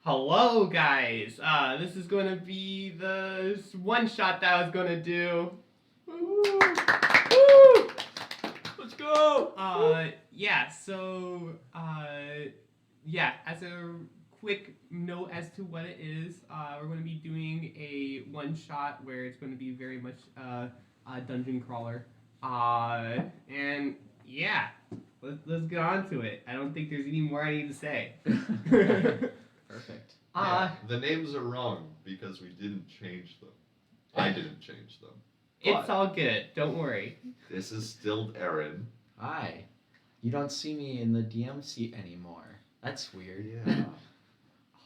Hello, guys. This is going to be the one shot that I was going to do. Woo! Woo! Let's go! Yeah. So, as a quick note as to what it is, we're going to be doing a one shot where it's going to be very much a dungeon crawler. And yeah, let's get on to it. I don't think there's any more I need to say. Perfect. The names are wrong because we didn't change them. I didn't change them. It's all good. Don't worry. This is still Aaron. Hi. You don't see me in the DM seat anymore. That's weird. Yeah.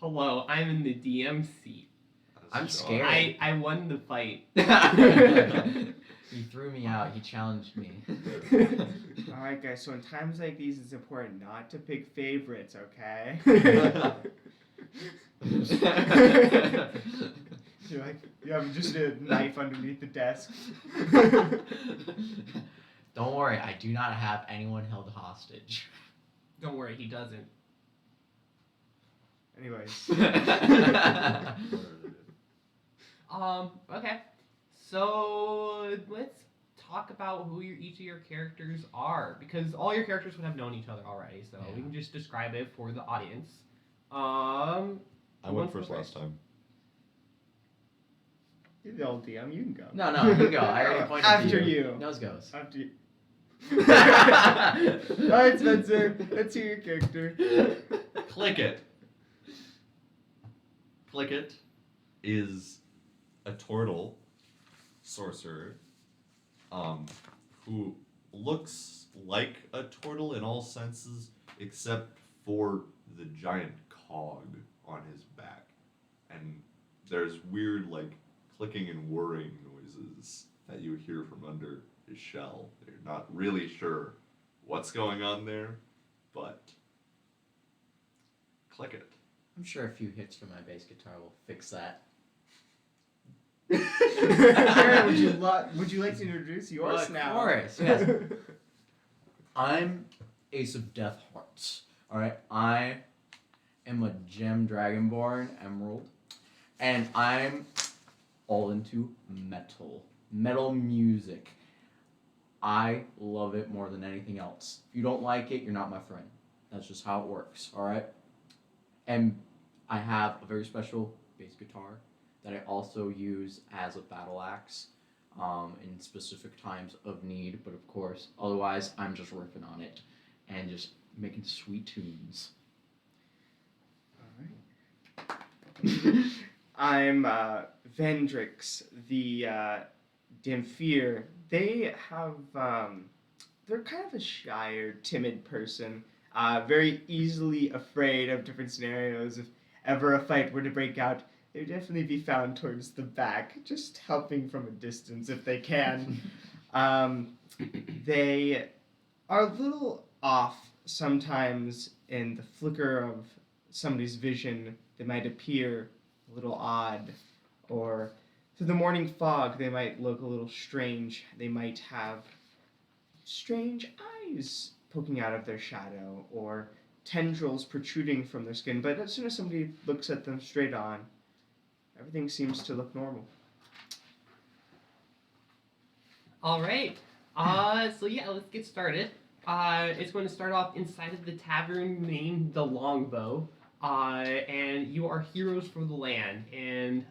Hello, I'm in the DM seat. I'm scared. I won the fight. He threw me out. He challenged me. Alright guys, so in times like these it's important not to pick favorites, okay? You're like, you have just a knife underneath the desk. Don't worry, I do not have anyone held hostage. Don't worry, he doesn't. Anyways. Okay. So let's talk about who each of your characters are, because all your characters would have known each other already. So we can just describe it for the audience. I went first last time. You're the old DM, you can go. No, you go. I already pointed After to you. Nose goes. After you. Alright, Spencer, let's hear your character. Clicket. Clicket is a turtle sorcerer who looks like a turtle in all senses except for the giant cog on his back. And there's weird, like, clicking and whirring noises that you hear from under his shell. They're not really sure what's going on there, but click it. I'm sure a few hits from my bass guitar will fix that. Aaron, would you like to introduce yours now? Of course, yes. I'm Ace of Death Hearts. Alright, I am a gem dragonborn emerald, and I'm all into metal music. I love it more than anything else. If you don't like it, you're not my friend. That's just how it works, alright? And I have a very special bass guitar that I also use as a battle axe in specific times of need, but of course, otherwise I'm just riffing on it and just making sweet tunes. Alright. I'm Vendrix, the Dimphir. They have, they're kind of a shy or timid person, very easily afraid of different scenarios. If ever a fight were to break out, they'd definitely be found towards the back, just helping from a distance if they can. They are a little off sometimes in the flicker of somebody's vision. They might appear a little odd, or through the morning fog they might look a little strange. They might have strange eyes poking out of their shadow, or tendrils protruding from their skin, but as soon as somebody looks at them straight on, everything seems to look normal. Alright. So yeah, let's get started. It's going to start off inside of the tavern named the Longbow. And you are heroes for the land, and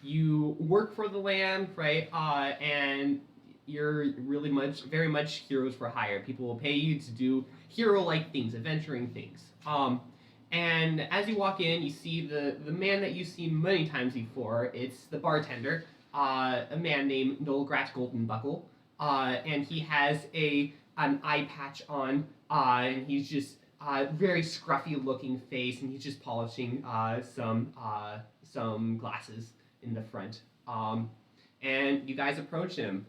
you work for the land, right? And you're very much heroes for hire. People will pay you to do hero-like things, adventuring things. And as you walk in, you see the man that you've seen many times before. It's the bartender, a man named Noelgrass Goldenbuckle, and he has an eye patch on, and he's just very scruffy-looking face, and he's just polishing some glasses in the front. And you guys approach him.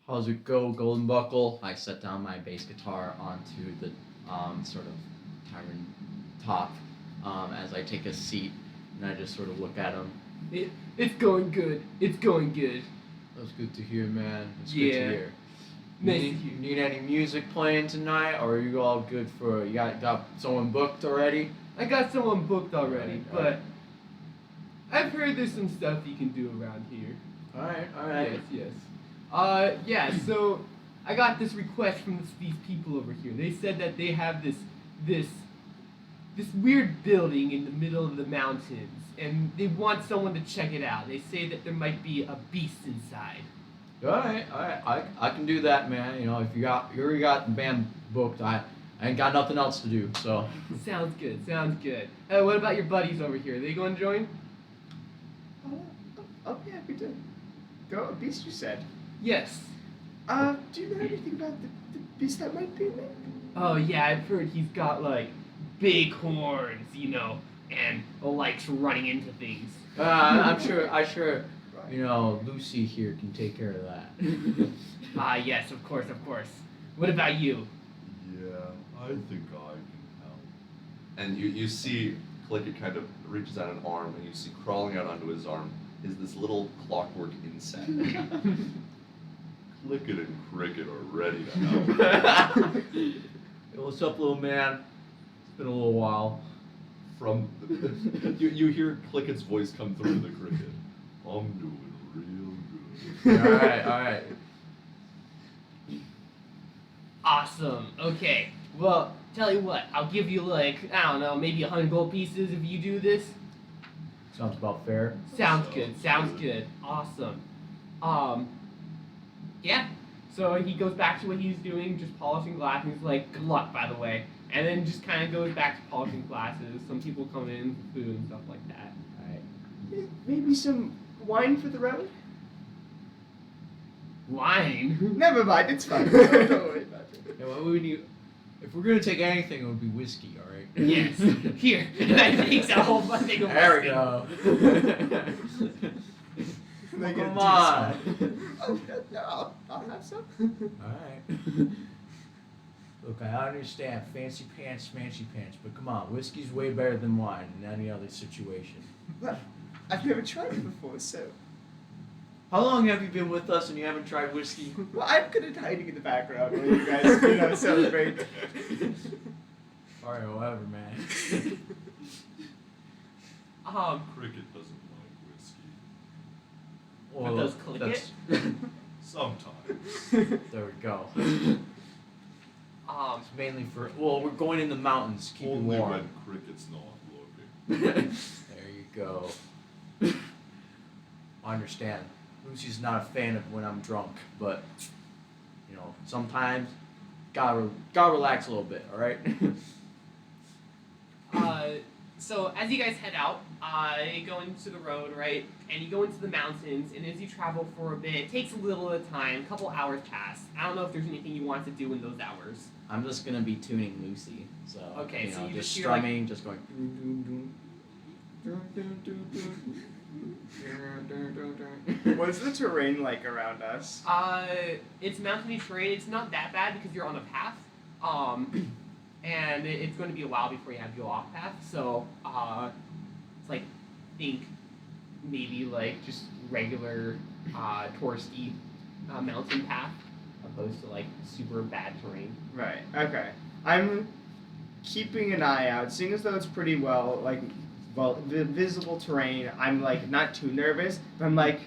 How's it go, Golden Buckle? I set down my bass guitar onto the sort of tavern top as I take a seat, and I just sort of look at him. It's going good. It's going good. That's good to hear, man. It's Yeah. good to hear. Nice to Need, hear. need any music playing tonight, or are you all good for? You got someone booked already? I got someone booked already, Alright, but I've heard there's some stuff you can do around here. All right. Yes. Yeah. So I got this request from these people over here. They said that they have this weird building in the middle of the mountains, and they want someone to check it out. They say that there might be a beast inside. All right. I can do that, man. You know, if you already got the band booked, I ain't got nothing else to do. So. Sounds good. What about your buddies over here? Are they going to join? I'll be happy to go. A beast, you said. Yes. Do you know anything about the beast that might be in there? Oh yeah, I've heard he's got like big horns, and likes running into things. I'm sure. You know, Lucy here can take care of that. Yes, of course. What about you? Yeah, I think I can help. And you see Clicket kind of reaches out an arm, and you see crawling out onto his arm is this little clockwork insect. Clicket and Cricket are ready to help. Hey, what's up, little man? It's been a little while. From you hear Clicket's voice come through the Cricket. I'm doing real good. All right. Awesome. Okay. Well, tell you what, I'll give you like, I don't know, maybe 100 gold pieces if you do this. Sounds about fair. Sounds good. Awesome. Yeah. So he goes back to what he's doing, just polishing glass, and he's like, good luck, by the way. And then just kind of goes back to polishing glasses. Some people come in for food and stuff like that. All right. Maybe some wine for the road? Wine? Never mind, it's fine. Don't worry about it. Yeah, well, we need. If we're gonna take anything, it would be whiskey. All right. Yes. Here. And I takes a whole thing of There we whiskey. go. Make it Come too on. small. No, I'll have some. Alright. Look, I understand fancy pants, smancy pants, but come on, whiskey's way better than wine in any other situation. Well, I've never tried it before, so. How long have you been with us and you haven't tried whiskey? Well, I'm good at hiding in the background while you guys, celebrate. Alright, whatever, man. Cricket doesn't like whiskey. But does Clicket? Sometimes. There we go. It's mainly for. Well, we're going in the mountains. Keep it Only warm. when Cricket's not looking. There you go. I understand. Lucy's not a fan of when I'm drunk, but sometimes gotta relax a little bit. All right. So as you guys head out, you go into the road, right? And you go into the mountains, and as you travel for a bit, it takes a little of time, a couple hours pass. I don't know if there's anything you want to do in those hours. I'm just gonna be tuning Lucy, so Okay, so you just just hear, strumming, just going. Dun, dun, dun, dun, dun, dun, dun, dun, dun. What's the terrain like around us? It's mountainy terrain. It's not that bad because you're on a path. And it's going to be a while before you have to go off path. So, it's like, think maybe like just regular touristy mountain path, opposed to like super bad terrain. Right, okay. I'm keeping an eye out, seeing as though it's pretty visible terrain. I'm like not too nervous, but I'm like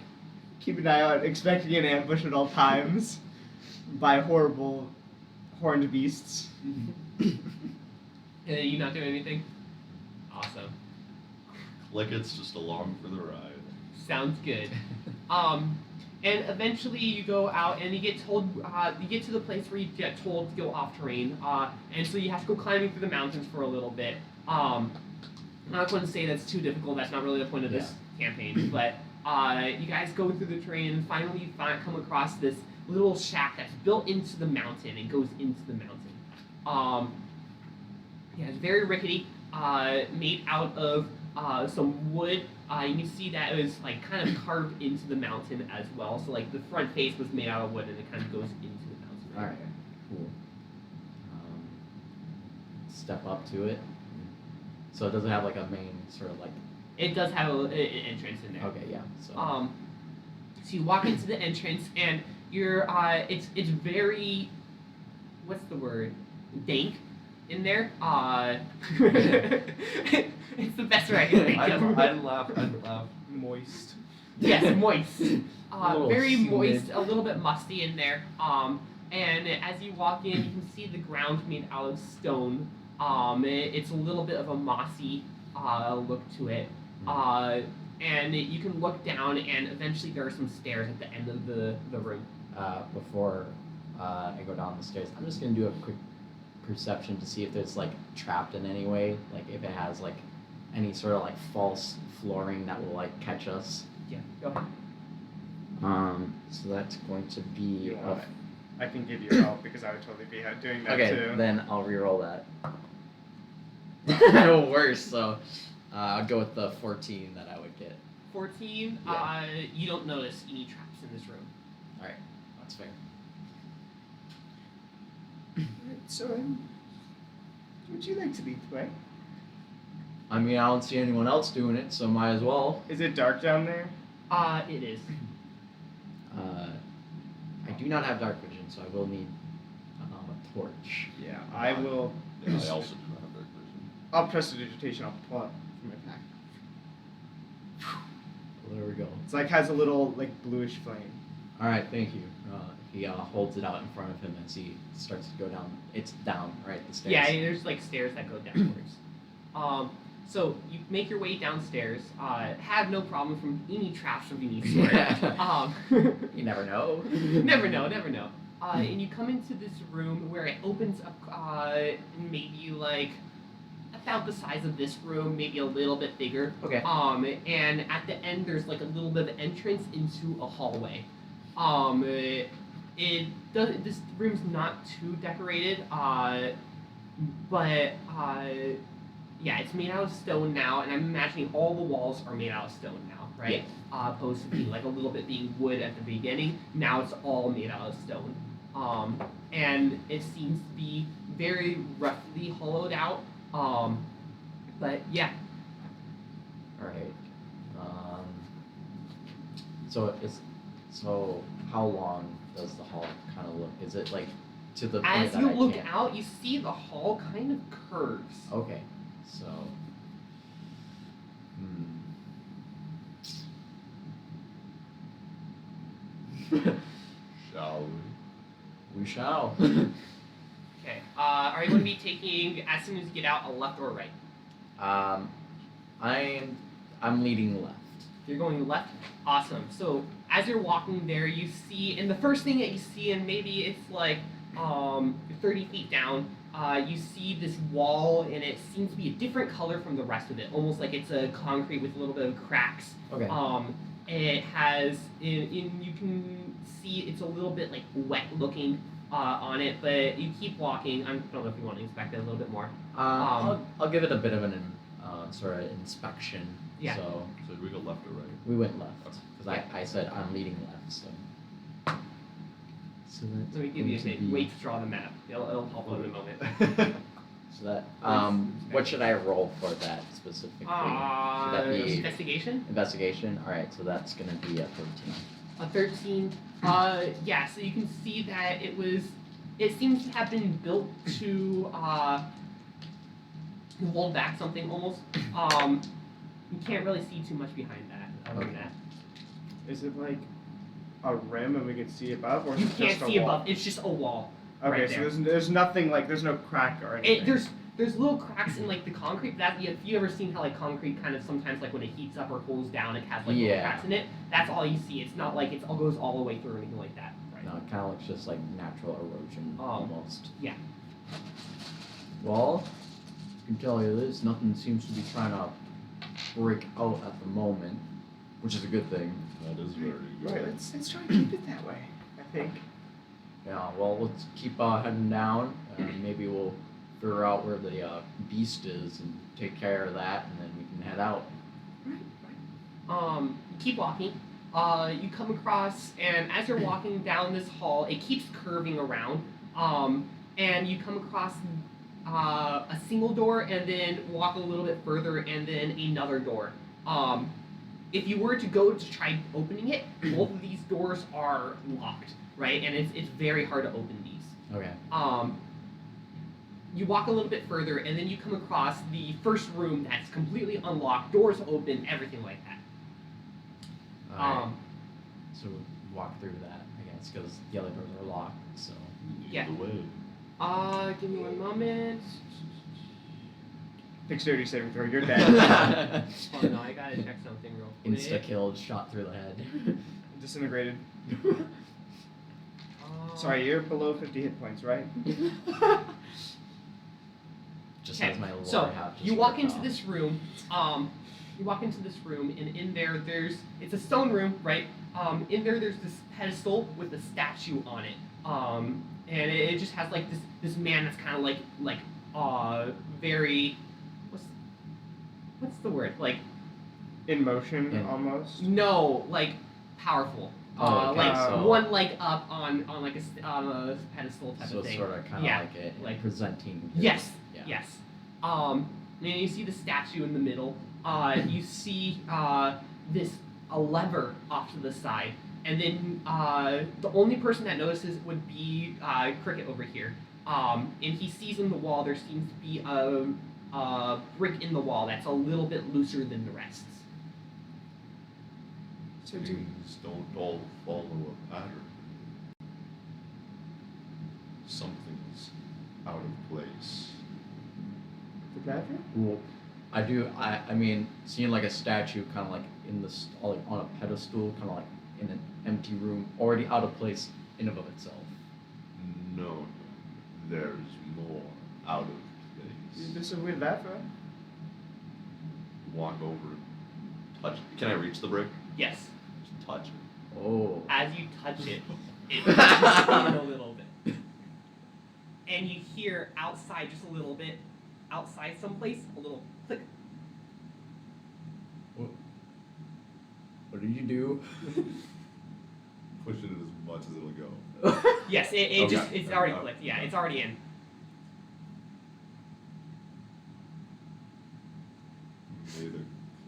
keeping an eye out, expecting an ambush at all times by horrible horned beasts. And you not doing anything? Awesome. Clicket's just along for the ride. Sounds good. And eventually you go out and you get told, you get to the place where you get told to go off terrain, and so you have to go climbing through the mountains for a little bit. I'm not going to say that's too difficult, that's not really the point of this campaign, but you guys go through the terrain and finally you come across this little shack that's built into the mountain and goes into the mountain. Yeah, it's very rickety, made out of some wood. You can see that it was like kind of carved into the mountain as well. So like the front face was made out of wood and it kind of goes into the mountain. All right, cool. Step up to it. So it doesn't have like a main sort of like. It does have an entrance in there. Okay, yeah. So. So you walk into the entrance and You're it's very, what's the word? Dank in there. It's the best way I can think I of. didn't laugh. Moist. Yes, moist. A little Very humid. moist, a little bit musty in there. And as you walk in, you can see the ground made out of stone. It's a little bit of a mossy look to it. And you can look down, and eventually there are some stairs at the end of the room. Before I go down the stairs, I'm just gonna do a quick perception to see if it's like trapped in any way, like if it has like any sort of like false flooring that will like catch us. Yeah, go ahead. So that's going to be You a want it? I can give you help because I would totally be doing that okay. too. Then I'll reroll that. Worse, so I'll go with the 14 that I would get. 14. Yeah. You don't notice any traps in this room. All right, that's fair. So, would you like to lead the way? I mean, I don't see anyone else doing it, so might as well. Is it dark down there? It is. I do not have dark vision, so I will need a torch. Yeah, I will. Yeah, I also do not have dark vision. I'll prestidigitation. I'll pull out from my pack. Well, there we go. It's like has a little like bluish flame. All right, thank you. He holds it out in front of him as he starts to go down. It's down, right? The stairs. Yeah, there's like stairs that go downwards. So you make your way downstairs. Have no problem from any traps of any sort. You never know. Never know. And you come into this room where it opens up, maybe like about the size of this room, maybe a little bit bigger. Okay. And at the end, there's like a little bit of entrance into a hallway. This room's not too decorated, but yeah, it's made out of stone now, and I'm imagining all the walls are made out of stone now, right? Opposed to being like a little bit being wood at the beginning. Now it's all made out of stone, and it seems to be very roughly hollowed out. But yeah. All right. So how long does the hall kind of look? Is it like to the point As that you I look can't... out, you see the hall kind of curves. Okay. So. Shall We shall. Okay. Are you going to be taking, as soon as you get out, a left or a right? I'm leading left. You're going left? Awesome. So as you're walking there, you see, and the first thing that you see, and maybe it's like 30 feet down, you see this wall, and it seems to be a different color from the rest of it, almost like it's a concrete with a little bit of cracks. Okay. It has, you can see it's a little bit like wet looking on it, but you keep walking. I don't know if you want to inspect it a little bit more. I'll give it a bit of an sort of inspection. Yeah. So So did we go left or right? we went left because Yeah. I said I'm leading left. So. So that's Let me give you a going to minute. be- Wait to draw the map. It'll help in a moment. So that what should I roll for that specifically? Should that be Investigation? investigation? All right, so that's gonna be a 13. A 13. Yeah, so you can see that it seems to have been built to hold back something almost. You can't really see too much behind that, other than that. Is it like a rim and we can see above, or is You it can't just a see wall? above, it's just a wall. Okay, right so there. there's nothing like there's no crack or anything. There's little cracks in like the concrete. That if you ever seen how like concrete kind of sometimes like when it heats up or cools down, it has like little Yeah. cracks in it. That's all you see. It's not like it all goes all the way through or anything like that. Right. No, it kind of looks just like natural erosion almost. Yeah. Well, I can tell you this: nothing seems to be trying to break out at the moment, which is a good thing. That is very good. Right, let's try and keep it that way. I think. Yeah. Well, let's keep heading down, and maybe we'll figure out where the beast is and take care of that, and then we can head out. You keep walking. You come across, and as you're walking down this hall, it keeps curving around. And you come across a single door, and then walk a little bit further, and then another door. If you were to go to try opening it, both of these doors are locked right? And it's very hard to open these. Okay. You walk a little bit further, and then you come across the first room that's completely unlocked, doors open, everything like that. Alright. So we walk through that, I guess, because the other doors are locked. So. Yeah. The way. Give me one moment. Dexterity saving throw. You're dead. Oh no, I gotta check something real quick. Insta killed, shot through the head. Disintegrated. Uh, Sorry, you're below 50 hit points, right? Just Okay, as my lore so have just you walk worked into out. this room. You walk into this room, and in it's a stone room, right? In there's this pedestal with a statue on it. And it just has like this man that's kind of like very what's the word, like In motion, In- almost. no, like powerful. Oh, okay, Like so- one leg up on like on a pedestal type So of it's thing. sort of kind of Yeah, like it, like- presenting. his- Yes. Yeah. Yes. And you see the statue in the middle. You see a lever off to the side, and then the only person that notices would be Cricket over here. And he sees in the wall there seems to be a brick in the wall that's a little bit looser than the rest. So do Things don't all follow a pattern. Something's out of place. the driver? Well, I do. I mean, seeing like a statue, kind of like in this, like on a pedestal, kind of like in an empty room, already out of place in and of itself. No, there's more out of Is place. this a weird lever? Walk over and touch. Can I reach the brick? Yes. Just touch it. Oh. As you touch it, it moves in a little bit, and you hear outside just a little bit, outside someplace, a little click. What did you do? Push it as much as it'll go. Yes, it Okay. just it's already Okay. clicked. Yeah, it's already in. Made a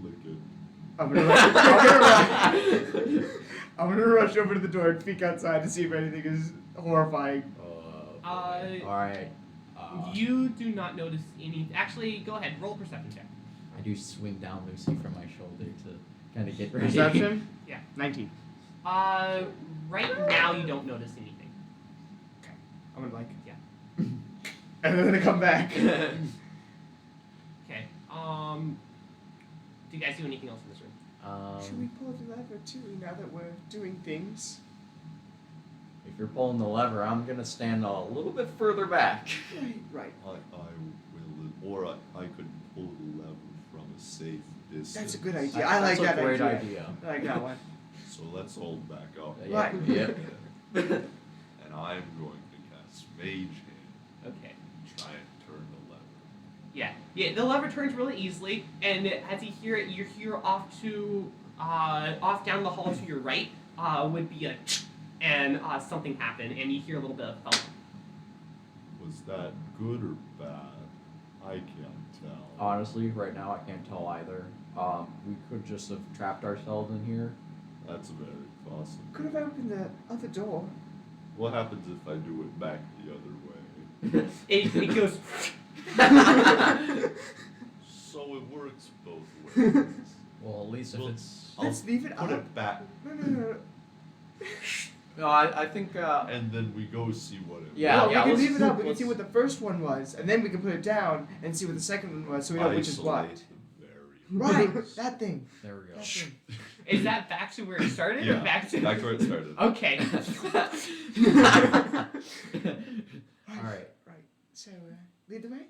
click it. I'm gonna rush over to the door and peek outside to see if anything is horrifying. All right. You do not notice any. Actually, go ahead. Roll a perception check. I do swing down Lucy from my shoulder to kind of get ready. Perception? Yeah. 19. Right now you don't notice anything. I'm gonna like. Yeah. And then I come back. Okay. Do you guys do anything else in this room? Should we pull the lever too now that we're doing things? If you're pulling the lever, I'm gonna stand a little bit further back. Right. I will, or I could pull the lever from a safe distance. That's a good idea. I like That's that a great idea. idea. I like that one. So let's all back up. Right. Yep. And I'm going to cast Mage Hand Okay. and try and turn the lever. Yeah. Yeah. The lever turns really easily, and as you hear it, you hear off down the hall to your right would be a, and something happened, and you hear a little bit of thump. Was that good or bad? I can't tell. Honestly, right now I can't tell either. We could just have trapped ourselves in here. That's very possible. Could have opened the other door. What happens if I do it back the other way? It goes. So it works both ways. Well, at least if Well, it's. Let's leave it Put up. it back, No. No, I think. and then we go see what it Yeah, no, yeah, we can let's- leave it up. We can let's- see what the first one was, and then we can put it down and see what the second one was, so we know which is what. Isolate the Right, variables. that thing. There we go. That thing. Is that back to where it started? Yeah, Or back to back where it started. Okay. Alright. Right. So, lead the way.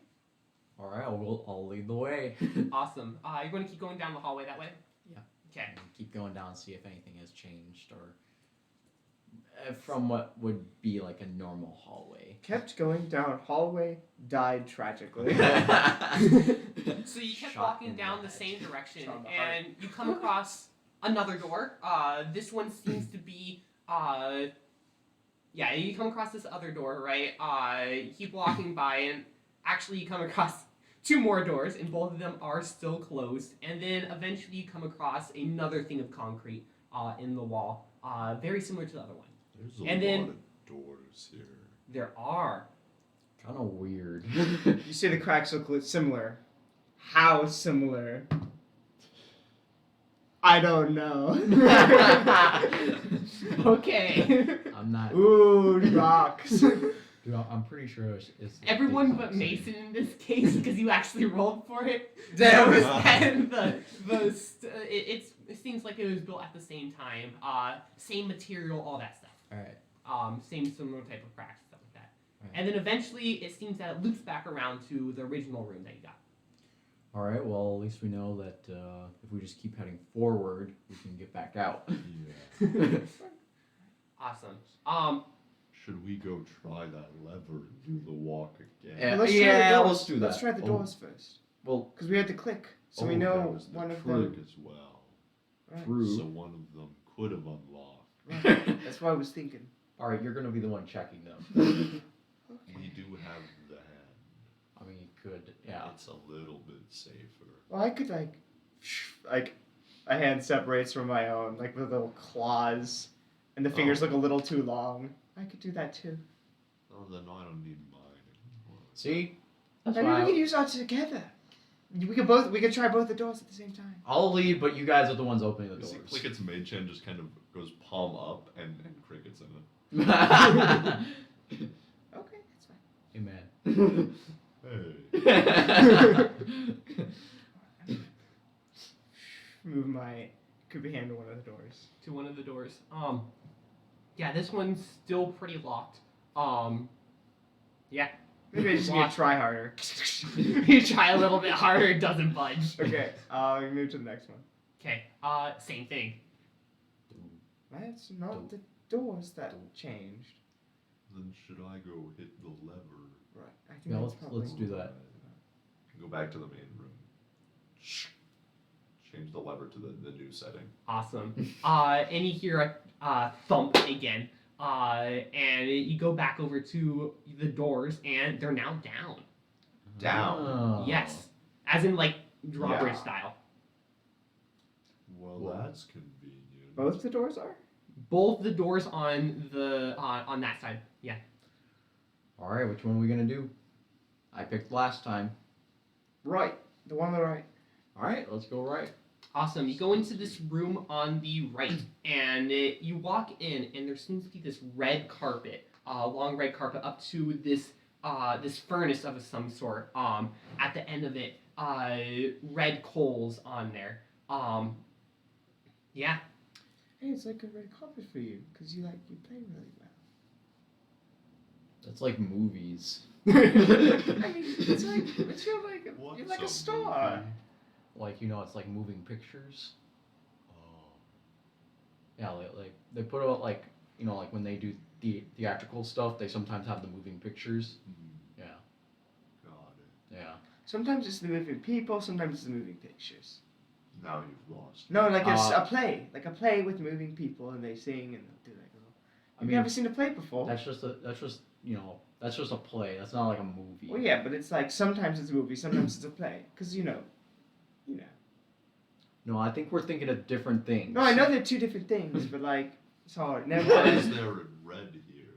Alright, I'll lead the way. Awesome. You're going to keep going down the hallway that way? Yeah. Okay. And keep going down, see if anything has changed or. From what would be like a normal hallway. Kept going down hallway, died tragically. So you kept Shot walking in down the the head. same direction, Shot in the heart. and you come across another door. This one seems to be, yeah, you come across this other door, right? You keep walking by, and actually you come across two more doors, and both of them are still closed. And then eventually you come across another thing of concrete in the wall, very similar to the other one. There's a And then- lot of doors here. There are. Kind of weird. You say the cracks look similar. How similar? I don't know. Okay. I'm not. Ooh, rocks. Dude, I'm pretty sure it's the Everyone exact but same. Mason in this case, because you actually rolled for it. Damn knows it. that it seems like it was built at the same time. Same material, all that stuff. All right. Same similar type of cracks, stuff like that. Right. And then eventually, it seems that it loops back around to the original room that you got. All right. Well, at least we know that if we just keep heading forward, we can get back out. Yeah. Awesome. Should we go try that lever and do the walk again? Yeah. Let's try the Yeah, doors. let's do Let's that. try the Oh. doors first. Well, Because we had to click. So we there know was the one of trick them. as well. Right. true. So one of them could have unlocked. Right. That's what I was thinking. All right, you're gonna be the one checking them. We do have the hand. I mean, you could. Yeah. It's a little bit safer. Well, I could like a hand separates from my own, like with little claws, and the fingers Oh. look a little too long. I could do that too. Oh, then I don't need mine anymore. See? That's Maybe why we could use ours together. We could try both the doors at the same time. I'll lead, but you guys are the ones opening the You see, doors. Clicket's mage hand just kind of goes palm up, and Cricket's in it. Okay, that's fine. Amen. Hey. Move my creepy hand to one of the doors. To one of the doors. Yeah, this one's still pretty locked. Yeah. Maybe I just need to try harder. You try a little bit harder, it doesn't budge. Okay, we move to the next one. Okay. Same thing. That's not the doors that changed. Then should I go hit the lever? Right. I think Yeah, that's let's do that. Go back to the main room. Change the lever to the new setting. Awesome. And you hear a thump again. And you go back over to the doors, and they're now down. Down. Oh. Yes. As in, like, drawbridge Yeah. style. Well, Well. that's convenient. Both the doors are? Both the doors on the on that side. Yeah. All right, which one are we gonna do? I picked last time. Right. The one on the right. All right, let's go right. Awesome. You go into this room on the right, and you walk in, and there seems to be this red carpet, long red carpet, up to this this furnace of some sort. At the end of it, red coals on there. Yeah. Hey, it's like a red carpet for you, because you play really well. That's like movies. I mean, it's like What's you're like a star. movie? Like, you know, it's like moving pictures. Oh, Yeah, like they put out like, you know, like when they do the theatrical stuff, they sometimes have the moving pictures. Yeah, got it. yeah. Sometimes it's the moving people, sometimes it's the moving pictures. Now you've lost. No, like it's Uh, a play with moving people, and they sing and they'll do like a little. I You've mean, never seen a play before. that's just you know, that's just a play. That's not like a movie. Well, yeah, but it's like sometimes it's a movie, sometimes it's a play, because you know. No, I think we're thinking of different things. No, I know they're two different things, but like it's hard. Never. Why is there in red here?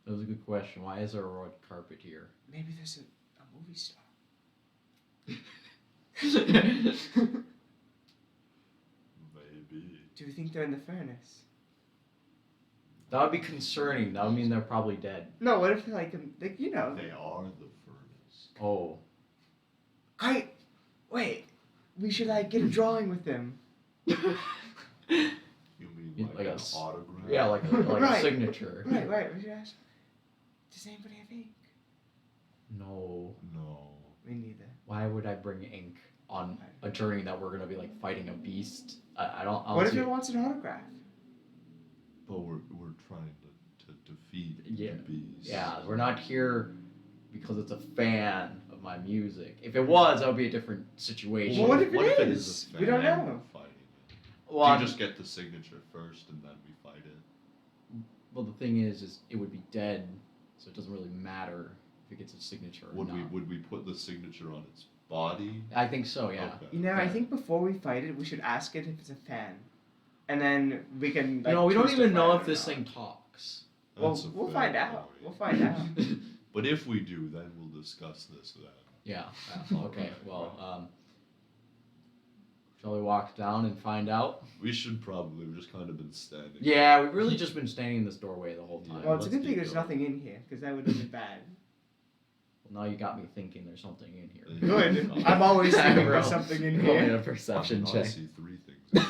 That was a good question. Why is there a red carpet here? Maybe there's a movie star. Maybe. Do you think they're in the furnace? That would be concerning. That would mean they're probably dead. No, what if like you know? They are the furnace. Oh. I wait. We should like get a drawing with them. You mean like Like a an s- autograph? Yeah, like a Right. signature. Right. We should ask. Does anybody have ink? No. No. Me neither. Why would I bring ink on a journey that we're gonna be like fighting a beast? I don't. What if see it it. wants an autograph? But we're trying to defeat Yeah. the beast. Yeah, we're not here because it's a fan of my music. If it was, that would be a different situation. Well, what if it it is? is a We don't fan know. fighting it? Well, Do I'm- you just get the signature first and then we fight it? well, the thing is it would be dead, so it doesn't really matter if it gets a signature or Would not. we put the signature on its body? I think so. Yeah. Okay. You know, I Yeah. think before we fight it, we should ask it if it's a fan. and then we can. Like, we don't choose to even know fight if it or this not. thing talks. Well, That's a we'll fair find out. point. We'll find out. But if we do, then we'll discuss this then. Yeah. Okay. Well, shall we walk down and find out? We should probably. We've just kind of been standing. Yeah, we've really just been standing in this doorway the whole time. Yeah. Well, it's a let's good thing keep there's going. nothing in here, because that would have been bad. Well, now you got me thinking there's something in here. Good. I'm always thinking Bro. there's something in Roll me here. a perception I check. see 3 things.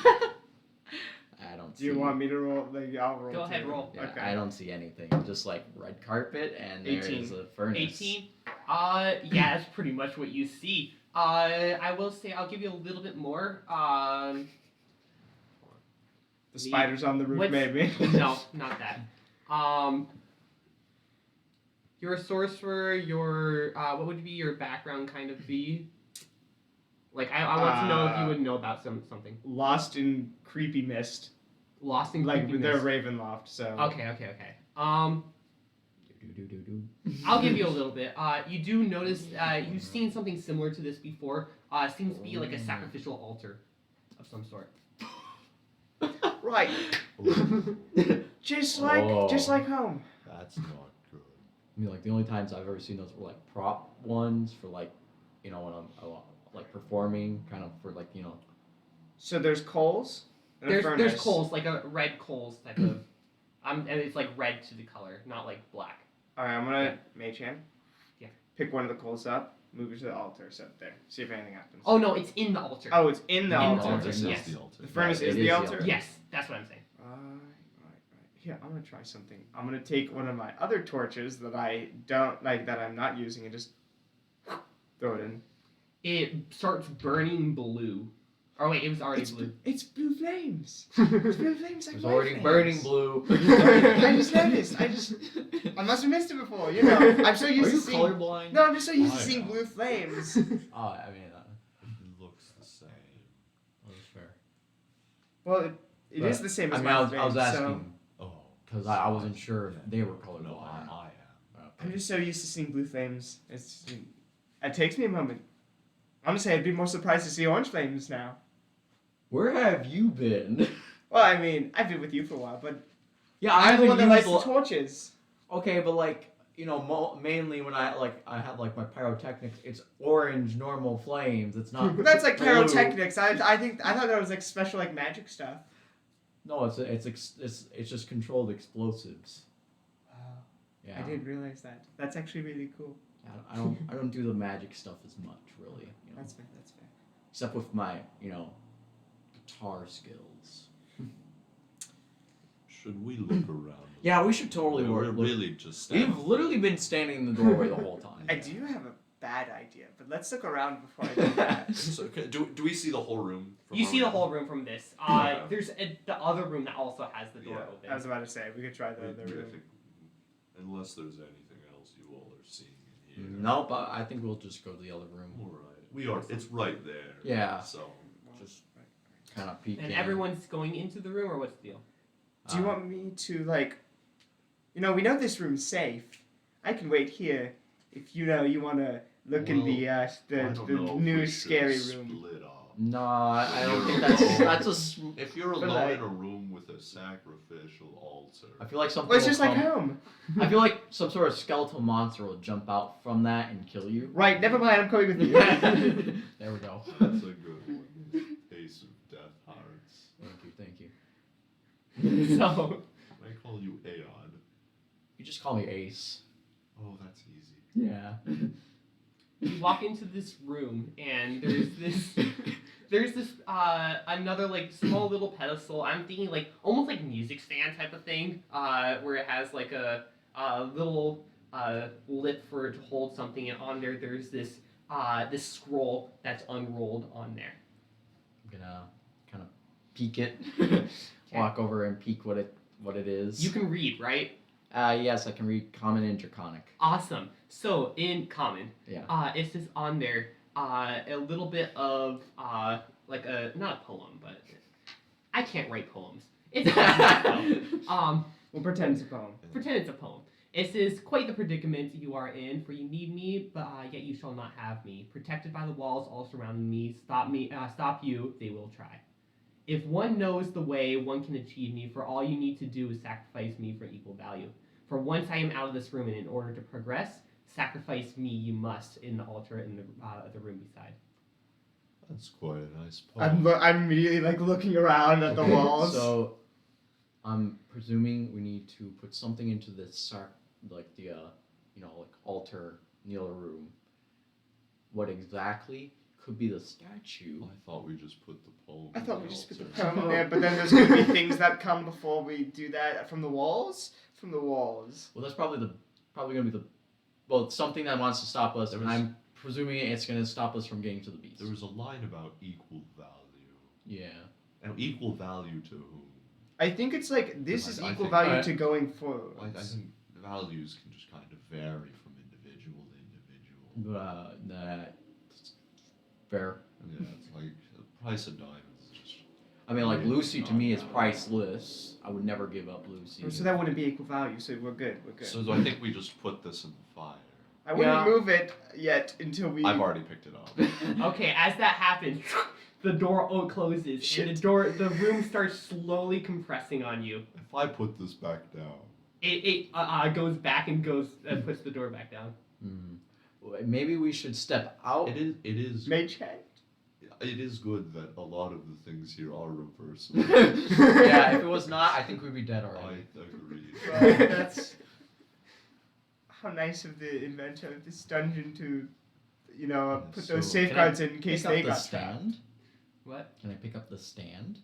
I don't Do you see. want me to roll? Like, I'll roll. Go ahead, too. roll. Yeah, Okay. I don't see anything. Just like red carpet and 18. there's a furnace. 18. Yeah, that's pretty much what you see. I will say I'll give you a little bit more. The spiders on the roof, What's- maybe. No, not that. You're a sorcerer. Your what would be your background kind of be? Like I want to know if you would know about something. Lost in creepy mist, Lost in like creepy they're mist. Ravenloft. So. Okay. I'll give you a little bit. You do notice you've seen something similar to this before. Seems to be like a sacrificial altar of some sort. Right. Just like home. That's not good. I mean, like the only times I've ever seen those were like prop ones for like, when I'm like performing, kind of for like So there's coals. And a furnace. There's coals, like a red coals type of. And it's like red to the color, not like black. All right, I'm gonna mage hand. Yeah. Pick one of the coals up, move it to the altar, set it there. See if anything happens. Oh no, it's in the altar. Oh, it's in the In the altar. altar, This yes. is the altar. The furnace Right, is it the is the altar. altar. Yes, that's what I'm saying. Right. Here, I'm gonna try something. I'm gonna take one of my other torches that I don't like, that I'm not using, and just throw it in. It starts burning blue. Or wait, it was already blue. It's blue flames. It's blue flames like It's my already flames. burning blue. I just noticed. I must have missed it before. I'm so Are used you to seeing. colorblind? No, I'm just so used to I seeing am. blue flames. Oh, I mean, It looks the same. that's fair. Well, it is But, the same I as mean, my I was flames, asking Oh. because I wasn't sure if Yeah. they were colorblind. No, I am. I'm just so used to seeing blue flames. It takes me a moment. Honestly, I'd be more surprised to see orange flames now. Where have you been? Well, I mean, I've been with you for a while, but Yeah, I I'm the haven't one that used lights the torches. Okay, but like mainly when I have like my pyrotechnics, it's orange normal flames. It's not. But that's like blue. pyrotechnics. I thought that was like special like magic stuff. No, it's just controlled explosives. Wow. Yeah. I didn't realize that. That's actually really cool. I don't do the magic stuff as much really. That's fair. That's fair. Except with my guitar skills. Should we look around? Yeah, we should totally We're look. really just We've standing. literally been standing in the doorway the whole time. I do have a bad idea, but let's look around before I do that. So, do we see the whole room? From You our see the room? whole room from this. Yeah. There's the other room that also has the door Yeah. open. I was about to say we could try the other I room. think, unless there's anything else you all are seeing in here. Nope, I think we'll just go to the other room. All right. We are. It's right there. Yeah. So. Just kind of peek And in. everyone's going into the room, or what's the deal? Do you want me to we know this room's safe. I can wait here if you want to look in the I don't know if new we should scary room. Split off. No, I don't think that's. If you're But alone like- in a room with a sacrificial altar, I feel like something. Well, it's will just like come- home. I feel like some sort of skeletal monster will jump out from that and kill you. Right, never mind. I'm coming with you. There we go. that's a good one. Ace of Death Hearts. Thank you. So I call you Aeon. You just call me Ace. Oh, that's easy. Yeah. you walk into this room, and there's this another like small little pedestal. I'm thinking like almost like music stand type of thing, where it has like a little lip for it to hold something, and on there there's this scroll that's unrolled on there. I'm gonna kind of peek it. Walk over and peek what it is. You can read, right? Yes, I can read Common and Draconic. Awesome. So in common, Yeah. it says on there a little bit of like not a poem, but I can't write poems. It's We'll pretend it's a poem. pretend it's a poem. It says, "Quite the predicament you are in, for you need me, but yet you shall not have me. Protected by the walls all surrounding me, stop you, they will try." If one knows the way, one can achieve me. For all you need to do is sacrifice me for equal value. For once I am out of this room, and in order to progress, sacrifice me you must in the altar in the room beside. That's quite a nice poem. I'm immediately like looking around at the Okay, walls. So, I'm presuming we need to put something into this altar near the room. What exactly could be the statue? I thought we just put the poem. I in thought the we just put the altar. poem in there, but then there's gonna be things that come before we do that from the walls. From the walls. Well, that's probably gonna be something that wants to stop us, There and was- I'm presuming it's gonna stop us from getting to the beast. There was a line about equal value. Yeah. And equal value to whom? I think it's like this is I equal think- value Alright. to going forward. I think values can just kind of vary from individual to individual. That's fair. Yeah, it's like the price of diamonds is just. I mean, like Yeah, Lucy to me is not- priceless. I would never give up Lucy. So that wouldn't be equal value. So we're good. We're good. So I think we just put this in the fire. I wouldn't Yeah. move it yet until we. I've already picked it up. Okay, as that happens, the door closes, and Shit. the room starts slowly compressing on you. If I put this back down, It goes back and puts the door back down. Well, maybe we should step out. it is Mage hand. it is good that a lot of the things here are reversible. Yeah, if it was not, I think we'd be dead I already. agree. Well, that's how nice of the inventor of this dungeon to, put So- those safeguards in case Pick they up the got trapped. stand. What? Can I pick up the stand?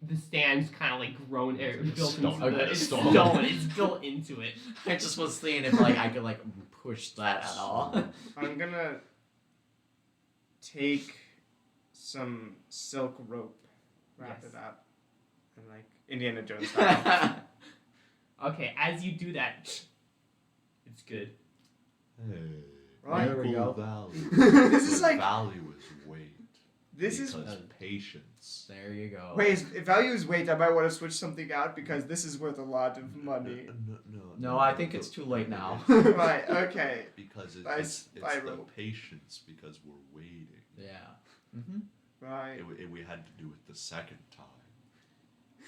The stand's kind of like grown, It's built stone. into Okay, the. It's stone. stone. It's built into it. I just was thinking if I could push that at all. I'm gonna take some silk rope, wrap Yes. it up, and like Indiana Jones style. Okay, as you do that, it's good. Hey, Right. There we equal go. value. This is But like- value is weight. This is because patience. There you go. wait. If value is weight, I might want to switch something out because this is worth a lot of money. No, I think it's too late now. Right. Okay. Because By it's the spiral. patience because we're waiting. Yeah. Mm-hmm. Right. We had to do it the second time.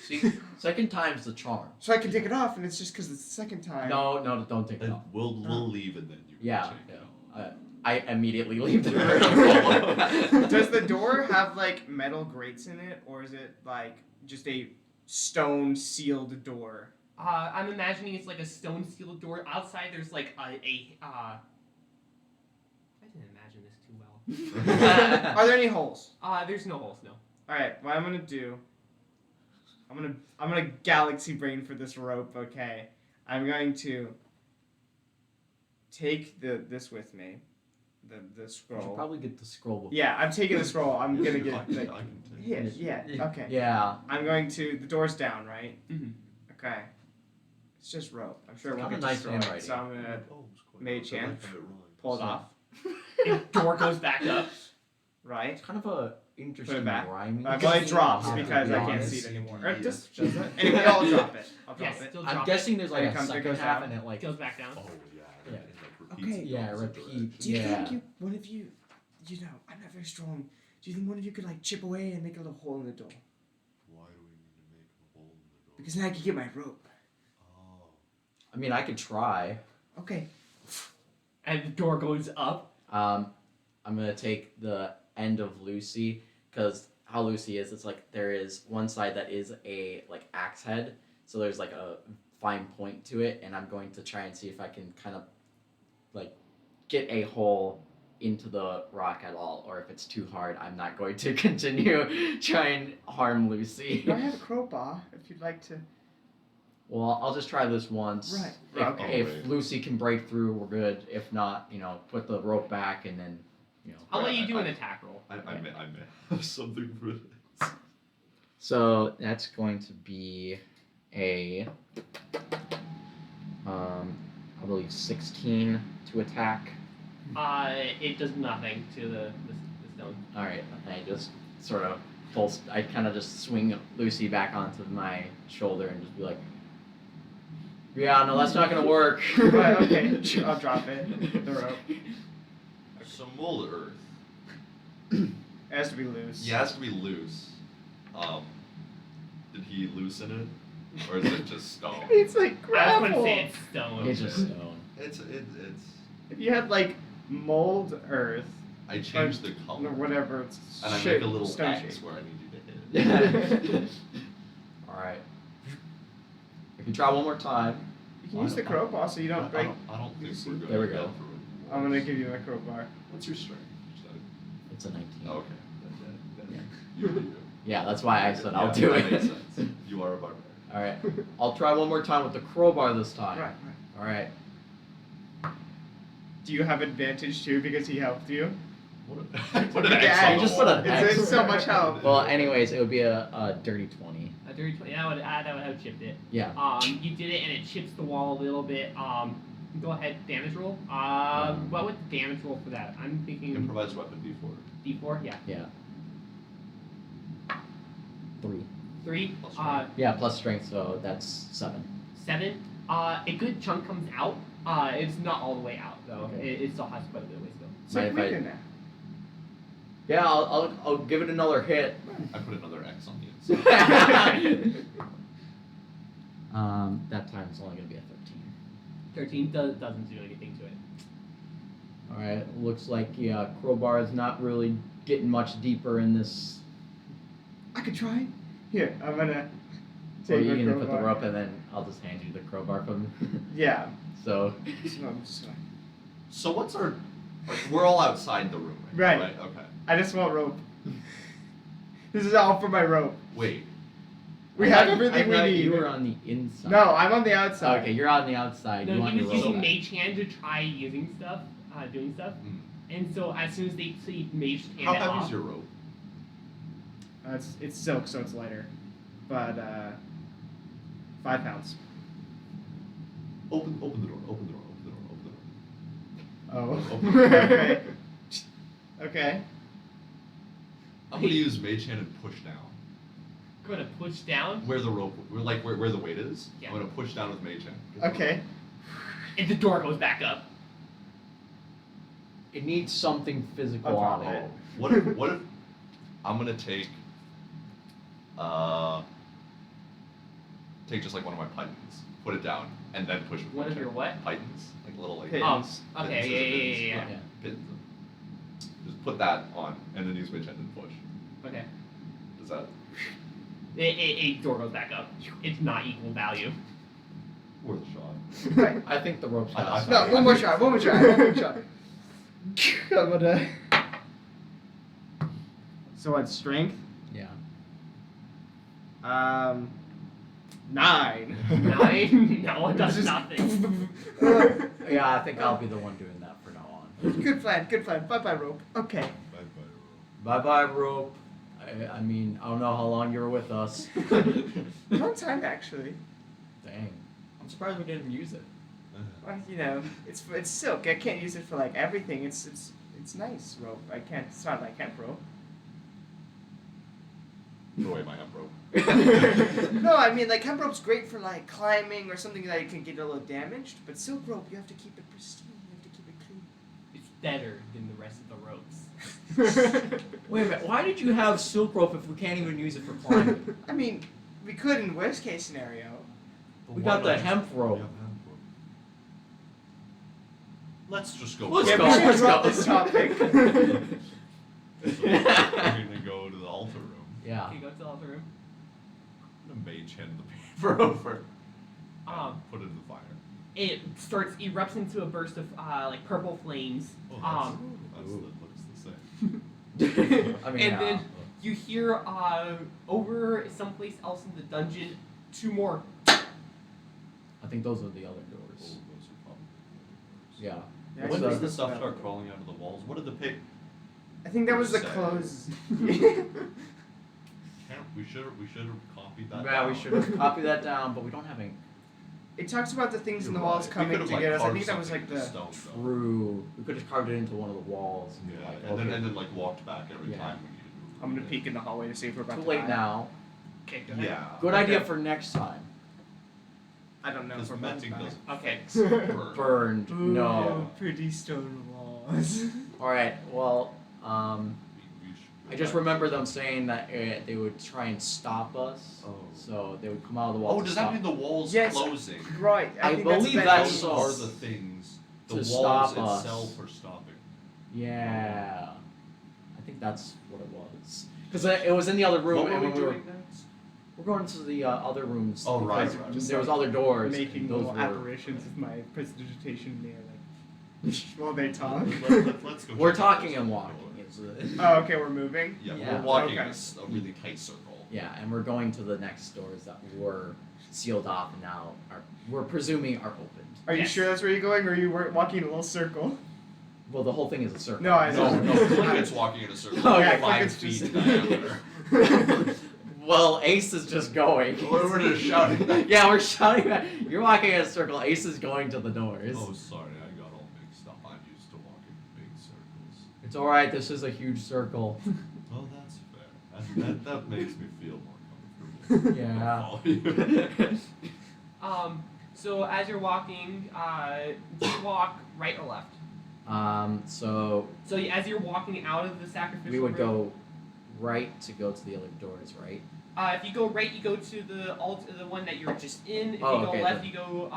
See, second time's the charm. So I can take it off, and it's just because it's the second time. No, don't take it Then off. we'll leave and then you can Yeah, take it yeah. off. I immediately leave the room. Does the door have like metal grates in it, or is it like just a stone sealed door? I'm imagining it's like a stone sealed door. Outside, there's like I didn't imagine this too well. Are there any holes? There's no holes, no. All right. What I'm gonna do. I'm gonna galaxy brain for this rope. Okay. I'm going to take this with me. The You should scroll. probably get the scroll before. Yeah, I'm taking the scroll. I'm gonna I get. can, Like, I can take it. yeah. Okay. Yeah. I'm going to. The door's down, right? Mhm. Okay. It's just rope. I'm sure it won't Kinda get nice destroyed. handwriting. So I'm gonna Oh, it's quite mage good. I hand. have it wrong. pull it off. The door goes back up. Right. It's kind of a interesting back. rhyming. Well, it drops scheme, because to I be can't honest. see it anymore. Yeah. Or does it? Anyway, I'll drop it. I'll drop Yes, it. still I'm drop guessing there's like And a it comes- it second goes half down. and it like. it. Goes back down. Oh yeah. Yeah. It repeats Okay. in the Yeah, opposite repeat. direction. Do you Yeah. think one of you, I'm not very strong. Do you think one of you could like chip away and make a little hole in the door? Why do we need to make a hole in the door? Because then I could get my rope. Oh. I mean, I could try. Okay. And the door goes up. I'm gonna take the end of Lucy because how Lucy is, it's like there is one side that is a like axe head, so there's like a fine point to it, and I'm going to try and see if I can kind of like get a hole into the rock at all, or if it's too hard, I'm not going to continue trying harm Lucy. I have a crowbar if you'd like to. Well, I'll just try this once. Right. If, Okay. if Lucy can break through, we're good. If not, put the rope back and then, I'll let you do an attack roll. I may have something for this. So that's going to be a, I believe 16 to attack. It does nothing to the stone. All right, I just sort of I kind of just swing Lucy back onto my shoulder and just be like, yeah, no, that's not gonna work. Right, okay. I'll drop it. The rope. So Mole Earth. It has to be loose. Yeah, it has to be loose. Did he loosen it, or is it just stone? It's like I was gravel. gonna say it's stone. It's just stone. It's. If you had like mold earth I changed the color. or whatever, it's And I shape, make a little stone X shape. where I need you to hit it. Alright. If you try one more time. You can use the crowbar so you don't break. I don't think we're good. There we to go. through. I'm gonna give you my crowbar. What's your strength? Just out of- It's a 19. Oh, okay. Then you. Yeah, that's why I said I'll Yeah, do that it. makes sense. You are a barbarian. Alright. I'll try one more time with the crowbar this time. Right. Alright. Do you have advantage too because he helped you? Put an Yeah, X on you the just wall. put an X. It's so much help. Well, anyways, it would be a dirty 20. A dirty 20. That would have chipped it. Yeah. You did it and it chips the wall a little bit. Go ahead, damage roll. What would the damage roll for that? I'm thinking Improvised weapon D4. D4. Yeah. Yeah. 3. 3. Plus strength. Yeah, plus strength, so that's 7. 7. A good chunk comes out. It's not all the way out though. Okay. It still has quite a bit of ways to go. It's like Mind if I- weaker now. Yeah, I'll give it another hit. I put another X on the inside. That time it's only gonna be a 13. 13 doesn't do anything to it. Alright, looks like crowbar is not really getting much deeper in this. I could try. Here, I'm gonna Or take you're my gonna put the crowbar. rope and then I'll just hand you the crowbar from. Yeah. So. So I'm just gonna- So what's our? Like, we're all outside the room. Right. Okay. I just want rope. This is all for my rope. Wait. We I have thought- everything I we thought need. You were on the inside. No, I'm on the outside. Okay, you're on the outside. No, you want he your was rope. using mage hand to try using stuff, doing stuff. Mm. And so as soon as they see mage hand How it heavy off, is your rope? It's silk, so it's lighter. But 5 pounds. Open the door. Open the door. Open the door. Open the door. Oh. Open the door. Okay. Okay. I'm gonna use mage hand and push down. gonna push down, Where the rope, where the weight is. Yeah. I'm gonna push down with mage hand. Okay. and the door goes back up. It needs something physical I'll on drop it. Oh, what if I'm gonna take just like one of my pythons, put it down, and then push with One mage of your hand. what? Pythons, like little like Pins. Oh, okay, Pins, yeah, pins, yeah. Yeah. pins. Just put that on, and then use mage hand and push. Okay. Does that A door goes back up. It's not equal value. worth a shot? Right. I think the rope's I- not. No, one more try. One more try. I'm gonna. So what? Strength? Yeah. 9. 9? No, it does Just- nothing. Yeah, I think I'll be the one doing that for now on. Good plan. Good plan. Bye bye rope. Okay. Bye bye, rope. I mean, I don't know how long you were with us. Long time actually. Dang. I'm surprised we didn't use it. Well, you know, it's silk. I can't use it for like everything. It's nice rope. I can't. It's not like hemp rope. Throw away my hemp rope. No, I mean like hemp rope's great for like climbing or something that can get a little damaged. But silk rope, you have to keep it pristine. You have to keep it clean. It's better than the rest of the ropes. Wait a minute, why did you have silk rope if we can't even use it for climbing? I mean, we could in worst case scenario. We got the hemp rope. Let's just go. Let's Yeah, go, we should let's drop go. this topic. So we're gonna go to the altar room. Yeah. Okay, go to the altar room. I'm gonna mage hand the paper over. Put it in the fire. It erupts into a burst of like purple flames. Oh, that looks the same. I mean, And then you hear over someplace else in the dungeon 2 more. I think those are the other Oh, doors. those are probably the Yeah. Yeah, When so- does the stuff start crawling out of the walls? What did the pig? I think that was the Say. clothes. We should have copied that. Yeah, we down. should have copied that down, but we don't have any. It talks about the things in the You're walls right. We coming could've, to like, get us. I carved think that was something like into the. stone, though. True. We could have carved it into one of the walls. And be Yeah, like, and okay. then like walked back every Yeah. time we needed to move. I'm gonna peek in the hallway to see if we're about Too to late die. now. Okay, go ahead. Yeah. Good Okay. idea for next time. I don't know if Because we're about to melting die. doesn't Okay. fix burn. Burned. No. Ooh, pretty stone walls. All right. Well, We should- I I just remember them saying that they would try and stop us. Oh. So they would come out of the wall. Oh, to does stop. that mean the walls Yes. closing? Right. I think believe what that's means. Those so. are the things. The To walls stop us. itself are stopping. Yeah. I think that's what it was. Because it was in the other room, What were and we when we were doing next? we're going to the other rooms. Oh, right, because right. Just There was like other doors. Making and those little were, apparitions with my prestidigitation there, like while they talk. Let's go. We're check talking those and doors. walking. It's Oh, okay, we're moving. Yeah, Yeah. we're walking Okay. a really tight circle. Yeah, and we're going to the next doors that were sealed off and now we're presuming are opened. Are you Yes. sure that's where you're going, or are you walking in a little circle? Well, the whole thing is a circle. No, I know. No, Clicket's walking in a circle Oh, yeah, 5 Clicket's feet just- in diameter. Well, Ace is just going. We're just shouting back. Yeah, we're shouting back. You're walking in a circle. Ace is going to the doors. Oh, sorry, I got all mixed up. I'm used to walking big circles. It's all right. This is a huge circle. Well, that's fair. That makes me feel more comfortable. Yeah. I'll follow you. So as you're walking, do you walk right or left? So So as you're walking out of the sacrificial we would room, go right to go to the other doors, right? if you go right, you go to the the one that you're just in. If Oh, you go okay, left, then. you go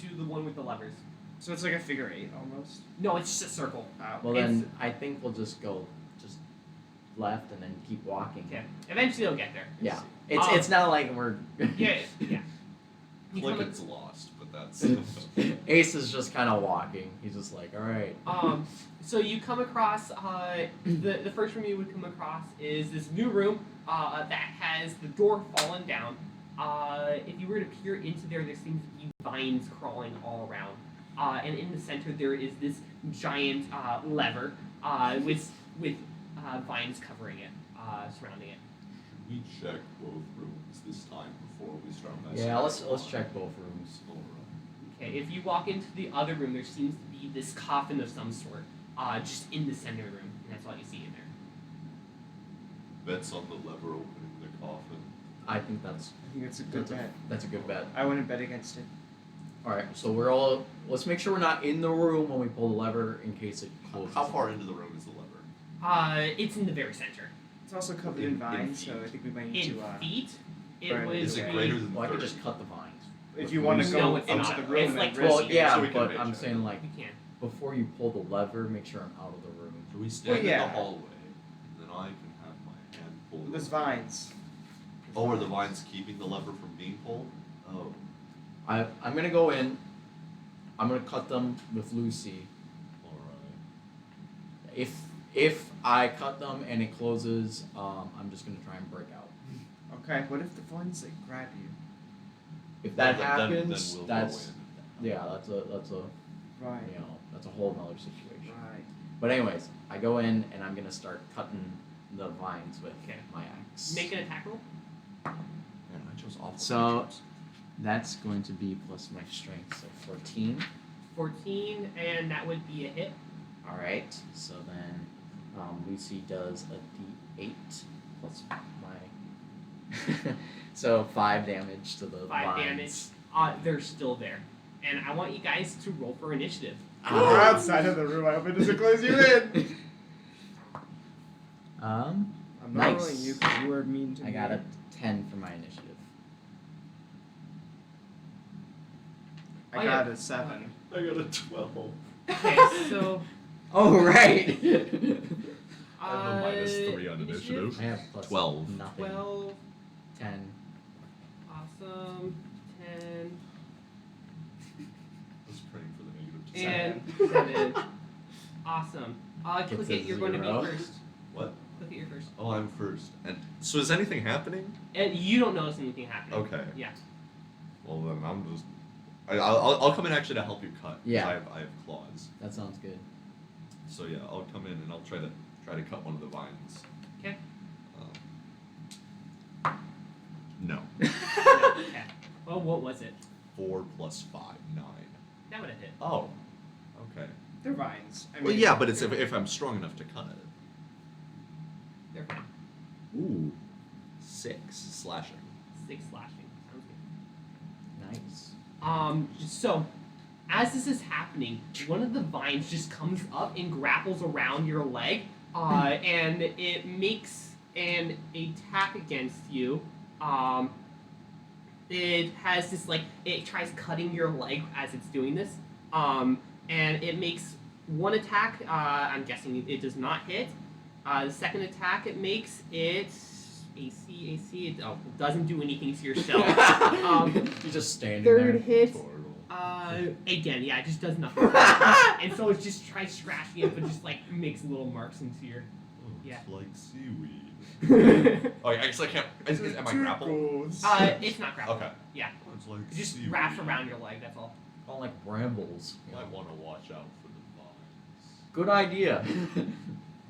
to the one with the levers. So it's like a figure 8 almost. No, it's just a circle. Well, It's- then I think we'll just go left and then keep walking. Okay. Eventually, you'll get there. Yeah. It's not like we're. Yeah. Yeah. You come Clicket's lost, but that's. Ace is just kind of walking. He's just like, all right. So you come across the first room you would come across is this new room that has the door fallen down. If you were to peer into there seems to be vines crawling all around. And in the center there is this giant lever with vines covering it, surrounding it. Should we check both rooms this time before we start messing Yeah, with let's check both rooms. Alright. Okay, if you walk into the other room, there seems to be this coffin of some sort, just in the center of the room, and that's all you see in there. Bets on the lever opening the coffin. I think that's I think it's a good bet. that's a good bet. I wouldn't bet against it. All right, so let's make sure we're not in the room when we pull the lever in case it closes. How far into the room is the lever? It's in the very center. It's also covered in In vines, so feet. I think we might need In to. feet, it burn it. would Is it be- greater than Well, I could 30? just cut the vines. If you want to No, go it's into not. the room It's like and Well, risk it. yeah, so we can but make I'm sure. saying like You can. before you pull the lever, make sure I'm out of the room. Should we stand in yeah. the hallway, and then I can have my hand pulled? There's vines. Oh, are the vines keeping the lever from being pulled? Oh. I'm gonna go in. I'm gonna cut them with Lucy. Alright. If I cut them and it closes, I'm just gonna try and break out. Okay, what if the vines like grab you? If that Then happens, we'll that's go in. yeah, that's a Right. that's a whole nother situation. Right. But anyways, I go in and I'm gonna start cutting the vines with Okay. my axe. Make an attack roll. Man, I chose awful So- creatures. That's going to be plus my strength, so 14. 14, and that would be a hit. All right. So then Lucy does a D8 plus my. So 5 damage to the 5 vines. damage. They're still there. And I want you guys to roll for initiative. We're outside of the room. I hope it doesn't close you in. Um, I'm not Nice. rolling you because you were mean to I me. got a 10 for my initiative. I Oh, got yeah. a 7. I got a 12. Okay, so Oh right. I have a minus 3 on initiative. I have plus 12. Nothing. 12. 10. Awesome. 10. I was praying for the negative. And 7. Awesome. Gets Clicket, a you're going to zero. be first. What? Clicket, you're first. Oh, I'm first. And so is anything happening? And you don't notice anything happening. Okay. Yeah. Well then I'm just. I'll come in actually to help you cut. 'cause Yeah. I have claws. That sounds good. So yeah, I'll come in and I'll try to cut one of the vines. Okay. No. Okay. Well, what was it? 4 plus 5, 9. That would have hit. Oh. Okay. They're vines. I mean, Well, yeah, but it's if I'm strong enough to cut it. They're fine. Ooh. 6 slashing. 6 slashing. Sounds good. Nice. So, as this is happening, one of the vines just comes up and grapples around your leg, and it makes an attack against you. It has this it tries cutting your leg as it's doing this, and it makes one attack. I'm guessing it does not hit. The second attack it makes, it's AC. It doesn't do anything to yourself. You're just standing Third there. hit. Portal. Again, yeah, it just does nothing. And so it just tries scratching it, but just makes little marks into your. Oh, Yeah. it's like seaweed. Oh, I guess I can't. Am I grappled? It's not grappled. Okay. Yeah. It's like It just seaweed. wraps around your leg. That's all. All like brambles. You might want to watch out for the vines. Good idea.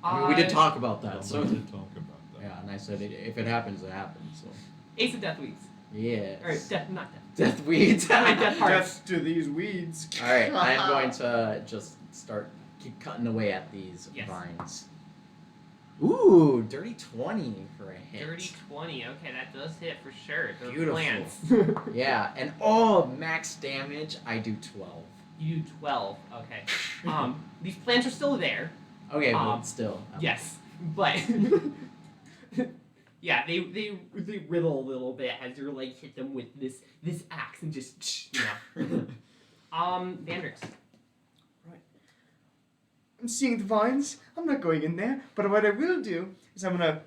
I mean, we did talk about that, so. We did talk about that. Yeah, and I said if it happens, it happens. So. Ace of Death Weeds. Yes. Or Death, not Death. Death weeds. Death hearts. Death to these weeds. All right, I'm going to just keep cutting away at these Yes. vines. Ooh, dirty 20 for a hit. Dirty 20. Okay, that does hit for sure. They're Beautiful. plants. Yeah, and max damage, I do 12. You do 12. Okay. These plants are still there. Okay, but still. Yes, but yeah, they riddle a little bit as you're hit them with this axe and just Vandrix. I'm seeing the vines. I'm not going in there. But what I will do is I'm gonna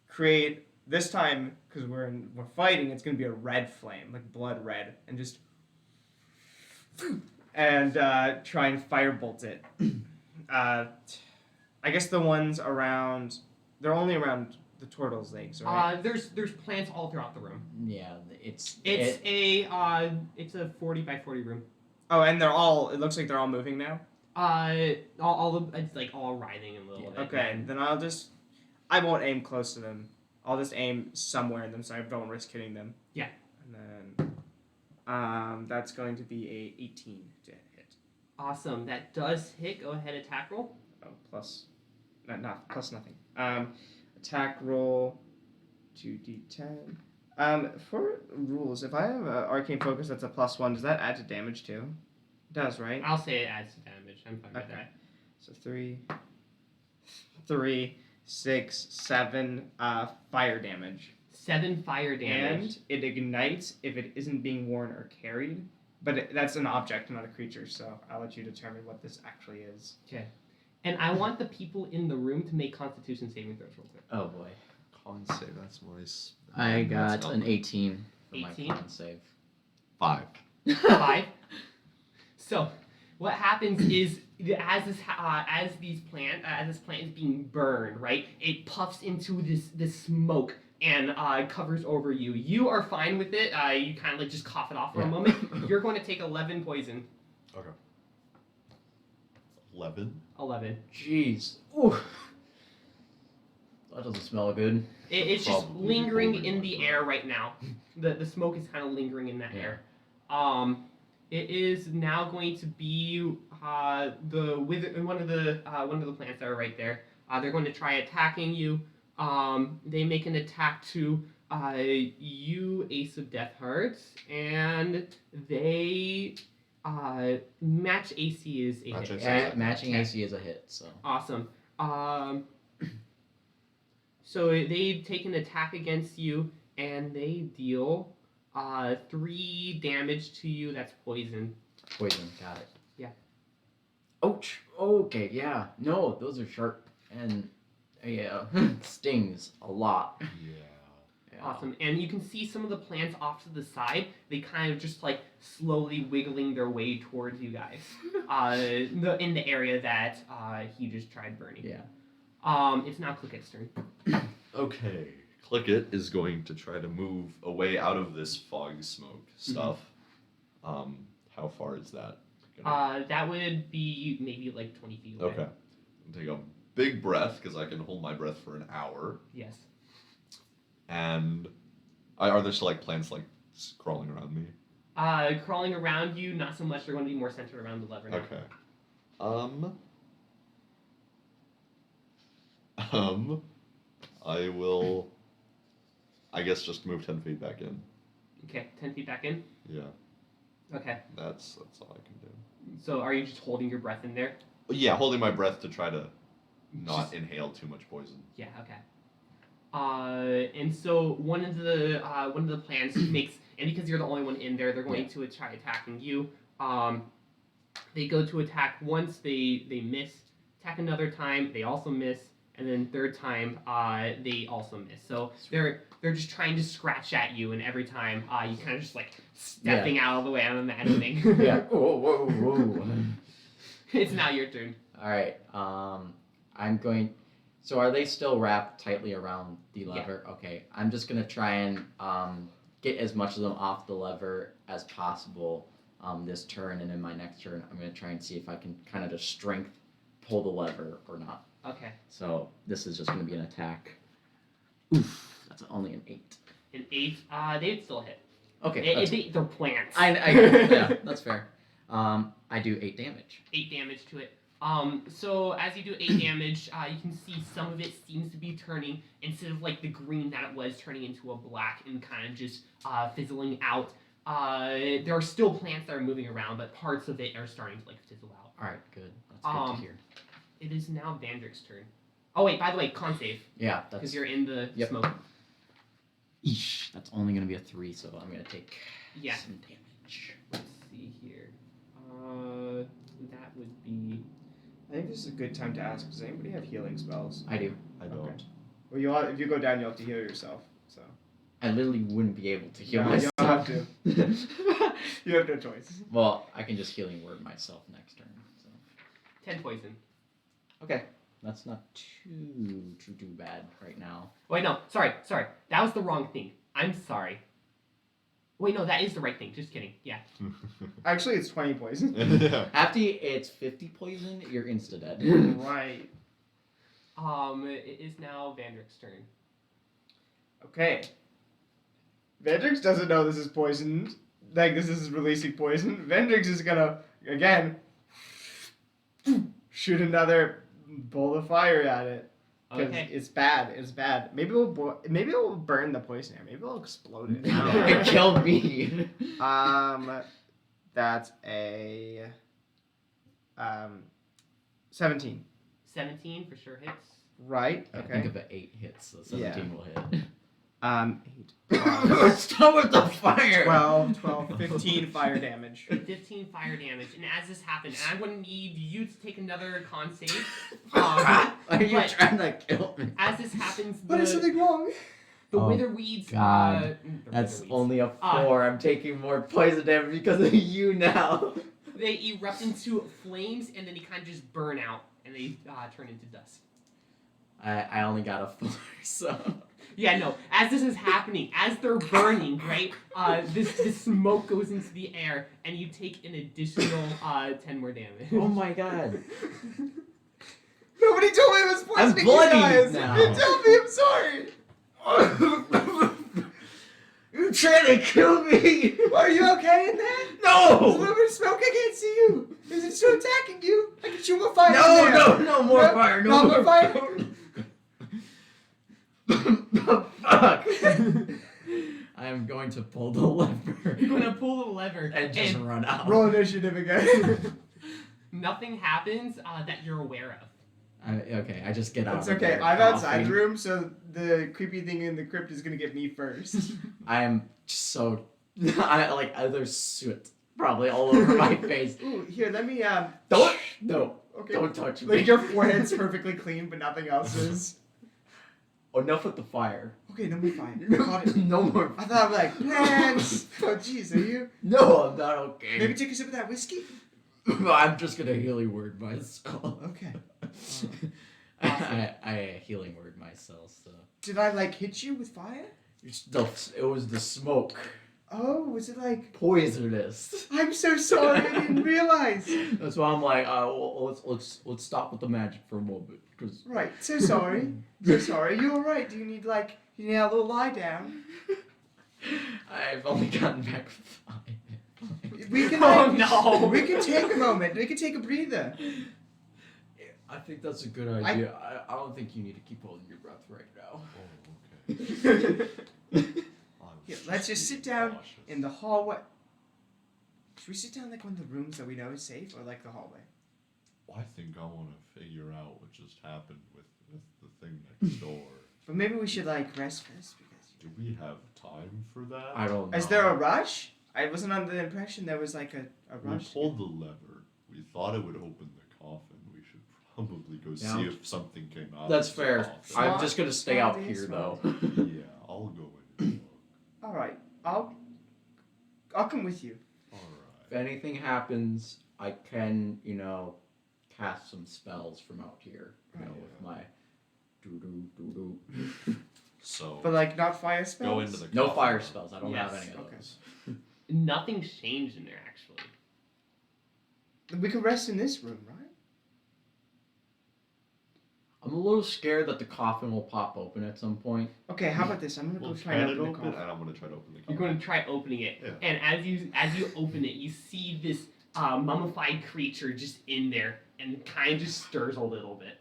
create this time because we're fighting. It's gonna be a red flame, like blood red, and just and try and firebolt it. I guess the ones around. They're only around the turtle's legs, right? There's plants all throughout the room. Yeah, it's a 40 by 40 room. Oh, and they're all. It looks like they're all moving now. It's all writhing a little bit. Okay, then I won't aim close to them. I'll just aim somewhere in them so I don't risk hitting them. Yeah. And then, that's going to be a 18 to hit. Awesome. That does hit. Go ahead, attack roll. Oh, plus nothing. Attack roll, 2d10. For rules, if I have an arcane focus that's a +1, does that add to damage too? It does, right? I'll say it adds to damage. I'm fine with that. So 3, 6, 7 fire damage. 7 fire damage. And it ignites if it isn't being worn or carried. But that's an object, not a creature, so I'll let you determine what this actually is. Okay. And I want the people in the room to make Constitution saving throws real quick. Oh boy. Con save, that's nice. I got an 18 for 18? my con save. 5. 5. So, what happens is as this plant is being burned, right? It puffs into this smoke and covers over you. You are fine with it. You kind of just cough it off for a moment. You're going to take 11 poison. Okay. 11? 11. Jeez. Ooh. That doesn't smell good. It's just Probably lingering holding in my the breath. air right now. The smoke is kind of lingering in that Yeah. air. It is now going to be one of the plants that are right there. They're going to try attacking you. They make an attack to you, Ace of Death Hearts, and they match AC is a Match hit. AC. Yeah, matching Okay. AC is a hit, so. Awesome. So they take an attack against you, and they deal 3 damage to you. That's poison. Poison, got it. Yeah. Ouch. Okay, yeah. No, those are sharp and yeah, stings a lot. Yeah. Yeah. Awesome. And you can see some of the plants off to the side. They kind of just slowly wiggling their way towards you guys. In the area that he just tried burning. Yeah. It's now Clicket's turn. Okay. Clicket is going to try to move away out of this fog smoke stuff. How far is that? That would be maybe 20 feet away. Okay. Take a big breath because I can hold my breath for an hour. Yes. And are there still plants crawling around me? Crawling around you, not so much. They're going to be more centered around the lever now. Okay. I will, I guess, just move 10 feet back in. Okay, 10 feet back in. Yeah. Okay. That's all I can do. So are you just holding your breath in there? Yeah, holding my breath to try to not inhale too much poison. Yeah. Okay. And so one of the plants makes, and because you're the only one in there, they're going to try attacking you. They go to attack once, they miss. Attack another time, they also miss, and then third time, they also miss. So they're just trying to scratch at you, and every time, you kind of just like stepping out of the way. I'm imagining. Yeah. Whoa. It's now your turn. All right. I'm going. So are they still wrapped tightly around the lever? Yeah. Okay. I'm just gonna try and get as much of them off the lever as possible this turn, and in my next turn, I'm gonna try and see if I can kind of just strength pull the lever or not. Okay. So this is just gonna be an attack. Oof. That's only an 8. An 8. They'd still hit. Okay. They're plants. Yeah, that's fair. I do 8 damage. 8 damage to it. So as you do 8 damage, you can see some of it seems to be turning, instead of like the green that it was, turning into a black and kind of just fizzling out. There are still plants that are moving around, but parts of it are starting to like fizzle out. All right, good. That's good to hear. It is now Vandrick's turn. Oh wait, by the way, con save. Yeah, that's because you're in the smoke. Eesh, that's only gonna be a 3, so I'm gonna take some damage. Let's see here. That would be. I think this is a good time to ask. Does anybody have healing spells? I do. I don't. Okay. Well, if you go down, you'll have to heal yourself. So. I literally wouldn't be able to heal No, myself. you don't have to. You have no choice. Well, I can just healing word myself next turn. So. 10 poison. Okay. That's not too bad right now. Wait, no. Sorry. That was the wrong thing. I'm sorry. Wait, no, that is the right thing. Just kidding. Yeah. Actually, it's 20 poison. Yeah. After it's 50 poison, you're insta-dead. Right. It is now Vandrick's turn. Okay. Vendrix doesn't know this is poisoned. Like, this is releasing poison. Vendrix is gonna, again, shoot another bolt of fire at it. Because it's bad. It's bad. Maybe it will burn the poisoner. Maybe it'll explode it. It killed me. That's a 17. 17 for sure hits. Right. I Okay. think of 8 hits, so 17 will hit. 8. Stop with the fire! 12, 15 fire damage. 15 fire damage. And as this happens, and I'm going to need you to take another con save. Are you trying to kill me? As this happens, What is something wrong? The wither weeds. God. That's only a 4. I'm taking more poison damage because of you now. They erupt into flames, and then they kind of just burn out, and they turn into dust. I only got a 4, so... Yeah, no. As this is happening, as they're burning, right? This smoke goes into the air, and you take an additional 10 more damage. Oh my god. Nobody told me it was poisoning I'm bloody you guys. now. You tell me, I'm sorry. You're trying to kill me! Are you okay in there? There's a No! little bit of smoke, I can't see you. Is it still attacking you? I can shoot more fire. No more fire, no more fire. Fuck! I'm going to pull the lever. You're going to pull the lever. And just run out. Roll initiative again. Nothing happens that you're aware of. Okay, I just get out It's of okay. there I'm outside the coughing. room, so the creepy thing in the crypt is gonna get me first. I am so... there's soot probably all over my face. Ooh, here, let me No. Okay. Don't touch me. Like your forehead's perfectly clean, but nothing else is. Oh, enough with the fire. Okay, no more fire. Got it. No more. I thought I was like, plants. Oh, jeez, are you? No, I'm not okay. Maybe take a sip of that whiskey. I'm just gonna healing word myself. Okay. I healing word myself. So Did I hit you with fire? it was the smoke. Oh, was it like? Poisonous. I'm so sorry. I didn't realize. That's why I'm like, let's stop with the magic for a moment, cause. Right. So sorry. So sorry. You all right? Do you need a little lie down? I've only gotten back 5. We can. Oh no! We can take a moment. We can take a breather. I think that's a good idea. I don't think you need to keep holding your breath right now. Oh, okay. Here, let's just sit down in the hallway. Should we sit down one of the rooms that we know is safe, or the hallway? I think I want to figure out what just happened with the thing next door. But maybe we should like rest first because. Do we have time for that? I don't know. Is there a rush? I wasn't under the impression there was like a We rush. pulled the lever. We thought it would open the coffin. We should probably go Yeah. see if something came out. That's of the fair. coffin. I'm just gonna stay out Smart here though. Yeah, I'll go in and look. All right, I'll come with you. All If right. anything happens, I can, cast some spells from out here. With my doo. So But like not fire spells. go into the No coffin fire room. spells. I don't Yes. have any of Okay. those. Nothing's changed in there actually. We could rest in this room, right? I'm a little scared that the coffin will pop open at some point. Okay, how about this? I'm gonna We'll go try try and it open the open, coffin. and I'm gonna try to open the coffin. You're going to try opening it, Yeah. and as you open it, you see this mummified creature just in there, and it kind of just stirs a little bit.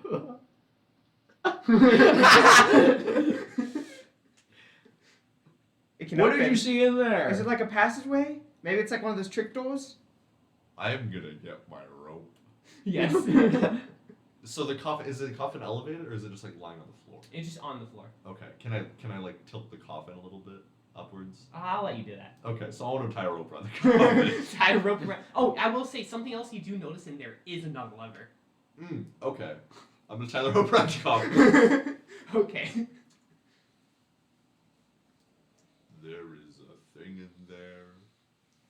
It can What open. did you see in there? Is it like a passageway? Maybe it's like one of those trick doors. I'm gonna get my rope. Yes. So the coffin is it a coffin elevated or is it just like lying on the floor? It's just on the floor. Okay. Can I like tilt the coffin a little bit upwards? I'll let you do that. Okay. So I want to tie a rope around the coffin. Tie a rope around. Oh, I will say something else you do notice in there is another lever. Okay. I'm gonna tie the rope around the coffin. Okay. There is a thing in there.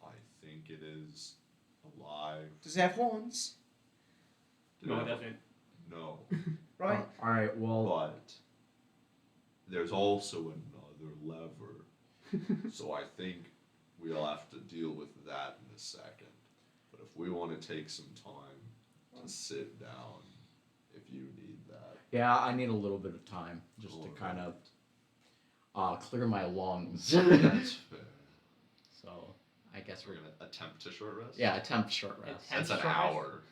I think it is alive. Does it have horns? Did No, I it have- doesn't. No. Right. All right. Well, But there's also another lever. So I think we'll have to deal with that in a second. But if we want to take some time to sit down, if you need that. yeah, I need a little bit of time just to Alright. kind of clear my lungs. That's fair. So I guess We're gonna attempt to short rest. yeah, attempt short rest. Attempt- That's an short rest? hour.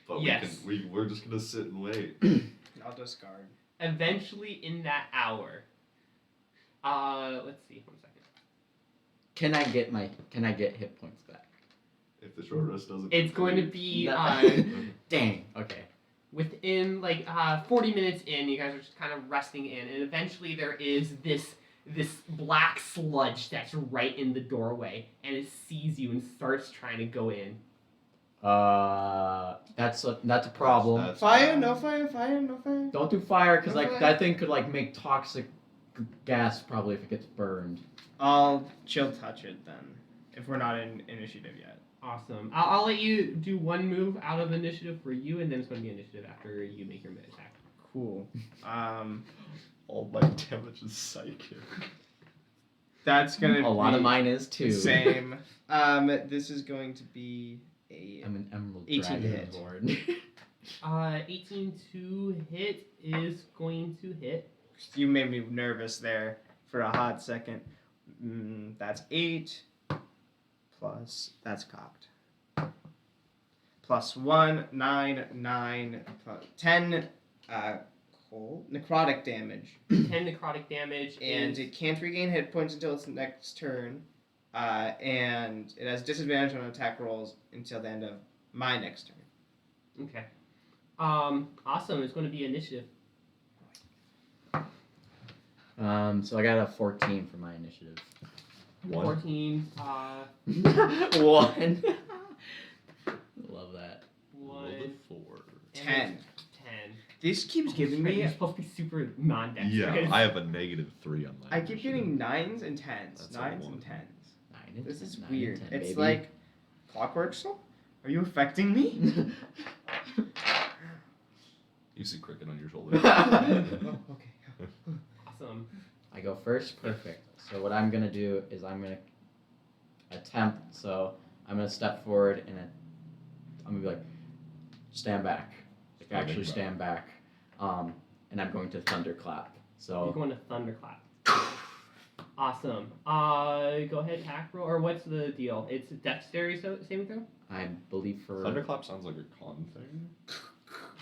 But Yes. we're just gonna sit and wait. I'll discard. Eventually, in that hour, let's see, 1 second. Can I get hit points back? If the short rest doesn't. It's going to complete- be Dang. Okay. within like 40 minutes in. You guys are just kind of resting in, and eventually there is this black sludge that's right in the doorway, and it sees you and starts trying to go in. That's a problem. That's Fire? bad. No fire. Fire? No fire. Don't do fire because No like fire. that thing could like make toxic gas probably if it gets burned. I'll chill touch it then. If we're not in initiative yet. Awesome. I'll let you do one move out of initiative for you, and then it's going to be initiative after you make your mid attack. Cool. All my damage is psychic. That's gonna A lot be of mine is too. Same. This is going to be a. I'm an emerald 18 to hit. dragonborn. 18 to hit is going to hit. You made me nervous there for a hot second. That's 8. Plus, that's cocked. Plus 1, 9, 9, plus 10 cold necrotic damage. 10 necrotic damage. And is, it can't regain hit points until its next turn. And it has disadvantage on attack rolls until the end of my next turn. okay. Awesome. It's going to be initiative. So I got a 14 for my initiative. 1. 14. One. Love that. Rolled 1. a 4. 10. 10. This keeps giving me. You're supposed to be super non-dexterous. Yeah, I have a -3 on that. I keep getting 9s and 10s. That's a 9s 1. and 10s. 9 and This is 9 and weird. 10, It's baby. like clockwork still? Are you affecting me? You see Cricket on your shoulder. Oh, okay. Awesome. I go first. Perfect. So what I'm gonna do is I'm gonna attempt. So I'm gonna step forward and I'm gonna be like, stand back. Like Standing actually back. stand back. And I'm going to thunderclap. You're So going to thunderclap. Awesome. Go ahead, hack roll, or what's the deal? It's a dexterity saving throw? I believe for Thunderclap sounds like a con thing.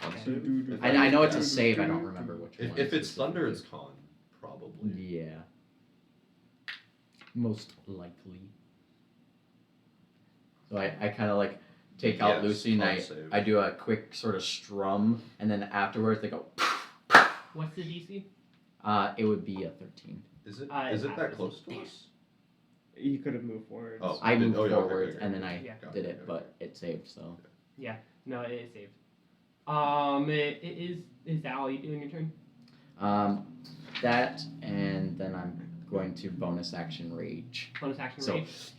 Con Okay. save? I know it's a save. I don't remember which one. If it's thunder, it's con, probably. Yeah. Most likely. So I kind of like take out Yes, Lucy and con save. I do a quick sort of strum, and then afterwards they go. What's the DC? It would be a 13. Is it It that passes. close to us? You could have moved forward. Oh. I moved Oh, yeah, okay, forwards okay, and then I Yeah. Got did it, it, okay. but it saved. So No, it is saved. Is that all you do in your turn? that, and then I'm going to bonus action rage. Bonus action So- rage.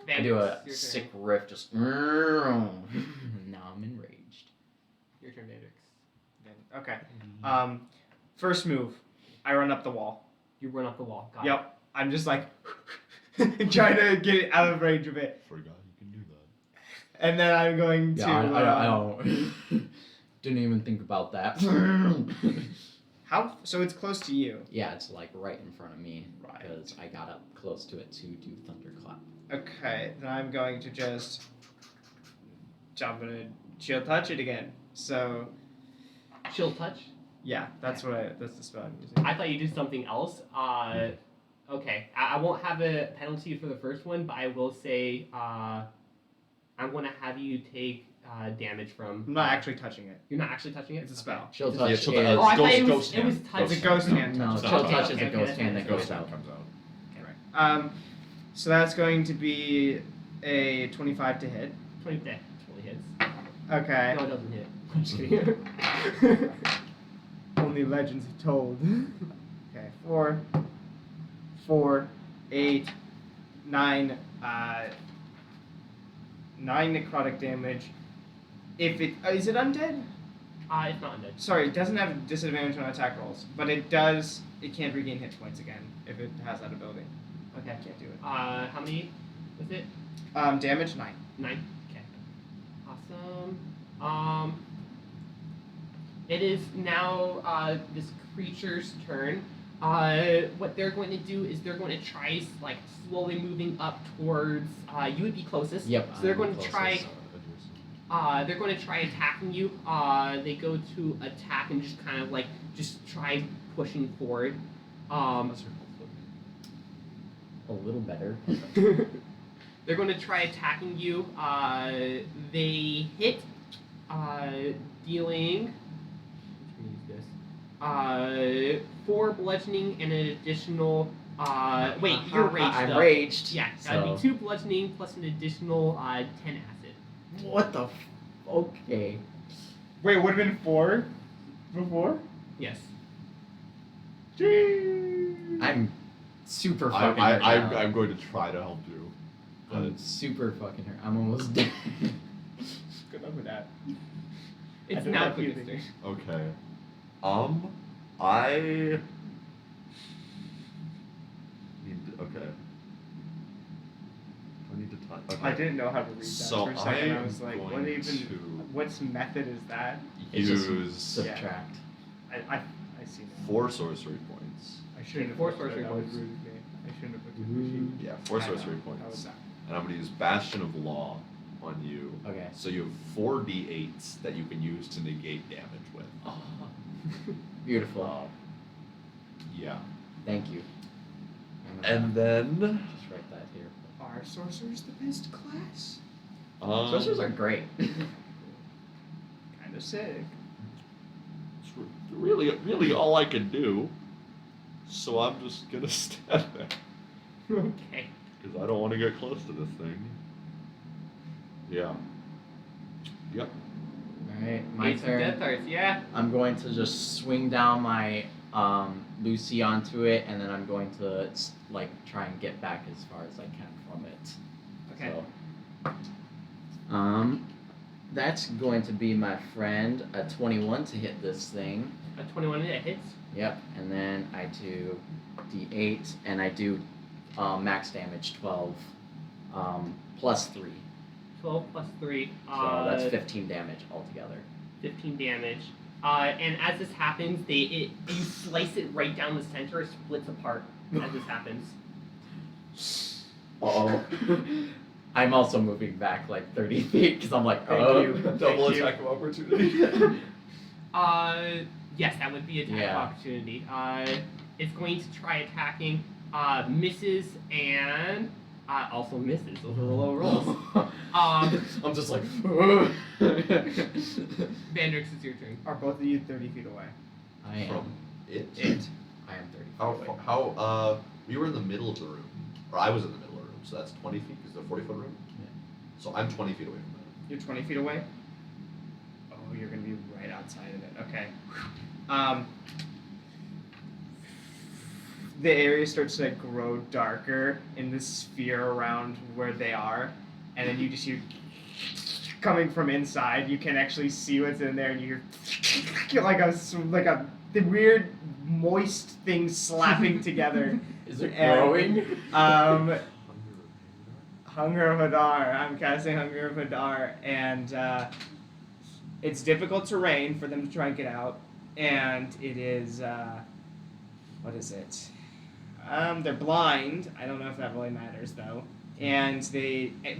I do a Your turn. sick riff, just now I'm enraged. Your turn, David. Okay. First move, I run up the wall. You run up the wall. Got it. Yep. I'm just like trying to get it out of range of it, Forgot you can do that. and then I'm going to. Yeah, I don't. Didn't even think about that. How? So it's close to you. Yeah, it's like right in front of me Right. because I got up close to it to do thunderclap. Okay, then I'm going to just. I'm gonna chill touch it again. So Chill touch. yeah, that's that's the spell I'm using. I thought you did something else. Okay. I won't have a penalty for the first one, but I will say I'm going to have you take damage from. I'm not actually touching it. You're not actually touching it. It's a spell. Chill It's a- touch Yeah, is chill touch. Oh, I thought it was Ghost it was hand. touch. It's a ghost hand No, touch. chill Okay, touch is okay, a ghost okay, hand that's that goes Ghost hand out. comes out. So that's going to be a 25 to hit. 20 that totally hits. Okay. No, it doesn't hit. I'm just kidding. Only legends have told. Okay, 4, 8, 9, 9 necrotic damage. If it is it undead? It's not undead. Sorry, it doesn't have disadvantage on attack rolls, but it does. It can't regain hit points again if it has that ability. Okay. I can't do it. How many was it? Damage 9. 9. Okay. Awesome. It is now this creature's turn. What they're going to do is they're going to try like slowly moving up towards. You would be closest. Yep. So they're I'm going to closest. try. They're going to try attacking you. They go to attack and just kind of like just try pushing forward. A little better. They're going to try attacking you. They hit, dealing. Use this. 4 bludgeoning and an additional. Wait, you're raged. I'm though. raged. Yeah, so. that'd be 2 bludgeoning plus an additional 10 acid. What the? Okay. Wait, would have been 4 before? Yes. I'm super fucking hurt now. I'm going to try to help you. I'm super fucking hurt. I'm almost dead. Good luck with that. It's I don't now know Clicket's if turn. Okay. I need to, okay. Do I need to touch? Okay. I didn't know how to read that So for a second. I I'm was like, what going even? to What's method is that? It's just use subtract. I see now. 4 sorcery points. I shouldn't have 4 looked at sorcery it. That was points. rude of me. I shouldn't have looked at the sheet. Yeah, 4 I know. sorcery That points. was And I'm going to use Bastion of Law on you. Okay. So you have 4 d8s that you can use to negate damage with. Oh. Beautiful. Yeah. Thank you. And then just write that here. Are sorcerers the best class? Sorcerers are great. Kind of sick. It's really all I can do. So I'm just gonna stand there Okay. because I don't want to get close to this thing. Yeah. Yep. Alright, my Ace of Death turn. Hearts, yeah. I'm going to just swing down my Lucy onto it, and then I'm going to like try and get back as far as I can from it. Okay. So, that's going to be my friend a 21 to hit this thing. A 21 that hits. Yep, and then I do D8, and I do max damage 12 plus 3. 12 plus 3. So that's 15 damage altogether. 15 damage. And as this happens, you slice it right down the center. It splits apart as this happens. Uh-oh. I'm also moving back like 30 feet because I'm like, Thank oh. you. Double Thank you. attack of opportunity. Yes, that would be attack Yeah. opportunity. It's going to try attacking. Misses and Also misses. Those are the low rolls. I'm just like. Vandrix, it's your turn. Are both of you 30 feet away? I am. From it? I am 30 How, feet away. we were in the middle of the room. Or I was in the middle of the room, so that's 20 feet, because it's a 40-foot room? Yeah. So I'm 20 feet away from that. You're 20 feet away? Oh, you're gonna be right outside of it. Okay. The area starts to grow darker in the sphere around where they are, and then you just hear coming from inside. You can actually see what's in there, and you hear like the weird moist thing slapping together. Is it And, growing? Hunger of Hadar. I'm casting Hunger of Hadar, and it's difficult terrain for them to try and get out, and it is what is it? They're blind. I don't know if that really matters though. And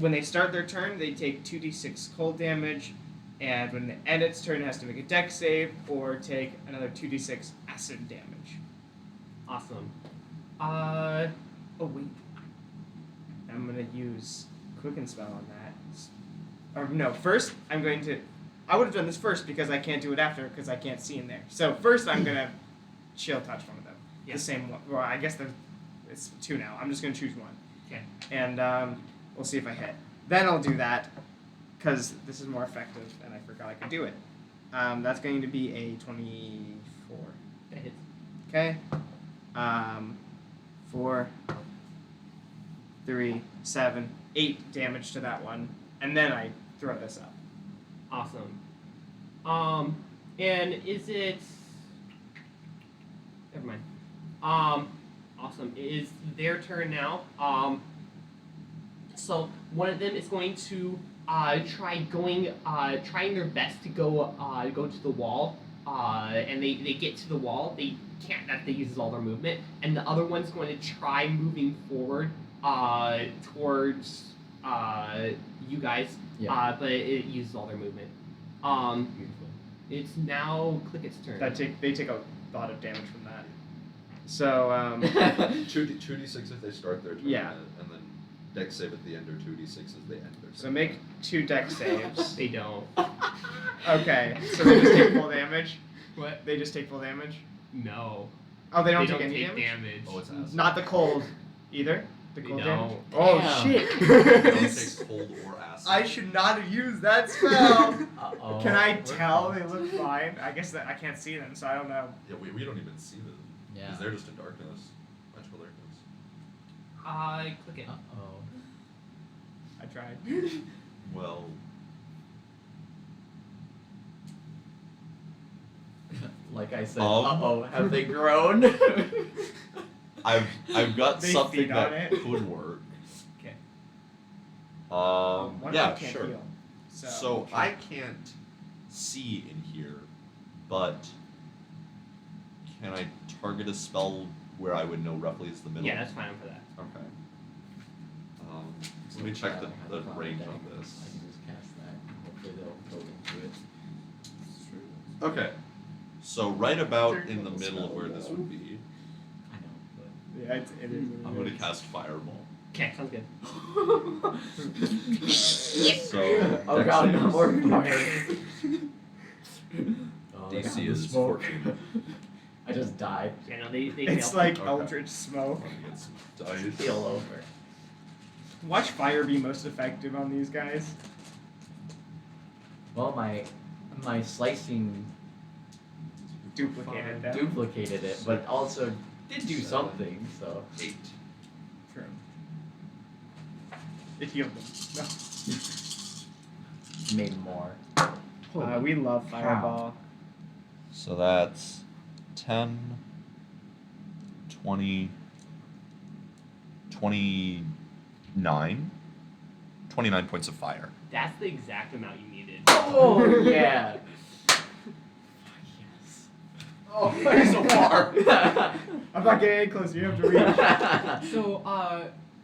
when they start their turn, they take 2d6 cold damage, and when they end its turn, it has to make a dex save or take another 2d6 acid damage. Awesome. Oh wait, I'm gonna use Quicken Spell on that. Or no, first I'm going to. I would have done this first because I can't do it after because I can't see in there. So first I'm gonna chill touch one of them. Yeah. The same one. Well, I guess it's two now. I'm just gonna choose one. Okay. And we'll see if I hit. Then I'll do that because this is more effective, and I forgot I could do it. That's going to be a 24. That hits. Okay. 4, 3, 7, 8 damage to that one, and then I throw this up. Awesome. And is it? Never mind. Awesome. It is their turn now. So one of them is going to trying their best to go to the wall. And they get to the wall. They can't. That they uses all their movement. And the other one's going to try moving forward towards you guys. Yeah. But it uses all their movement. Beautiful. It's now Clicket's turn. They take a lot of damage from that. So 2d6 if they start their turn, Yeah. and then dex save at the end, or 2d6 as they end their turn. so make 2 dex saves. They don't. Okay, so they just take full damage. What? They just take full damage. No. Oh, they don't They take don't any take damage. Oh, it's acid. Not the cold either. The They cold don't. damage. Oh Damn. shit! They don't take cold or acid. I should not have used that spell. Uh-oh. Can I We're tell fine. they look fine? I guess that I can't see them, so I don't know. Yeah, we don't even see them. Yeah. Because they're just in darkness. Magical darkness. Click it. Uh-oh. I tried. Well, Like I said, Um. have they grown? I've got They something feed on that it. could work. Okay. One of Yeah, them can't sure. heal, So I can't see in here, but can I target a spell where I would know roughly is the middle? Yeah, that's fine for that. Okay. Let me check the range on this. I can just cast that. Hopefully they'll go into it. Okay. So right about They're in the cool middle of where this spell. would be, I know, but Yeah, it is. what I'm it going to is. cast Fireball. Okay, sounds good. So oh dex god, saves. no more fire. DC is 14. I just died. Yeah, no, they It's fail. like Okay. Eldritch Smoke. Let me get some dice. Feel over. Watch fire be most effective on these guys. Well, my slicing Duplicated them. duplicated it, but also did do 7, something. So 8. True. It healed them. made more. No. We love Fireball. So that's 10, 20, 29. 29 points of fire. That's the exact amount you needed. Oh yeah. Yes. Oh, you're so far. I'm not getting any closer. You have to reach. So,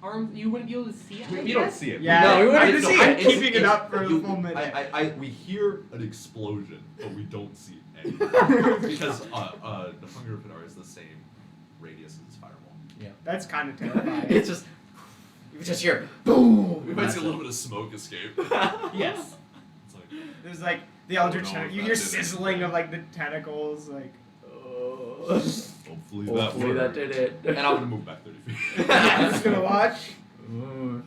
arms, you wouldn't be able to see it. I You don't guess? see it. Yeah, No, we wouldn't I just see keep it. keeping it up for a full minute. We hear an explosion, but we don't see anything. Because the Hunger of Hadar is the same radius as Fireball. Yeah. That's kind of terrifying. It's just You just hear boom. We might see a little bit of smoke escape. Yes. It's like, There's like the eldritch know tentacles. if You that hear did it. sizzling of like the tentacles, like. hopefully that Hopefully that worked. did it. And I'm gonna move back 30 feet. I'm just gonna watch, Ooh.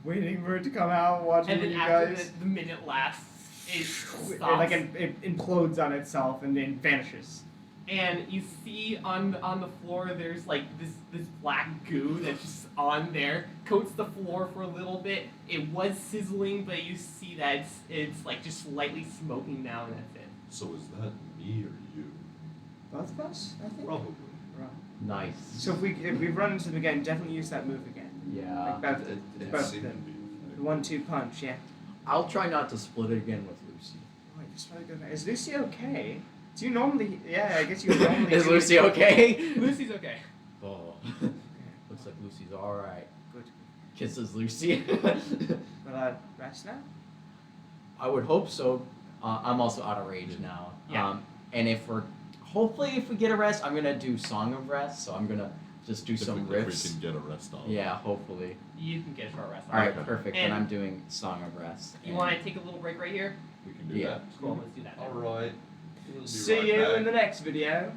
waiting for it to come out, watching And then you after guys. the minute lasts, it It, stops. like it implodes on itself and then vanishes. And you see on the floor there's like this black goo that's just on there, coats the floor for a little bit. It was sizzling, but you see that it's like just slightly smoking now, and that's it. So is that me or you? Both of us, I think. Probably. Right. Nice. So if we run into them again, definitely use that move again. Yeah. Like both, It both of seemed to them. be. The 1-2 punch, yeah. I'll try not to split it again with Lucy. Wait, that's probably good. Is Lucy okay? Do you normally? Yeah, I guess you normally. Is do Lucy it- okay? Lucy's okay. Oh. Okay, Looks like Lucy's alright. good. Kisses Lucy. Well, rest now. I would hope so. I'm also out of rage now. Yeah. And if we get a rest, I'm gonna do Song of Rest. So I'm gonna just do some If we riffs. can get a rest off. Yeah, hopefully. You can get a short rest. All right, Okay. perfect. And- then I'm doing Song of Rest. You want to take a little break right here? We can do Yeah. that. Cool. Let's do that. then. Alright. We'll be See right you back. in the next video.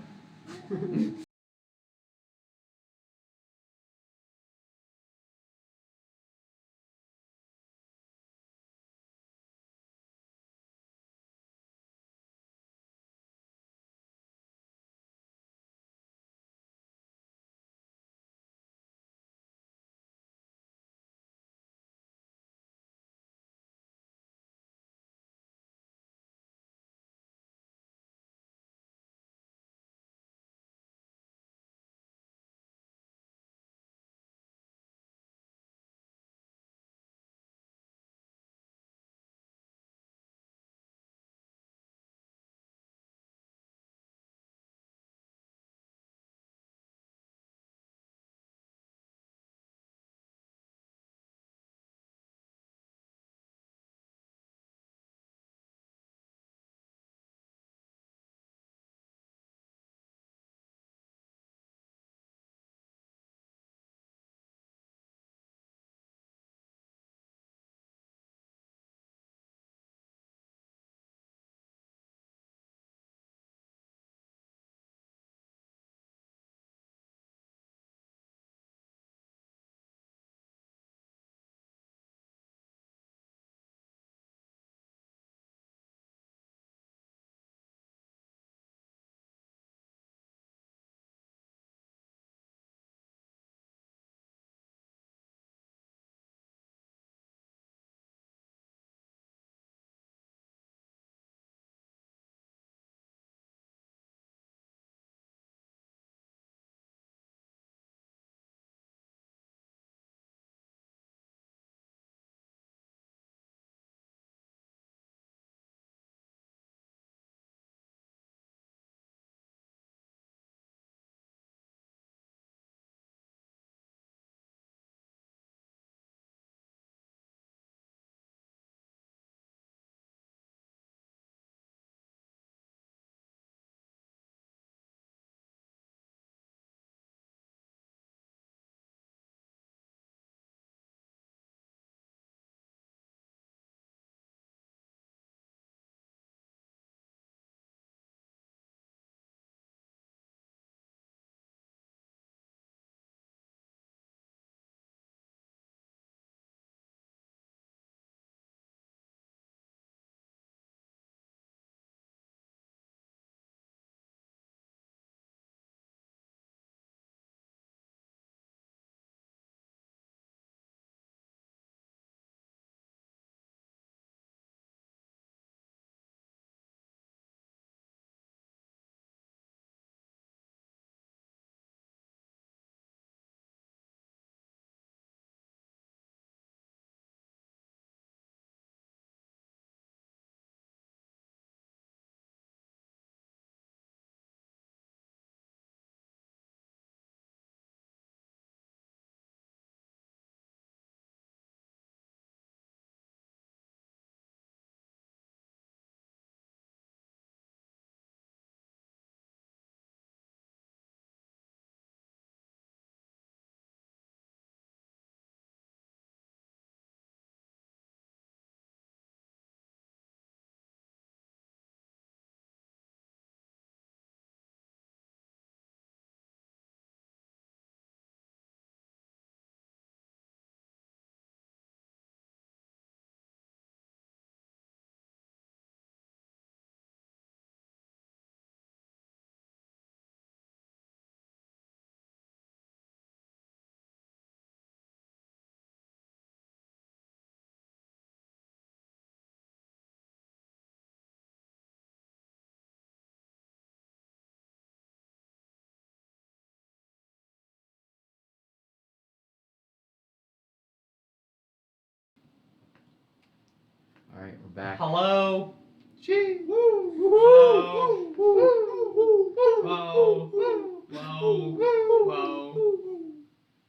right, we're back. Hello. Gee. Whoa. Whoa.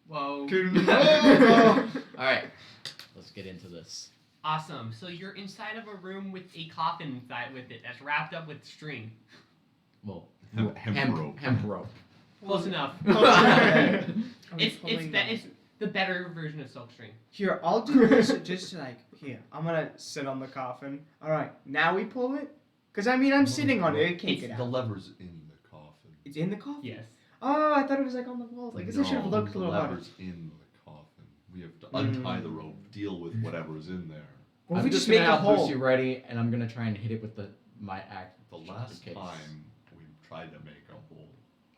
Whoa. All right, let's get into this. Awesome. So you're inside of a room with a coffin inside with it that's wrapped up with string. Well, Hemp rope. Hemp rope. Close enough. It's the better version of silk string. Here, I'll do this just like here. I'm gonna sit on the coffin. All right, now we pull it. Cause I mean, I'm sitting on it. It can't get The out. lever's in the coffin. It's in the coffin. Yes. Oh, I thought it was like on the wall. I guess I should have looked a the little harder. lever's in the coffin. We have to untie the rope, deal with whatever's in there. Well, I'm we just just make gonna a have hole. Lucy ready, and I'm gonna try and hit it with my axe. The last case. time we tried to make a hole,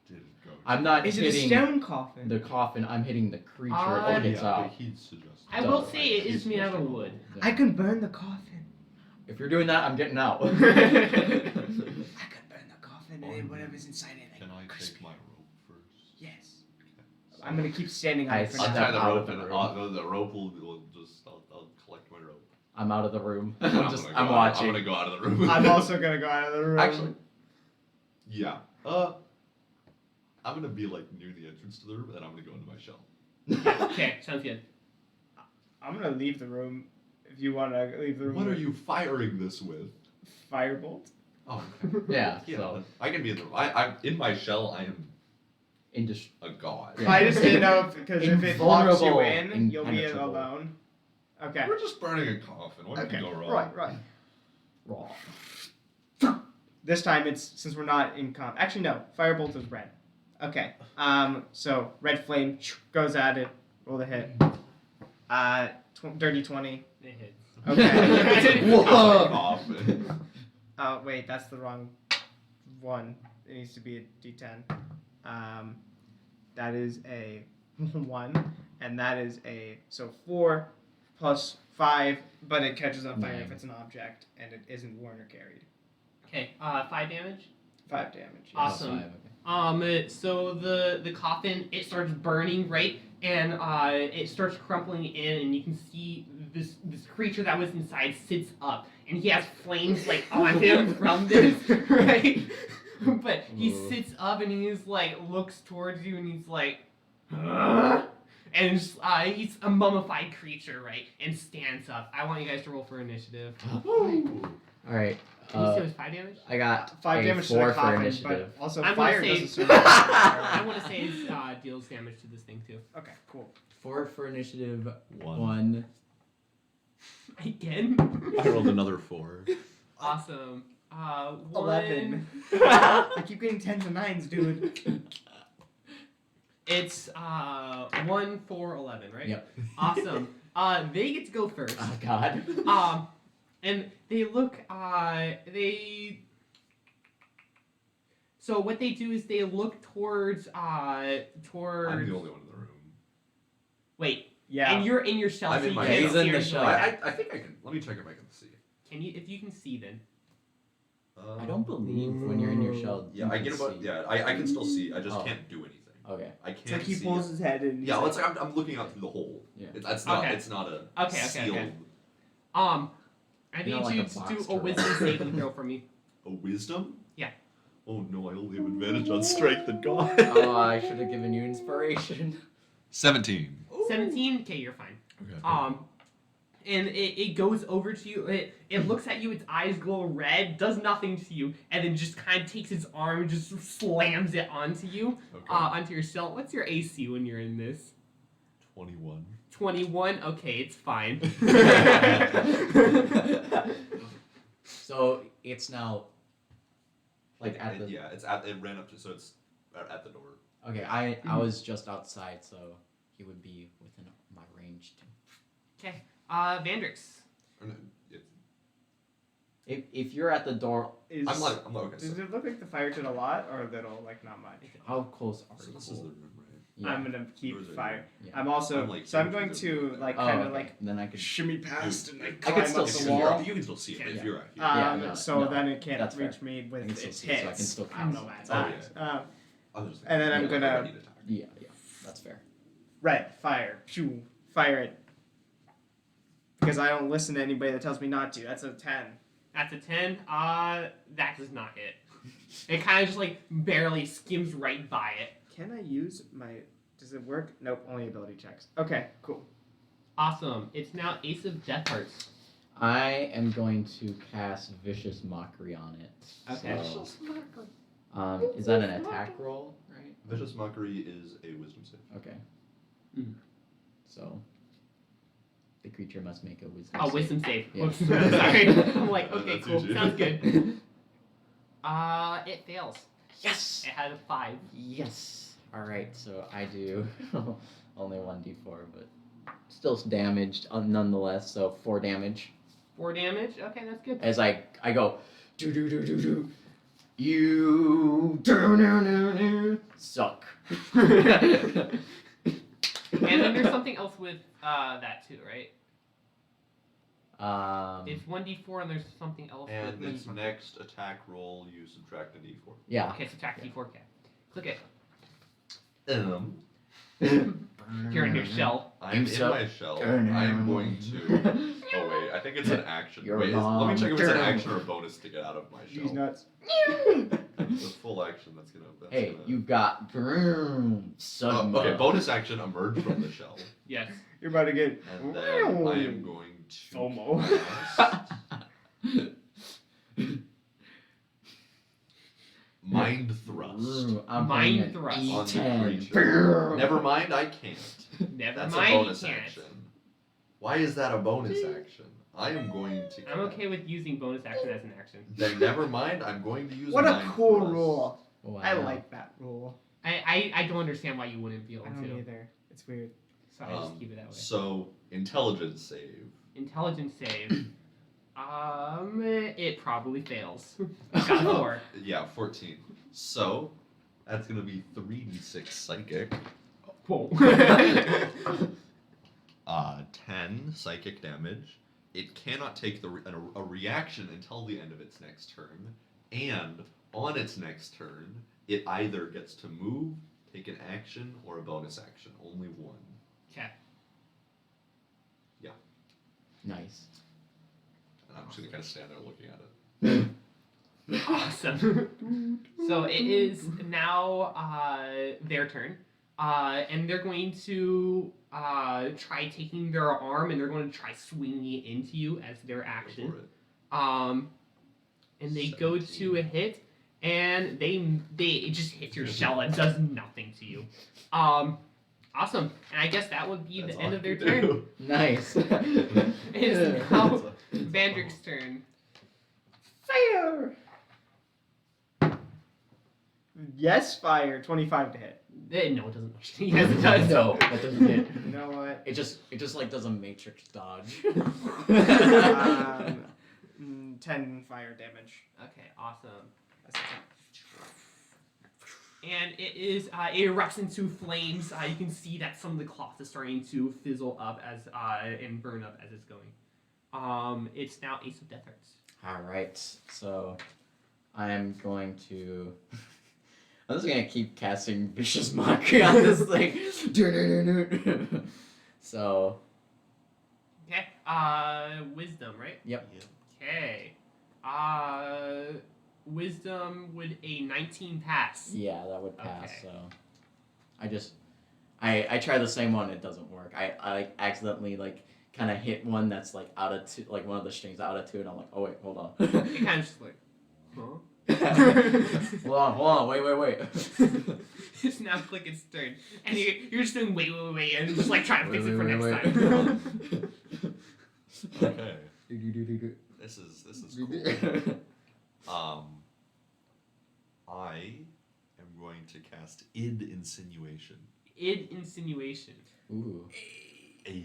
didn't go. I'm not Is it a hitting stone coffin? the coffin. I'm hitting the creature Oh, if it's yeah, out. but he'd suggest. I will say it is made out of wood. I can burn the coffin. If you're doing that, I'm getting out. I could burn the coffin and whatever's inside it. Can I crispy. take my rope first? Yes. I'm gonna keep standing on I it for said now. Untie the out rope of the and room. the rope will just. I'll collect my rope. I'm out of the room. I'm I'm watching. I'm gonna go out of the room. I'm also gonna go out of the room. Actually, Yeah. I'm gonna be like near the entrance to the room, and I'm gonna go into my shell. Okay, sounds good. I'm gonna leave the room. If you wanna leave the room. What are with you firing this with? Firebolt. Oh, okay. yeah. Yeah, So I can be in the. I'm in my shell. I am industry. a god. Yeah. I just didn't know because if it locks you Invulnerable, in, you'll be impenetrable. alone. Okay. We're just burning a coffin. What Okay. could go wrong? Right. Raw. This time it's since we're not in comp. Actually, no. Firebolt is red. Okay. So red flame goes at it. Roll the hit. Dirty 20. It hits. Okay. Whoa. Coffin. Oh wait, that's the wrong one. It needs to be a D10. That is a 1, and that is a 4 plus 5, but it catches on fire if 9. it's an object and it isn't worn or carried. Okay, 5 damage. 5 damage. Yes. Awesome. So the coffin, it starts burning, right? And it starts crumpling in, and you can see this creature that was inside sits up, and he has flames like on him from this, right? But he sits up and he's like looks towards you, and he's like, "Ugh?" And he's a mummified creature, right? And stands up. I want you guys to roll for initiative. All right. Did you say it was 5 damage? I got 5 a damage to 4 the for coffin, initiative. but also I'm fire gonna say- doesn't serve. I want to say it deals damage to this thing too. Okay, cool. 4 for initiative. 1. 1. Again? I rolled another 4. Awesome. 11. One. I keep getting 10s and 9s, dude. It's 1, 4, 11, right? Yep. Awesome. They get to go first. Oh God. And they look. So what they do is they look towards. I'm the only one in the room. Wait. Yeah. And you're in your shell. I'm so in you my can't shell. see He's in the yourself. shell. I think I can. Let me check if I can see. Can you? If you can see, then. I don't believe when you're in your shell. Yeah, you I can get about. see. Yeah, I can still see. I just Oh. can't do anything. Okay. I It's can't like he see. pulls his head and. Yeah, well, it's like I'm looking out through the hole. Yeah. That's not. Okay. It's not a Okay, sealed. okay. I You know, need like you a to box do a turtle. wisdom saving throw for me. A wisdom? Yeah. Oh no, I only have advantage on strength and God. Oh, I should have given you inspiration. 17. 17. Okay, you're fine. Okay. And it goes over to you. It looks at you. Its eyes glow red. Does nothing to you, and then just kind of takes its arm and just slams it onto you, Okay. onto your shell. What's your AC when you're in this? 21. 21. Okay, it's fine. So it's now like at the. Yeah, it's at. It ran up to. So it's at the door. Okay, I was just outside, so he would be within my range too. Okay. Vandrix. Or no, it's, If you're at the door, I'm like okay. Does So, it look like the fire did a lot or little, like not much? how close are so you? this is the room, right? Yeah. I'm gonna keep Yours are fire. Yeah. I'm also I'm, like, so I'm huge going with to it. like Oh, kind of okay. like Then I could. shimmy past and like I could climb still up If the see you're- wall. You can still see it Yeah. if you're out here. Yeah, no, So no, then it can't that's fair. reach me I with can still its see it, so I can hits. still I don't know why it's Oh, not. yeah. I was just And then I'm thinking, gonna- I need attack. Yeah, that's fair. Red fire, shoo, fire it. because I don't listen to anybody that tells me not to. That's a 10. That's a 10. That does not hit. It kind of just like barely skims right by it. Can I use my... Does it work? Nope, only ability checks. Okay, cool. Awesome. It's now Ace of Death Hearts. I am going to cast Vicious Mockery on it. Okay. So, is that an attack roll, right? Vicious Mockery is a wisdom save. Okay. Mm. So, the creature must make a wisdom Oh, save. wisdom save. Yeah. Oops. Sorry. I'm like, okay, That's cool. easy. Sounds good. It fails. Yes! It had a 5. Yes! Alright, so I do only 1d4, but still damaged nonetheless, so 4 damage. 4 damage? Okay, that's good. As I go, do do do do do. You do do do do suck. And then there's something else with that too, right? It's 1d4 and there's something else And with its next attack roll, you subtract a d4. Yeah. Okay, subtract d4, okay. Click it. You're in your shell. I'm in so- my shell. I'm going to. Oh wait, I think it's an action. Your Wait, let me check if it's an mom. action or a bonus to get out of my He's shell. nuts. It's a full action. That's gonna. Hey, you got broom. Oh, okay, bonus action emerge from the shell, Yes. You're about to get... and then I am going to. FOMO. cast Mind thrust. I'm Mind playing an thrust. On the E10. creature. Never mind, I can't. Never That's mind, a bonus you can't. action. Why is that a bonus action? I am going to. I'm okay with using bonus action as an action. Then never mind. I'm going to use. What a Mind cool Thrust. rule. Wow. I like that rule. I don't understand why you wouldn't be able I don't to. either. It's weird. So I just keep it that way. So intelligence save. Intelligence save. It probably fails. Got a 4. Yeah, 14. So that's gonna be 3d6 psychic. Whoa. 10 psychic damage. It cannot take a reaction until the end of its next turn, and on its next turn, it either gets to move, take an action, or a bonus action. Only one. Okay. Nice. And I'm just gonna kind of stand there looking at it. Awesome. So it is now their turn. And they're going to try taking their arm and they're going to try swinging it into you as their Go action. for it. And they go to a hit and it just hits your shell and does nothing to you. Awesome. And I guess that would be That's the all end I of their can turn. do. Nice. It is now That's Vandrick's turn. Fire! Yes, fire. 25 to hit. No, it doesn't. Yes, it does. No, that doesn't hit. You know what? It just like does a matrix dodge. 10 fire damage. Okay, awesome. That's a 10. And it erupts into flames. You can see that some of the cloth is starting to fizzle up and burn up as it's going. It's now Ace of Death Hearts. All right, so I'm going to. I'm just gonna keep casting Vicious Mockery on this thing. So. Okay. Wisdom, right? Yep. Okay. Wisdom would a 19 pass. Yeah, that would pass. Okay. So, I try the same one. It doesn't work. I accidentally kind of hit one that's out of two, one of the strings out of two, and I'm like, oh wait, hold on. It kind of just like, huh? hold on, wait. It's now Clicket's turn, and you're just doing wait, and just trying to fix it for Wait. next time. Okay. This is cool. I am going to cast Id Insinuation. Id Insinuation. Ooh. Ay.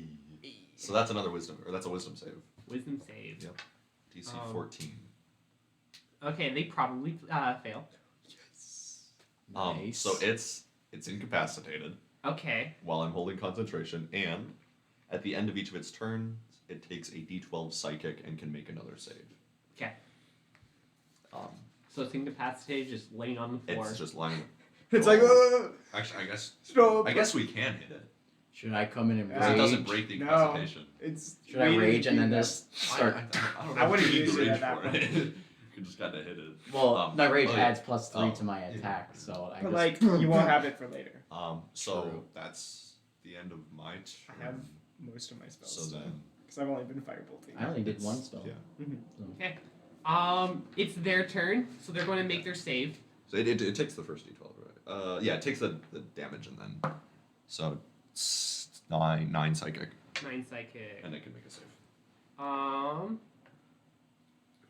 So that's another wisdom, or that's a wisdom save. Wisdom save. Yep. DC 14. Okay, they probably fail. Nice. So it's incapacitated Okay. while I'm holding concentration, and at the end of each of its turns, it takes a D12 psychic and can make another save. Okay. So it's incapacitated, just laying on the floor. it's just lying. It's like, Actually, stop. I guess we can hit it. Should I come in and Because rage? it doesn't break the No. incapacitation. It's Should I rage and then just start? I don't know I if wouldn't you need use the it at rage that for point. You could just kind of hit it. Well, my rage oh, yeah. adds +3 Oh, to my yeah. attack, so I But just. like you won't have it for later. So True. that's the end of my turn. I have most of my spells. So then, because I've only been firebolting. I only did it's- one spell. Yeah. Okay. It's their turn, so they're going to make their save. So it takes the first d12, right? Yeah, it takes the damage and then. So it's 9 psychic, 9 psychic. and it can make a save.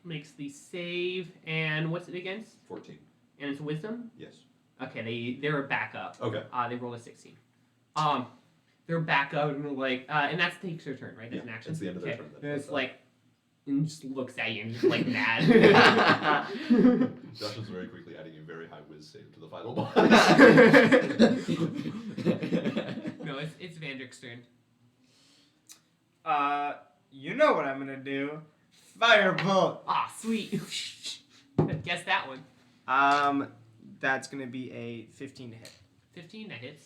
Makes the save, and what's it against? 14. And it's wisdom. Yes. Okay, they're back up. Okay. They rolled a 16. They're back up and like, and that takes their turn, right? That's an action. It's the end of their Okay. turn. And it's like, and just looks at you and just like mad. Josh is very quickly adding a very high whiz save to the final boss. No, it's Vandrick's turn. You know what I'm gonna do? Firebolt. Ah, sweet. Guess that one. That's gonna be a 15 to hit. 15, that hits.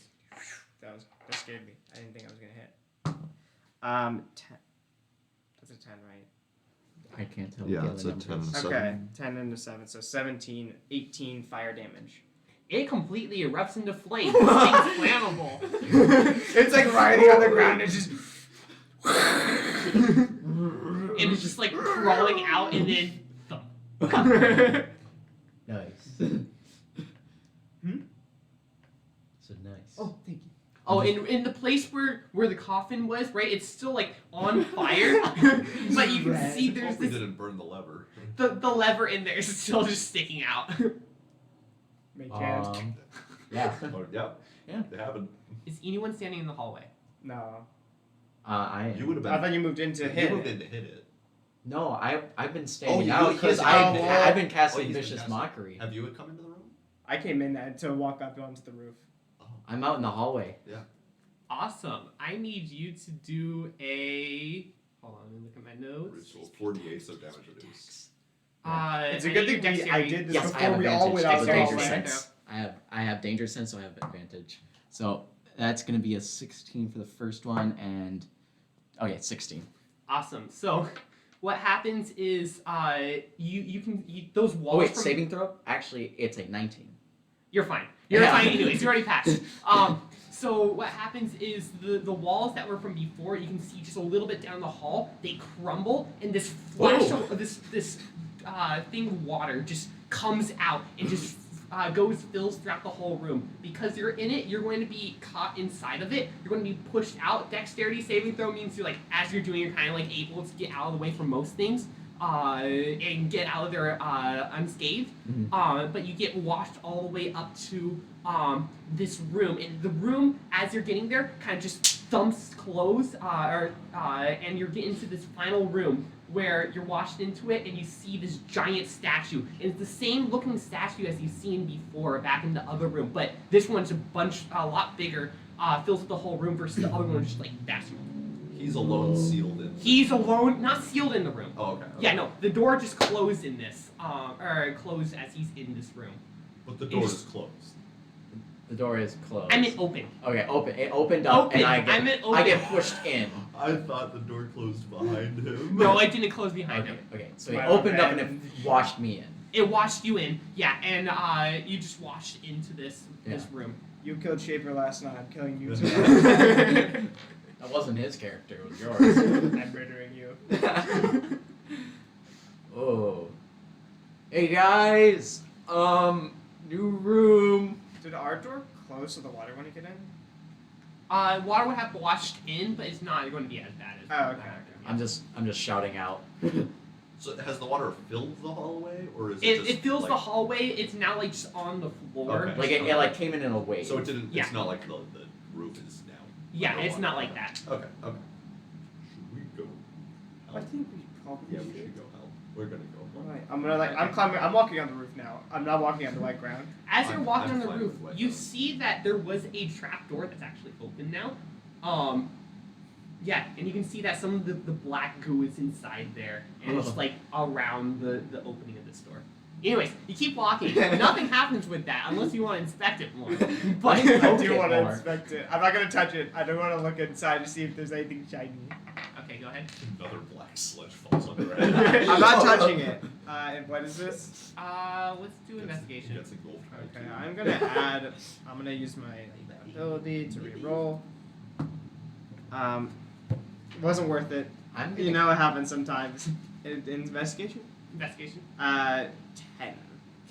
That scared me. I didn't think I was gonna hit. 10. That's a 10, right? I can't tell. Yeah, what it's the a other 10 number is. and a Okay, 10 and a 7, so 17, 18 fire damage. It completely erupts into flames. This thing's flammable. It's like riding on the ground. It's just. And it's just like crawling out and then thump. Nice. So nice. Oh, thank you. Oh, in the place where the coffin was, right? It's still like on fire, but you can see there's Hope we this didn't burn the lever. the lever in there is still just sticking out. Make hands. Yeah. Oh, yeah. Yeah. They haven't. Is anyone standing in the hallway? No. I am. You would have been. I thought you moved into you hit. moved in to hit it. No, I've been standing you out moved because in- I've been Oh, casting he's been vicious casting. mockery. Have you come into the room? I came in to walk up onto the roof. Oh. I'm out in the hallway. Awesome. I need you to do a. Hold on, let me look at my notes. Roll 48 so damage reduced. It's a I good need thing your I dexterity. did this Yes, I before have we advantage. all went I out have the danger hallway. sense. sense. I have danger sense, so I have advantage. So that's gonna be a 16 for the first one, and 16. Awesome. So, what happens is, you can those walls. Oh wait, from- saving throw? Actually, it's a 19. You're fine. You're Yeah. fine anyways. You already passed. So what happens is the walls that were from before, you can see just a little bit down the hall, they crumble, and this flash Whoa. of this thing of water just comes out and just fills throughout the whole room. Because you're in it, you're going to be caught inside of it. You're going to be pushed out. Dexterity saving throw means you're like, as you're doing, you're kind of like able to get out of the way from most things. And get out of there unscathed. Mhm. But you get washed all the way up to this room. And the room, as you're getting there, kind of just thumps closed. And you're getting to this final room where you're washed into it and you see this giant statue. And it's the same looking statue as you've seen before back in the other room. But this one's a lot bigger, fills up the whole room versus the other one just like that's He's alone sealed in. He's alone, not sealed in the room. Oh, okay. Yeah, no, the door just closed in this, or closed as he's in this room. But the door is closed. The door is closed. I meant open. Okay, open. It opened up, Open. and I meant open. I get pushed in. I thought the door closed behind him. No, it didn't close behind Okay, him. okay. So it My opened up and bad. it washed me in. It washed you in, yeah, and you just washed into this room. You killed Shaper last night. I'm killing you tonight. That wasn't his character. It was yours. I'm murdering you. Oh. Hey guys. New room. Did our door close so the water wouldn't get in? Water would have washed in, but it's not going to be as bad as. Oh, okay. I'm just shouting out. So has the water filled the hallway, or is It fills like, the hallway. It's now like just on the floor. Okay. Like it like came in a wave. So it didn't. Yeah. It's not like the roof is now. Yeah, underwater. it's not like that. Okay. Okay. Should we go? I Help? think we probably Yeah, we should. should go help. We're gonna go help. Alright, I'm gonna I'm climbing. I'm walking on the roof now. I'm not walking on the white ground. As you're walking I'm on the fine roof, with what you goes. see that there was a trap door that's actually open now. Yeah, and you can see that some of the black goo is inside there, and it's Ugh. like around the opening of this door. Anyways, you keep walking. Nothing happens with that unless you want to inspect it more. But I Poke do it want to more. inspect it. I'm not gonna touch it. I don't want to look inside to see if there's anything shiny. okay, go ahead. Another black sludge falls on her head. I'm not touching it. And what is this? Let's do investigation. Gets a gold card. Okay, too. I'm gonna add. I'm gonna use my ability to re-roll. It wasn't worth it. I'm You know what happens sometimes. Investigation. Investigation. 10.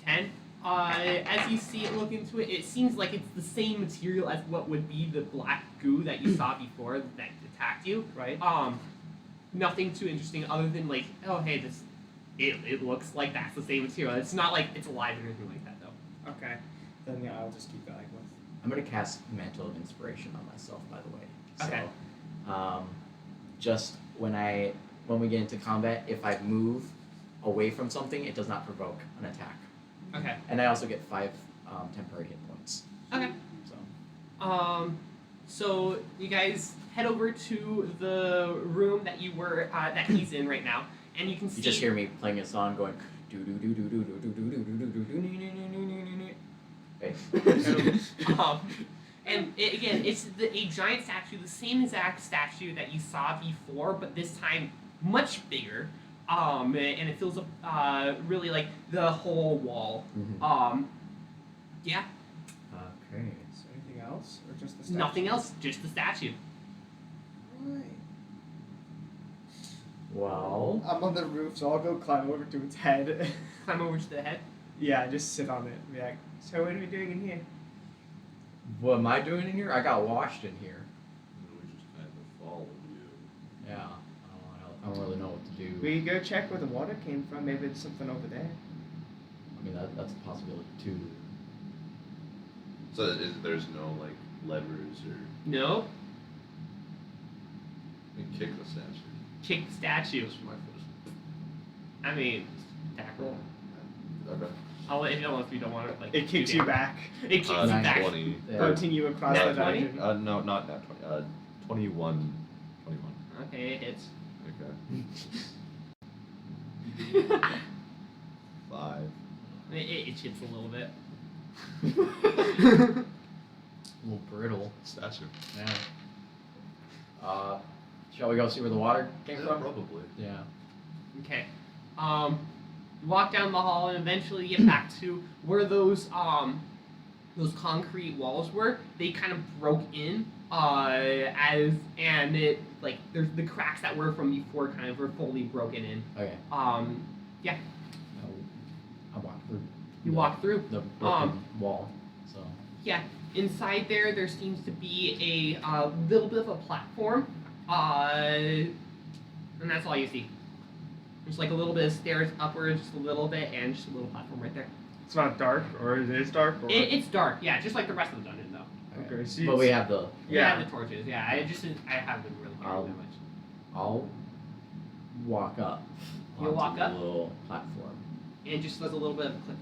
10. As you see it, look into it, it seems like it's the same material as what would be the black goo that you saw before that attacked you. Right. Nothing too interesting other than like, oh hey, it looks like that's the same material. It's not like it's alive or anything like that though. Okay. Then yeah, I'll just keep going with. I'm gonna cast Mantle of Inspiration on myself, by the way. Okay. So, just when we get into combat, if I move away from something, it does not provoke an attack. Okay. And I also get 5 temporary hit points. Okay. So So you guys head over to the room that you were that he's in right now, and you can see. you just hear me playing a song going do do do do do do do do do do do do. Hey. And again, it's a giant statue, the same exact statue that you saw before, but this time much bigger. And it fills up really like the whole wall. Yeah. Okay. Is there anything else, or just the statue? Nothing else, just the statue. Right. Well, I'm on the roof, so I'll go climb over to its head. Climb over to the head. Yeah, just sit on it. And be like, so what are we doing in here? what am I doing in here? I got washed in here. We just kind of followed you. Yeah. I don't really know what to do. We go check where the water came from. Maybe it's something over there. I mean, that's a possibility too. So there's no like levers or No. we can kick the statue. Kick the statue. Just my foot. I mean, tackle. Okay. Unless we don't want to like. It kicks do you damage. back. It kicks you back. 20. Yeah. Protein you across Nat the 20? dungeon. No, not nat 20. 21. 21. Okay, it hits. Okay. 5. It chips a little bit. A little brittle. Statue. Yeah. Shall we go see where the water came Yeah, from? probably. Yeah. Okay. You walk down the hall and eventually get back to where those concrete walls were. They kind of broke in. And it like there's the cracks that were from before kind of were fully broken in. Okay. Yeah. I walked through. You walk through. the broken wall. So. Yeah. Inside there seems to be a little bit of a platform. And that's all you see. There's like a little bit of stairs upwards, just a little bit, and just a little platform right there. It's not dark, or it is dark, or It's dark, yeah, just like the rest of the dungeon though. okay. So But we have the. Yeah, the torches. Yeah, I haven't really cared that much. I'll walk up. You'll walk onto up? the little platform. And it just does a little bit of a click.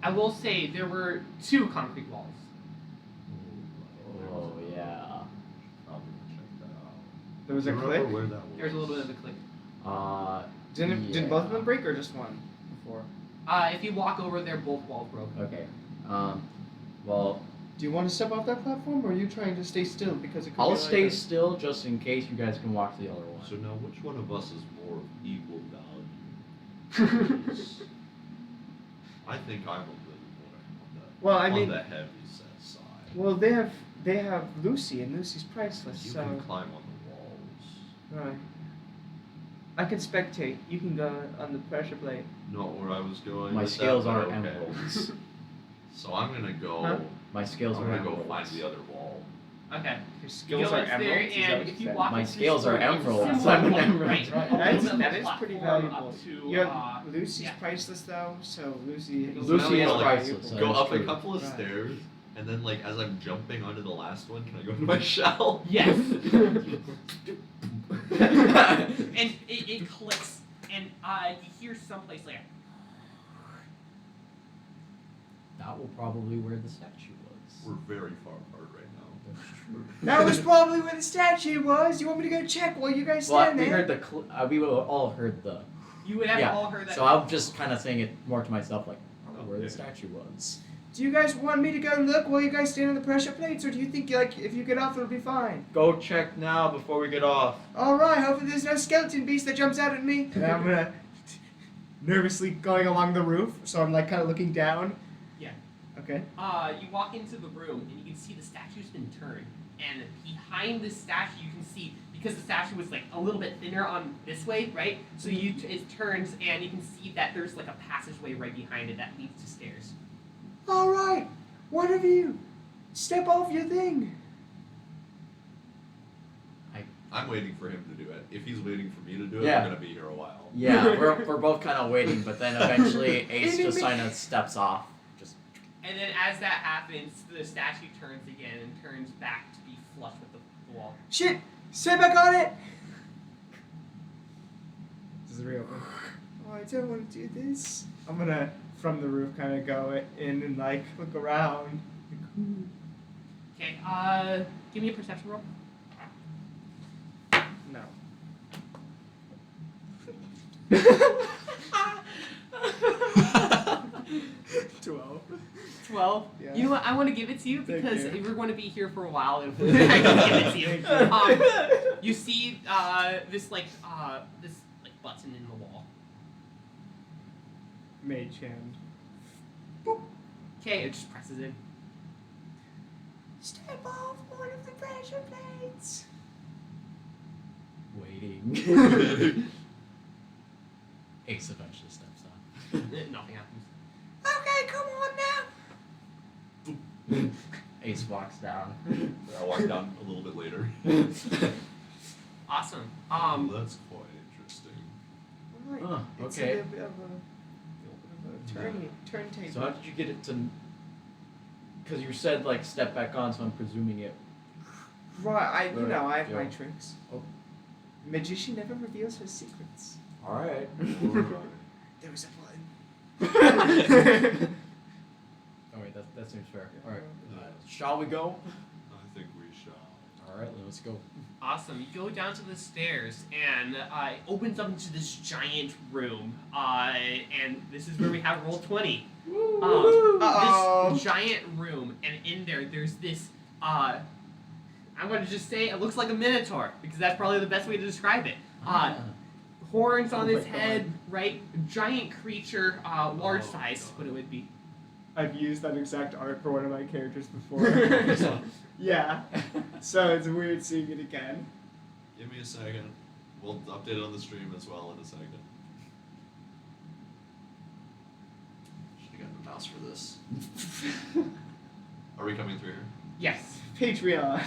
I will say there were 2 concrete walls. Oh yeah. Probably check that out. there was a Remember click. where that was? There's a little bit of a click. Did both of yeah. them break, or just one before? If you walk over there, both walls broke. Okay. Well, Do you want to step off that platform, or are you trying to stay still because it could I'll be like stay a- still just in case you guys can walk to the other one. So now, which one of us is more of equal value? I think I'm a little more Well, I on mean, the heavy set side. well, they have Lucy, and Lucy's priceless. You so can climb on the walls. right. I can spectate. You can go on the pressure plate. Not where I was going. My with scales that, but are okay. emeralds. So I'm gonna go. Huh? My scales I'm are gonna go emeralds. find the other wall. Okay. Your You skills go are into there, emeralds. Is that and what if you you said? walk My into scales are the store, it's a emeralds. similar I'm an wall, emerald. right? That's, Little that is pretty platform valuable. up to, You have Lucy's yeah. priceless though, so Lucy. Lucy is valuable. priceless, so- Go That is up a true. couple of Right. stairs, and then like as I'm jumping onto the last one, can I go into my shell? Yes. And it clicks, and you hear someplace like. That will probably where the statue was. We're very far apart right now. That's true. That was probably where the statue was. You want me to go check while you guys Well, stand we there? heard the. We all heard the. You would have Yeah. all heard that. So I'm just kind of saying it more to myself, like, where Okay. the statue was. Do you guys want me to go look while you guys stand on the pressure plates, or do you think like if you get off it'll be fine? Go check now before we get off. All right. Hopefully there's no skeleton beast that jumps out at me. And I'm gonna nervously going along the roof, so I'm like kind of looking down. Yeah. Okay. You walk into the room and you can see the statue's been turned, and behind the statue you can see, because the statue was like a little bit thinner on this way, right? So it turns and you can see that there's like a passageway right behind it that leads to stairs. All right. One of you, step off your thing. I'm waiting for him to do it. If he's waiting for me to do it, Yeah. we're gonna be here a while. Yeah, we're both kind of waiting, but then eventually Ace just kind of steps off. Just And then as that happens, the statue turns again and turns back to be flush with the wall. Shit. Stay back on it. This is real. Oh, I don't want to do this. I'm gonna from the roof kind of go in and like look around. Okay, give me a perception roll. No. 12. 12. Yeah. You know what? I want to give it to you Thank because you. we're going to be here for a while. And I can give it to you. You see this button in the wall. Mage hand. Okay, it just presses in. Step off one of the pressure plates. waiting. Ace eventually steps off. Nothing happens. Okay, come on now. Ace walks down. I walk down a little bit later. Awesome. That's quite interesting. Right. Oh, It's okay. a little bit of a turntable. So how did you get it to? Because you said like step back on, so I'm presuming it. Right, you Right, know, I have my yeah. tricks. Oh. Magician never reveals her secrets. All right. There was a button. All right, that seems fair. All right. Shall we go? I think we shall. All right, let's go. Awesome. You go down to the stairs, and it opens up into this giant room. And this is where we have roll 20. Uh-oh. This giant room, and in there, there's this. I'm going to just say it looks like a minotaur because that's probably the best way to describe it. Horns on Oh its my head, God. right? Giant creature, large Oh size, God. what it would be. I've used that exact art for one of my characters before. Yeah. So it's weird seeing it again. Give me a second. We'll update it on the stream as well in a second. Should have gotten the mouse for this. Are we coming through here? Yes. Patreon.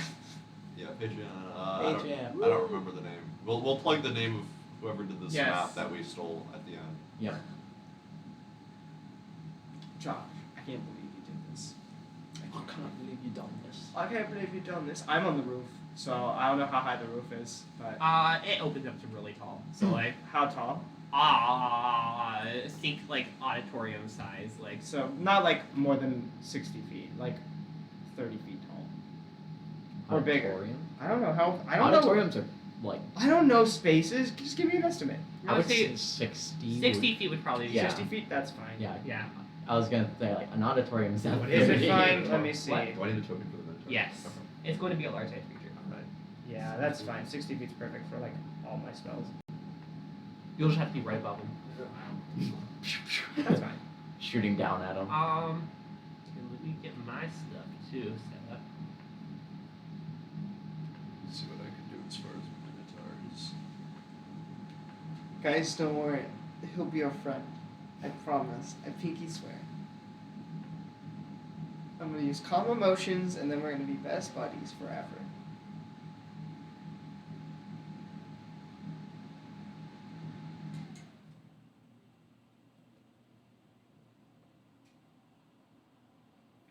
Yeah, Patreon. Patreon. I don't remember the name. We'll plug the name of whoever did this Yes. map that we stole at the end. Yeah. Josh, I can't believe you did this. I can't believe you done this. I can't believe you've done this. I'm on the roof, so I don't know how high the roof is, but It opens up to really tall. So, like, how tall? think like auditorium size. Like, So not like more than 60 feet, like 30 feet tall. Or bigger. Auditorium? I don't know how. I don't know. Auditoriums are like. I don't know spaces. Just give me an estimate. I would say 60. 60 feet would probably be. Yeah. 60 feet. That's fine. Yeah. Yeah. I was gonna say like an auditorium is that What Is is it it? fine? Let me see. What? Do I need a token for the Minotaur? Yes. Okay. It's going to be a large size creature. Alright. Yeah, that's fine. 60 feet's perfect for like all my spells. You'll just have to be right above him. That's fine. Shooting down at him. Let me get my stuff too set up. Let's see what I can do as far as Minotaurs. Guys, don't worry. He'll be our friend. I promise. I pinky swear. I'm gonna use calm emotions, and then we're gonna be best buddies forever.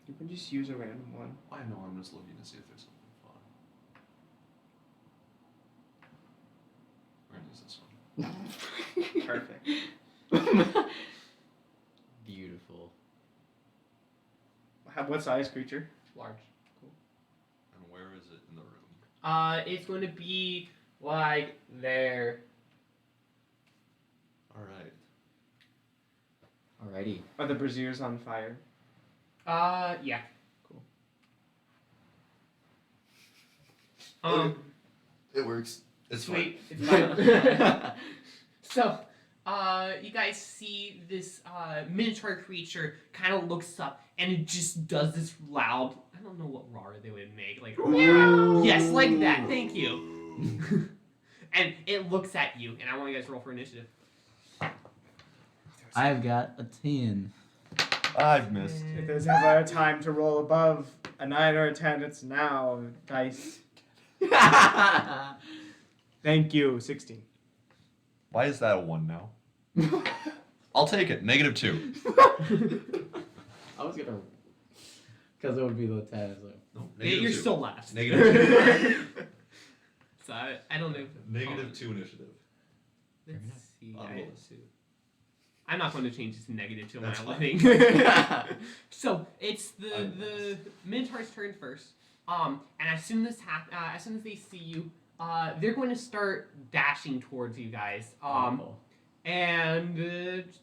You can just use a random one. I know, I'm just looking to see if there's something fun. We're gonna use this one. Perfect. Beautiful. What size creature? Large. And where is it in the room? It's going to be like there. Alright. Alrighty. Are the braziers on fire? Yeah. Cool. It works. It's Sweet. fine. It's fine. So, you guys see this minotaur creature kind of looks up and it just does this loud. I don't know what roar they would make. Like, yes, like that. Thank you. And it looks at you, and I want you guys to roll for initiative. I've got a 10. I've missed. If there's ever a time to roll above a 9 or a 10, it's now. Dice. Thank you. 16. Why is that a 1 now? I'll take it. -2. I was gonna, because it would be the 10. So. No, You're -2. still last. -2. So I don't know. If, -2 initiative. Let's see. On the I- list. I'm not going to change this to -2 That's my fine. living. So it's the I'm Minotaur's turn first. And as soon as they see you, they're going to start dashing towards you guys. And It's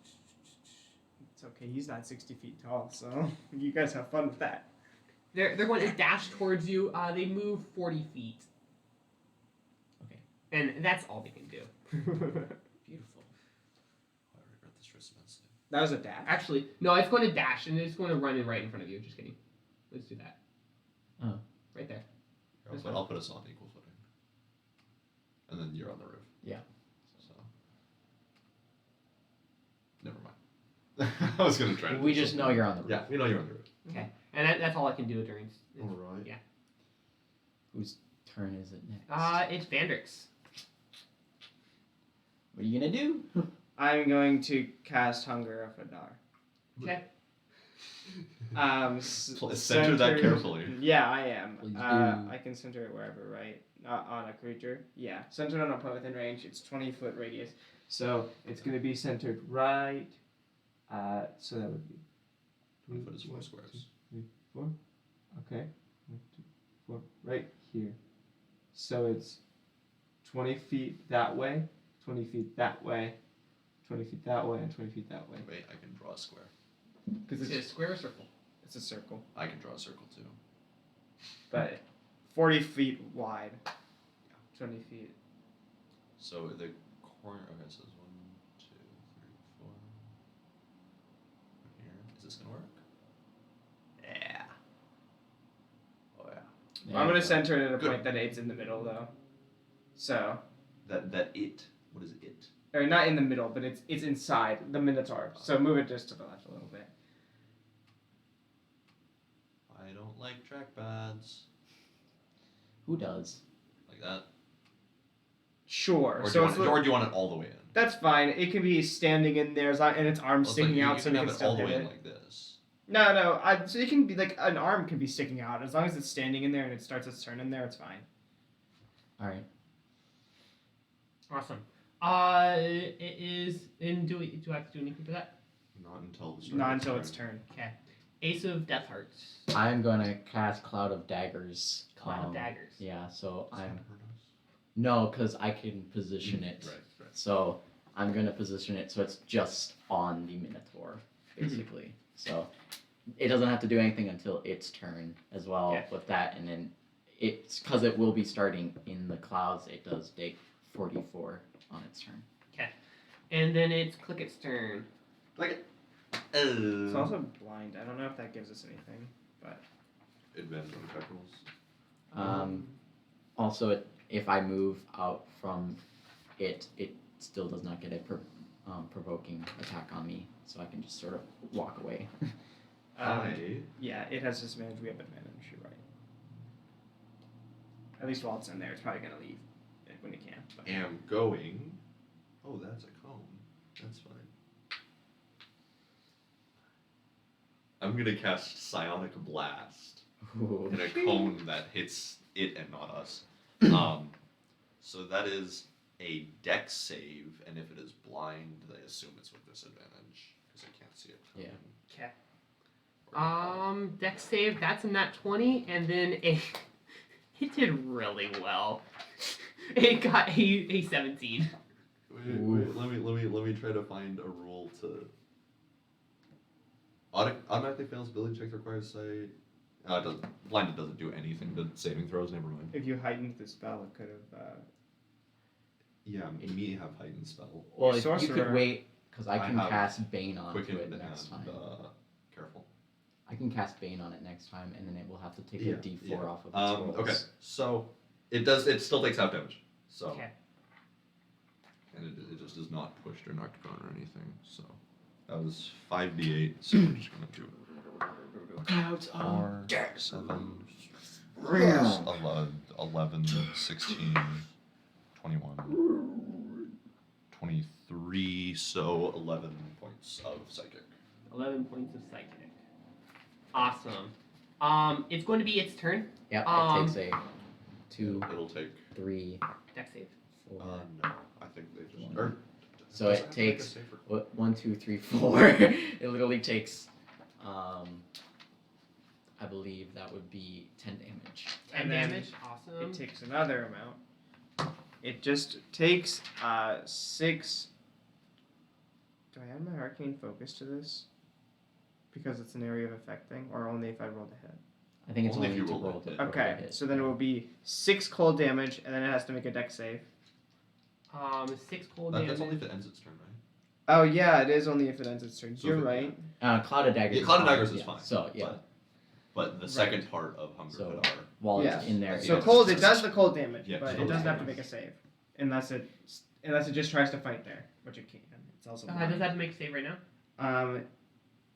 okay. He's not 60 feet tall, so you guys have fun with that. they're going to dash towards you. They move 40 feet. Okay. And that's all they can do. Beautiful. I regret this dress immensely. That was a dash. Actually, no, it's going to dash and it's going to run in right in front of you. Just kidding. Let's do that. Oh. Right there. I'll put us on equal footing. And then you're on the roof. Yeah. So. Never mind. I was gonna try to. We do just know something. you're on the roof. Yeah, we know you're on the roof. Okay. And that's all I can do during. Alright. Yeah. Whose turn is it next? It's Vandrix. What are you gonna do? I'm going to cast Hunger of Adar. Okay. Center that carefully. Yeah, I am. Please do. I can center it wherever, right? Not on a creature. Yeah, centered on a point within range. It's 20-foot radius, so it's going to be centered right. So that would be 20 foot is 4 squares. 4. Okay. 1, 2, 4. Right here. So it's 20 feet that way, 20 feet that way, 20 feet that way, and 20 feet that way. Wait, I can draw a square. Because Is it a it's square or circle? a circle, I can draw a circle too. but 40 feet wide. 20 feet. So the corner. Okay, so it's 1, 2, 3, 4. Here. Is this gonna work? Yeah. Oh yeah. There I'm you gonna go. center it at a Good. point that it's in the middle, though. So, That it. What is it? or not in the middle, but it's inside the Minotaur. So move it just to the left a little bit. I don't like trackpads. Who does? Like that. Sure. Or do, so you it's want, or do you want it all the way in? that's fine. It can be standing in there as long, and its arms Well, it's like sticking you out, so can we have can it still all the hit way it. in like this. No. So it can be like an arm can be sticking out as long as it's standing in there and it starts its turn in there. It's fine. All right. Awesome. It is. And do I have to do anything for that? Not until the start. Not of until turn. its turn. Okay. Ace of Death Hearts. I'm gonna cast Cloud of Daggers. Cloud of Daggers. Yeah. So Does that I'm hurt us? no, because I can position it. Right. So I'm gonna position it so it's just on the Minotaur, basically. So it doesn't have to do anything until its turn as well Yeah. with that, and then it's because it will be starting in the clouds. It does take 44 on its turn. And then it's Clicket's turn. Like It's also blind. I don't know if that gives us anything, but advantage on attack rolls. Also, if I move out from it still does not get a provoking attack on me, so I can just sort of walk away. yeah, it has disadvantage. We have advantage. You're right. At least while it's in there, it's probably gonna leave when it can. But. Am going. Oh, that's a cone. That's fine. I'm gonna cast Psionic Blast Ooh. in a cone that hits it and not us. So that is a dex save, and if it is blind, they assume it's with disadvantage because I can't see it. Yeah. Okay. Dex save. That's a nat 20, and then it did really well. It got a 17. Wait, let me try to find a rule to automatically fails ability check that requires say. It doesn't. Blinded doesn't do anything to saving throws. Never mind. If you heightened the spell, it could have. Yeah, me have heightened spell. Well, if you Sorcerer. could wait, because I I can have cast Bane onto Quicken it and next time. careful. I can cast Bane on it next time, and then it will have to take Yeah, a D4 yeah. off of its rolls. Okay, so it does. It still takes half damage. So Okay. and it just is not pushed or knocked prone or anything. So that was 5d8. So we're just gonna do Clouds 4, 7, 11, 16, 21, 23. So 11 points of psychic. 11 points of psychic. Awesome. It's going to be its turn. Yep, Um, it takes a 2, It'll take. 3, Dex save. 4. No, I think they just. Or, So does it have to make a takes save for- what 1, 2, 3, 4. It literally takes, I believe that would be 10 damage. 10 And then damage. Awesome. It takes another amount. It just takes 6. Do I add my arcane focus to this? Because it's an area of effect thing, or only if I roll the hit? I think it's Only only, if you to roll roll it. to roll Okay, to hit. so then it will be 6 cold damage, and then it has to make a dex save. 6 cold That's damage. only if it ends its turn, right? Oh yeah, it is only if it ends its turn. So You're if it- right. Cloud of Daggers. Yeah, Cloud of fine, Daggers is yeah. fine. So yeah, But the second part of Hunger So- Kadar. while Yeah. it's in there. So Yeah. cold, it does the cold damage, Yeah, but so it doesn't it's have to fine. make a save, unless it just tries to fight there, which it can. It's also. Does that have to make a save right now?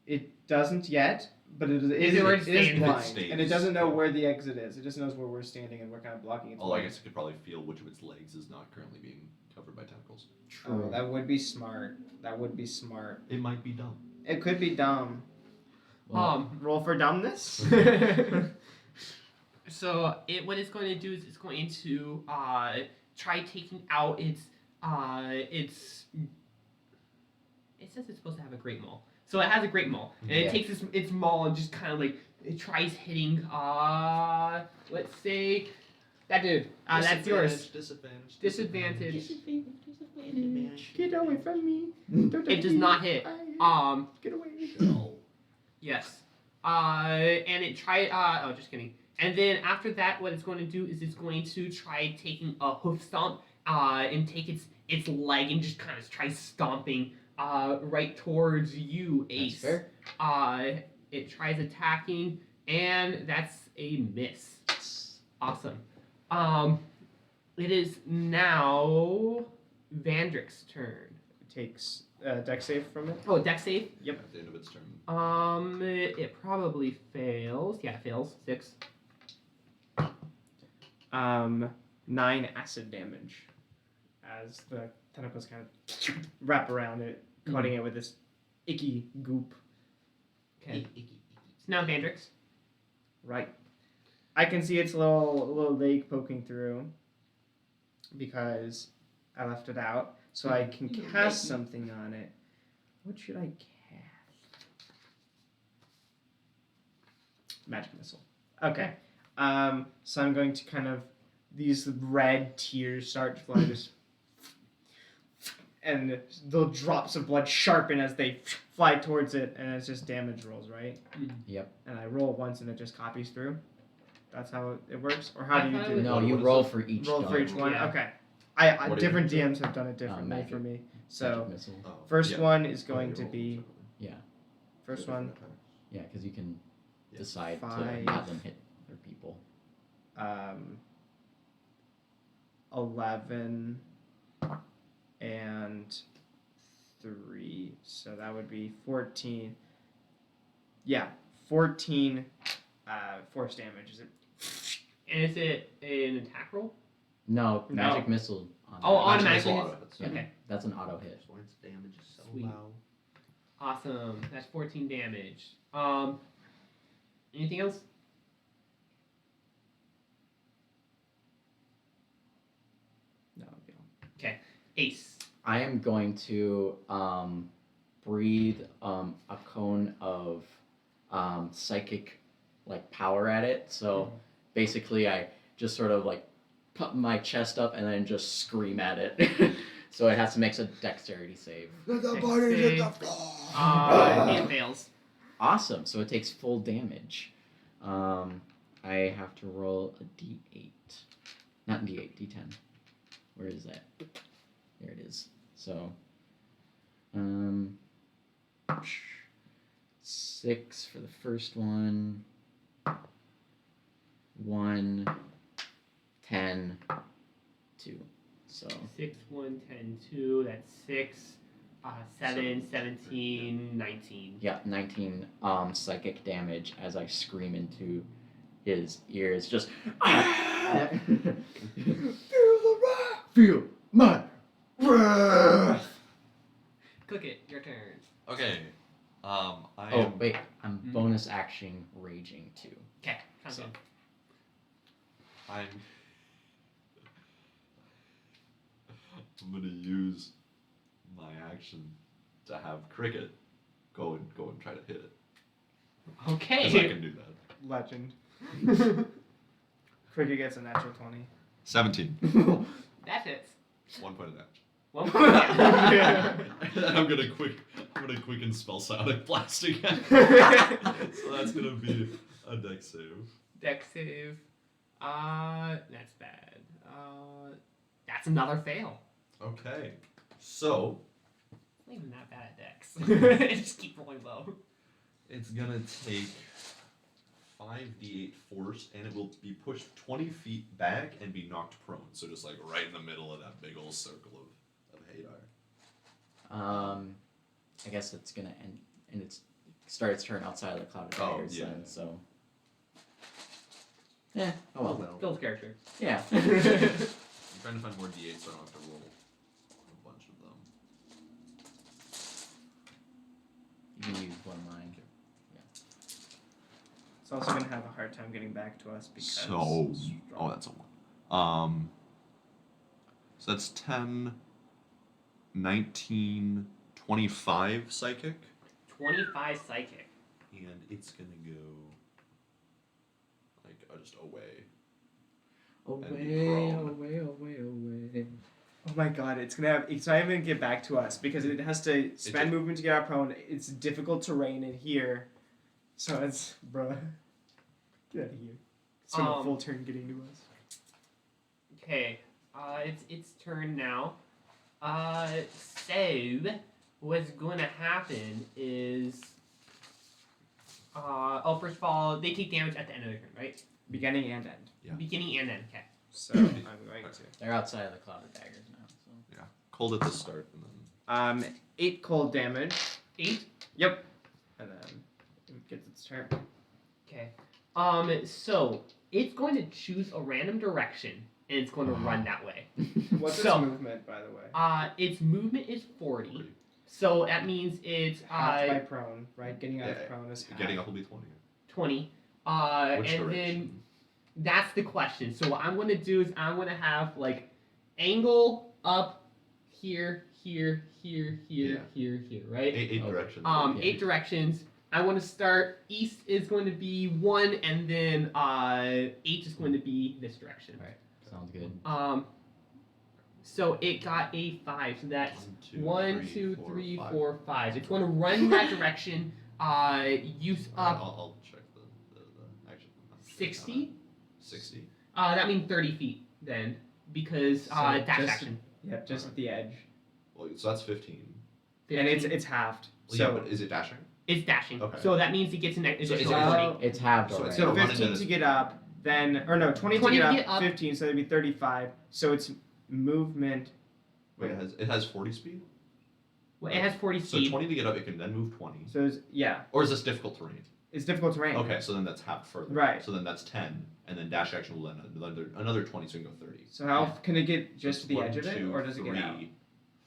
It doesn't yet, but it If it were to is stay in- blind, If it and it doesn't know stays, where the exit is. It just knows where we're standing and we're kind of blocking its. Although I way. guess it could probably feel which of its legs is not currently being covered by tentacles. Oh, that would be smart. That would be smart. It might be dumb. It could be dumb. Well, Roll for dumbness. So what it's going to do is it's going to try taking out its. It says it's supposed to have a great maul, so it has a great maul, and it Yeah. takes its maul and just kind of like it tries hitting. Let's say that dude. That's yours. Disadvantage. Disadvantage. Get away from me. Don't It does not hit. Get away. No. Yes. And it tried. Oh, just kidding. And then after that, what it's going to do is it's going to try taking a hoof stomp. And take its leg and just kind of try stomping. Right towards you, Ace. That's fair. It tries attacking, and that's a miss. Awesome. It is now Vandrick's turn. Takes dex save from it. Oh, dex save. At the end of its turn. It probably fails. Yeah, it fails. 6. 9 acid damage as the tentacles kind of wrap around it, coating it with this icky goop. Okay. It's now Vandrick's. Right. I can see its little leg poking through because I left it out, so I can cast something on it. What should I cast? Magic missile. Okay. So I'm going to kind of these red tears start to fly, just and the drops of blood sharpen as they fly towards it, and it's just damage rolls, right? Yep. And I roll once, and it just copies through. That's how it works, or how I do you thought do it it? No, What you is roll it? for each. Roll for dome. each one. Yeah. Okay. What do you Different do? DMs have done it differently magic. for me. Magic So missile. Oh, first yeah. one is going You to roll be whichever. Yeah. first one. Yeah, because you can Yeah. decide to 5. have them hit other people. 11 and 3, so that would be 14. Yeah, 14 force damage. Is it? And is it an attack roll? No, No. magic missile. On Oh, that. automatically Magic hits- missile auto hits. Yeah, Okay. that's an auto hit. So its damage is so Sweet. low. Awesome. That's 14 damage. Anything else? No. Ace. I am going to breathe a cone of psychic like power at it. So basically, I just sort of like put my chest up and then just scream at it. So it has to make a dexterity save. Let the bodies hit the floor. It fails. Awesome. So it takes full damage. I have to roll a d8. Not d8, d10. Where is that? There it is. So, 6 for the first one. 1, 10, 2. So 6, 1, 10, 2. That's 6. 7, 17, 19. yeah, 19 psychic damage as I scream into his ears. Just feel my wrath. Clicket, your turn. Okay. I Oh am. wait, I'm bonus action raging too. Okay, sounds So- good. I'm gonna use my action to have Cricket go and try to hit it. 'Cause I Okay. can do that. Legend. Cricket gets a natural 20. 17. That hits. 1 point of damage. 1 point. I'm gonna quicken spell sonic blast again. So that's gonna be a dex save. Dex save. That's bad. That's another fail. Okay. So It's not even that bad at Dex. Just keep rolling low. it's gonna take 5d8 force, and it will be pushed 20 feet back and be knocked prone. So just like right in the middle of that big old circle of Hadar. I guess it's gonna end, and it's start its turn outside of the cloud of Oh, daggers yeah. then. So, yeah. Oh well. Phil's character. Yeah. I'm trying to find more d8 so I don't have to roll a bunch of them. You can use one of mine. It's also going to have a hard time getting back to us because. So, strong. that's a 1. So that's 10, 19, 25 psychic, 25 psychic. and it's gonna go like just away. Away, prone. away, away, away. Oh my god, it's not even gonna get back to us because it has to spend just- movement to get out prone. It's difficult terrain in here. So it's bruh. Get out of here. It's from a full turn getting to us. Okay. It's its turn now. So what's going to happen is, first of all, they take damage at the end of their turn, right? Beginning and end. Yeah. Beginning and end. Okay. So I'm going to. They're outside of the cloud of daggers now. So. Cold at the start, and then 8 cold damage. 8. Yep. And then it gets its turn. Okay. So it's going to choose a random direction and it's going to run that way. What's So- its movement, by the way? Its movement is 40. So that means it's Half by prone, right? Getting out of prone is half. getting up will be 20. 20. Which And direction? then that's the question. So what I'm going to do is I'm going to have like angle up here, here, here, here, here, right? Eight Okay. directions. Yeah. 8 directions. I want to start east is going to be 1, and then 8 is going to be this direction. Right. Sounds good. So it got a 5. So that's 1, 2, 3, 5. 4, 5. It's going to run that direction. Use up I'll check the action. 60. 60. That means 30 feet then, because So dash just- action. Yep, just at the edge. Well, so that's 15. And 15. it's halved. Well, So yeah, but is it dashing? It's dashing. Okay. So that means it gets an So is additional it- 20. It's halved So already. it's So gonna run 15 into to this- get up, then or no, 20 20 to to get get up, up. 15, so that'd be 35. So it's movement. Wait, it has 40 speed? Well, it has 40 So speed. 20 to get up, it can then move 20. So it's, yeah, Or is this difficult terrain? it's difficult terrain. Okay, so then that's half further. Right. So then that's 10, and then dash action will then another 20, so we can go 30. So how can it get just to the One, edge of it, two, or does it get out? 3,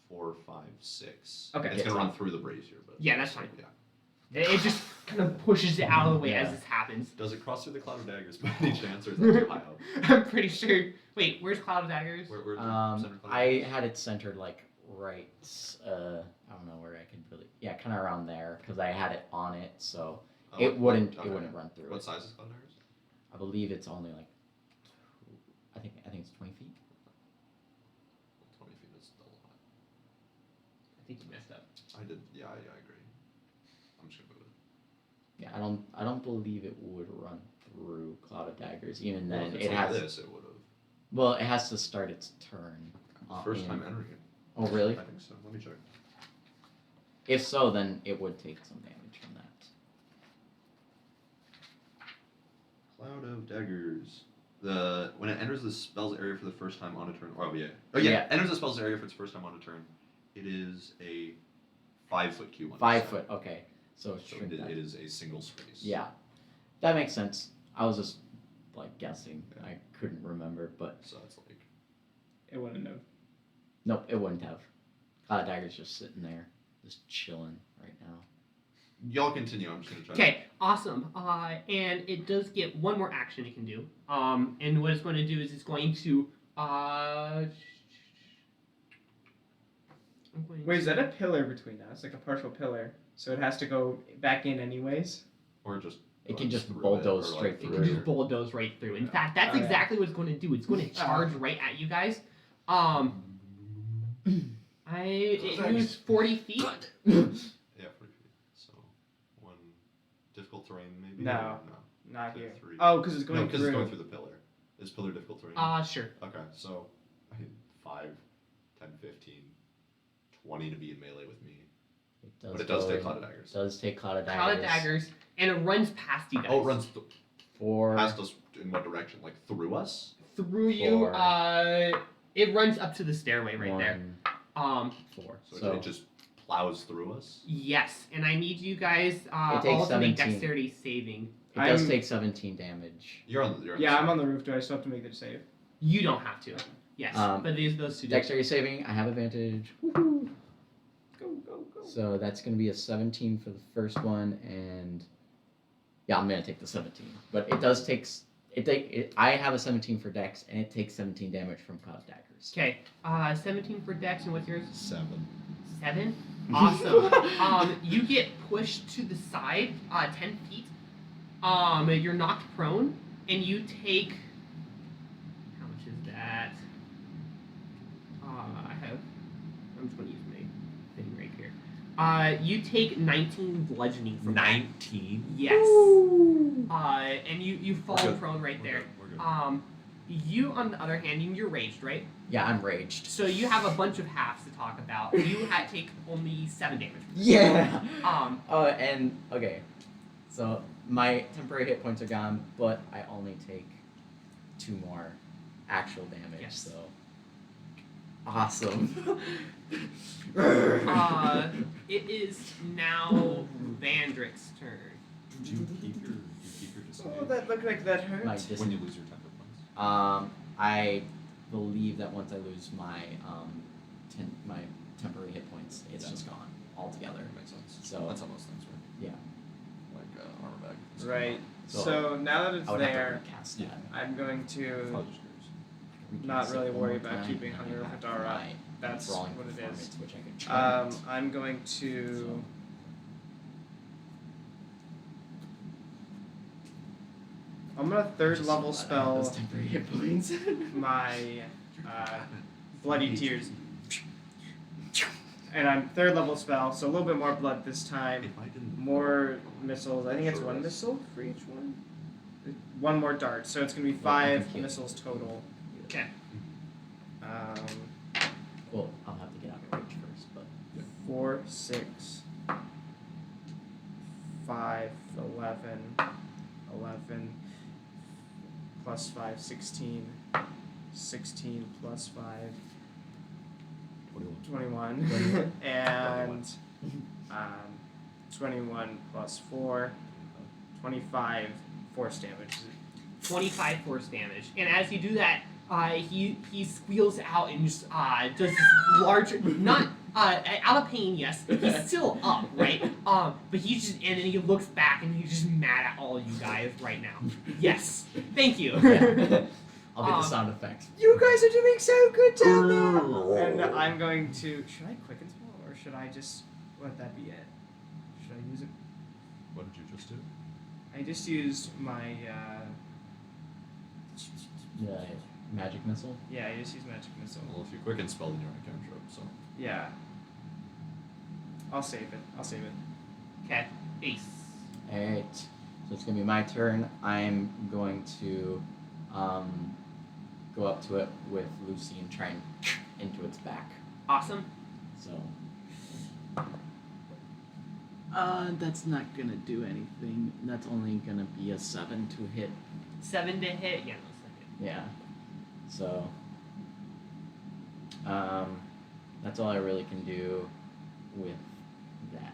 4, 5, 6. Okay. It's gonna run through the brazier, but Yeah, that's fine. Yeah. It just kind of pushes it out of the way Yeah. as this happens. Does it cross through the cloud of daggers by any chance, or is that too high up? I'm pretty sure. Wait, where's Cloud of Daggers? Where's the center cloud of I daggers? had it centered like right. I don't know where I could really. Yeah, kind of around there because I had it on it, so Oh, it wouldn't. okay. It wouldn't run through What it. size is cloud of daggers? I believe it's only like. I think it's 20 feet. 20 feet is a lot. I think you messed up. I did. Yeah, I agree. I'm just gonna move it. I don't believe it would run through Cloud of Daggers. Even Well, then, if it's it like has. this, it would have. Well, it has to start its turn. First time entering it. Oh, really? I think so. Let me check. If so, then it would take some damage from that. Cloud of Daggers. When it enters the spell's area for the first time on a turn. Oh yeah. Enters the spell's area for its first time on a turn. It is a 5-foot cube. 5 foot. Okay. So It is a single space. Yeah, that makes sense. I was just like guessing. I couldn't remember, but So it's like. It wouldn't have. nope, it wouldn't have. Cloud of Daggers just sitting there, just chilling right now. Y'all continue. I'm just gonna try. Okay, awesome. And it does get one more action it can do. And what it's going to do is it's going to Wait, is that a pillar between us? Like a partial pillar. So it has to go back in anyways? Or just. It can runs just through bulldoze it, or, straight It through can it. just bulldoze right through. In fact, that's Oh, yeah. exactly what it's going to do. It's going to charge right at you guys. It moves 40 feet. Yeah, 40 feet. So, one difficult terrain maybe. No. Or no. Not Okay, here. 3. Oh, because it's going No, because through. it's going through the pillar. Is pillar difficult terrain? Sure. Okay, so 5, 10, 15, 20 to be in melee with me. But it does take Cloud of Daggers. Does take Cloud of Daggers. Cloud of daggers, and it runs past you guys. Oh, it runs Past us in what direction? Like through us? through you. Four. It runs up to the stairway right there. 4. So, it just plows through us? Yes, and I need you guys It all takes to make 17. dexterity saving. It does I'm- take 17 damage. You're on the Yeah, side. I'm on the roof. Do I still have to make the save? You don't have to. Yes, but those two do. Dexterity saving, I have advantage. Woohoo! Go, go, go. So that's going to be a 17 for the first one, and yeah, I'm going to take the 17. But it does take. I have a 17 for Dex, and it takes 17 damage from Cloud Daggers. Okay, 17 for dex, and what's yours? 7. 7. Awesome. You get pushed to the side, 10 feet. You're knocked prone, and you take. How much is that? I'm just gonna use my thing right here. You take 19 bludgeoning from that. 19? Yes. And you fall We're good. prone right We're there. good. We're good. You on the other hand, you're raged, right? Yeah, I'm raged. So you have a bunch of halves to talk about. You take only 7 damage. Yeah! Um, And, okay. So, my temporary hit points are gone, but I only take 2 more actual damage, Yes. so. Awesome. It is now Vandrick's turn. Do you keep your disengage Oh, that looked like that hurt. My when you lose your temper points? I believe that once I lose my my temporary hit points, it's just gone altogether. Makes sense. So- That's how most things work. Yeah. Like armor bag. Right. So, So now that it's I would there, have to recast Yeah. that. I'm going to Probably just curious. not Recast it really one worry more about time, keeping and Hunger I have Hadara. my That's brawling what it is. performance, which I could try. I'm going to. I'm gonna third Just level so that I have those spell temporary hit points. my Bloody Tears. And I'm third level spell, so a little bit more blood this time. If I didn't. More missiles. I think it's Sure one is. missile for each one. One more dart, so it's gonna be Yeah, I 5 think you- missiles total. Okay. Well, I'll have to get out of range first, but 4, 6, 5, 11, 11, plus 5, 16, 16 plus 5, 21, 21. and 21 plus 4, 25 force damage. 25 force damage. And as you do that, he squeals out and just does this large, not out of pain, yes. He's still up, right? But he's just, and then he looks back and he's just mad at all you guys right now. Yes, thank you. yeah. I'll get the sound effects. You guys are doing so good down there! And I'm going to. Should I quicken spell or should I just let that be it? Should I use it? What did you just do? I just used my. Yeah, magic missile. Yeah, I just used magic missile. Well, if you quicken spell, then you're on a cantrip, so. Yeah. I'll save it. I'll save it. Okay, Ace. Alright. So it's gonna be my turn. I'm going to go up to it with Lucy and try and into its back. Awesome. So that's not gonna do anything. That's only gonna be a 7 to hit. 7 to hit. Yeah, no, 7. Yeah. So that's all I really can do with that.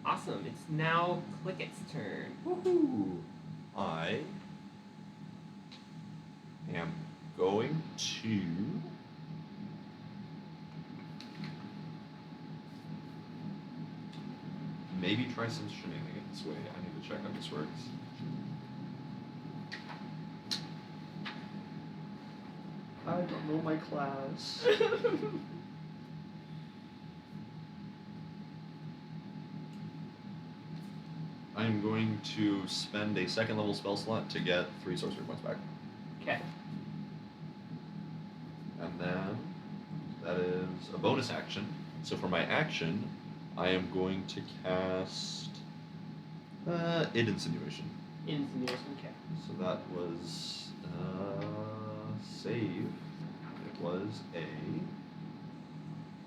Awesome. It's now Clicket's turn. Woohoo! I am going to maybe try some shenanigans. Wait, I need to check how this works. I don't know my class. I'm going to spend a second level spell slot to get 3 sorcery points back. Okay. And then that is a bonus action. So for my action, I am going to cast Insinuation. Insinuation. Okay. So that was save. It was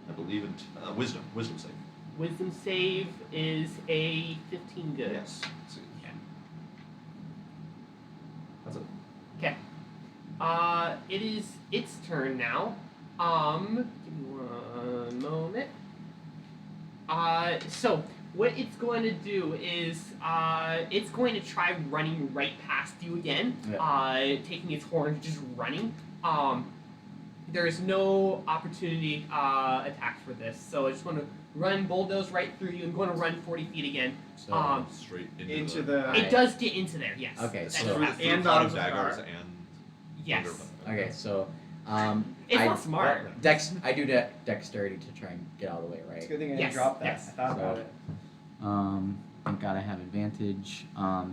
I believe wisdom save. Wisdom save is a 15 good. Yes. Let's see. Okay. That's it. Okay. It is its turn now. Give me one moment. So what it's going to do is, it's going to try running right past you again. Yeah. Taking its horns, just running. There is no opportunity attack for this, so it's going to run bulldoze right through you. I'm going to run 40 feet again. So Straight Into the. It does get into there, yes. Okay, That's so- through fast. And cloud on of the daggers car. and Yes. thunder. okay, so It's I not smart. I do dexterity to try and get out of the way, It's right? a good thing I didn't Yes, drop that. yes. I thought about So- it. Thank God I have advantage.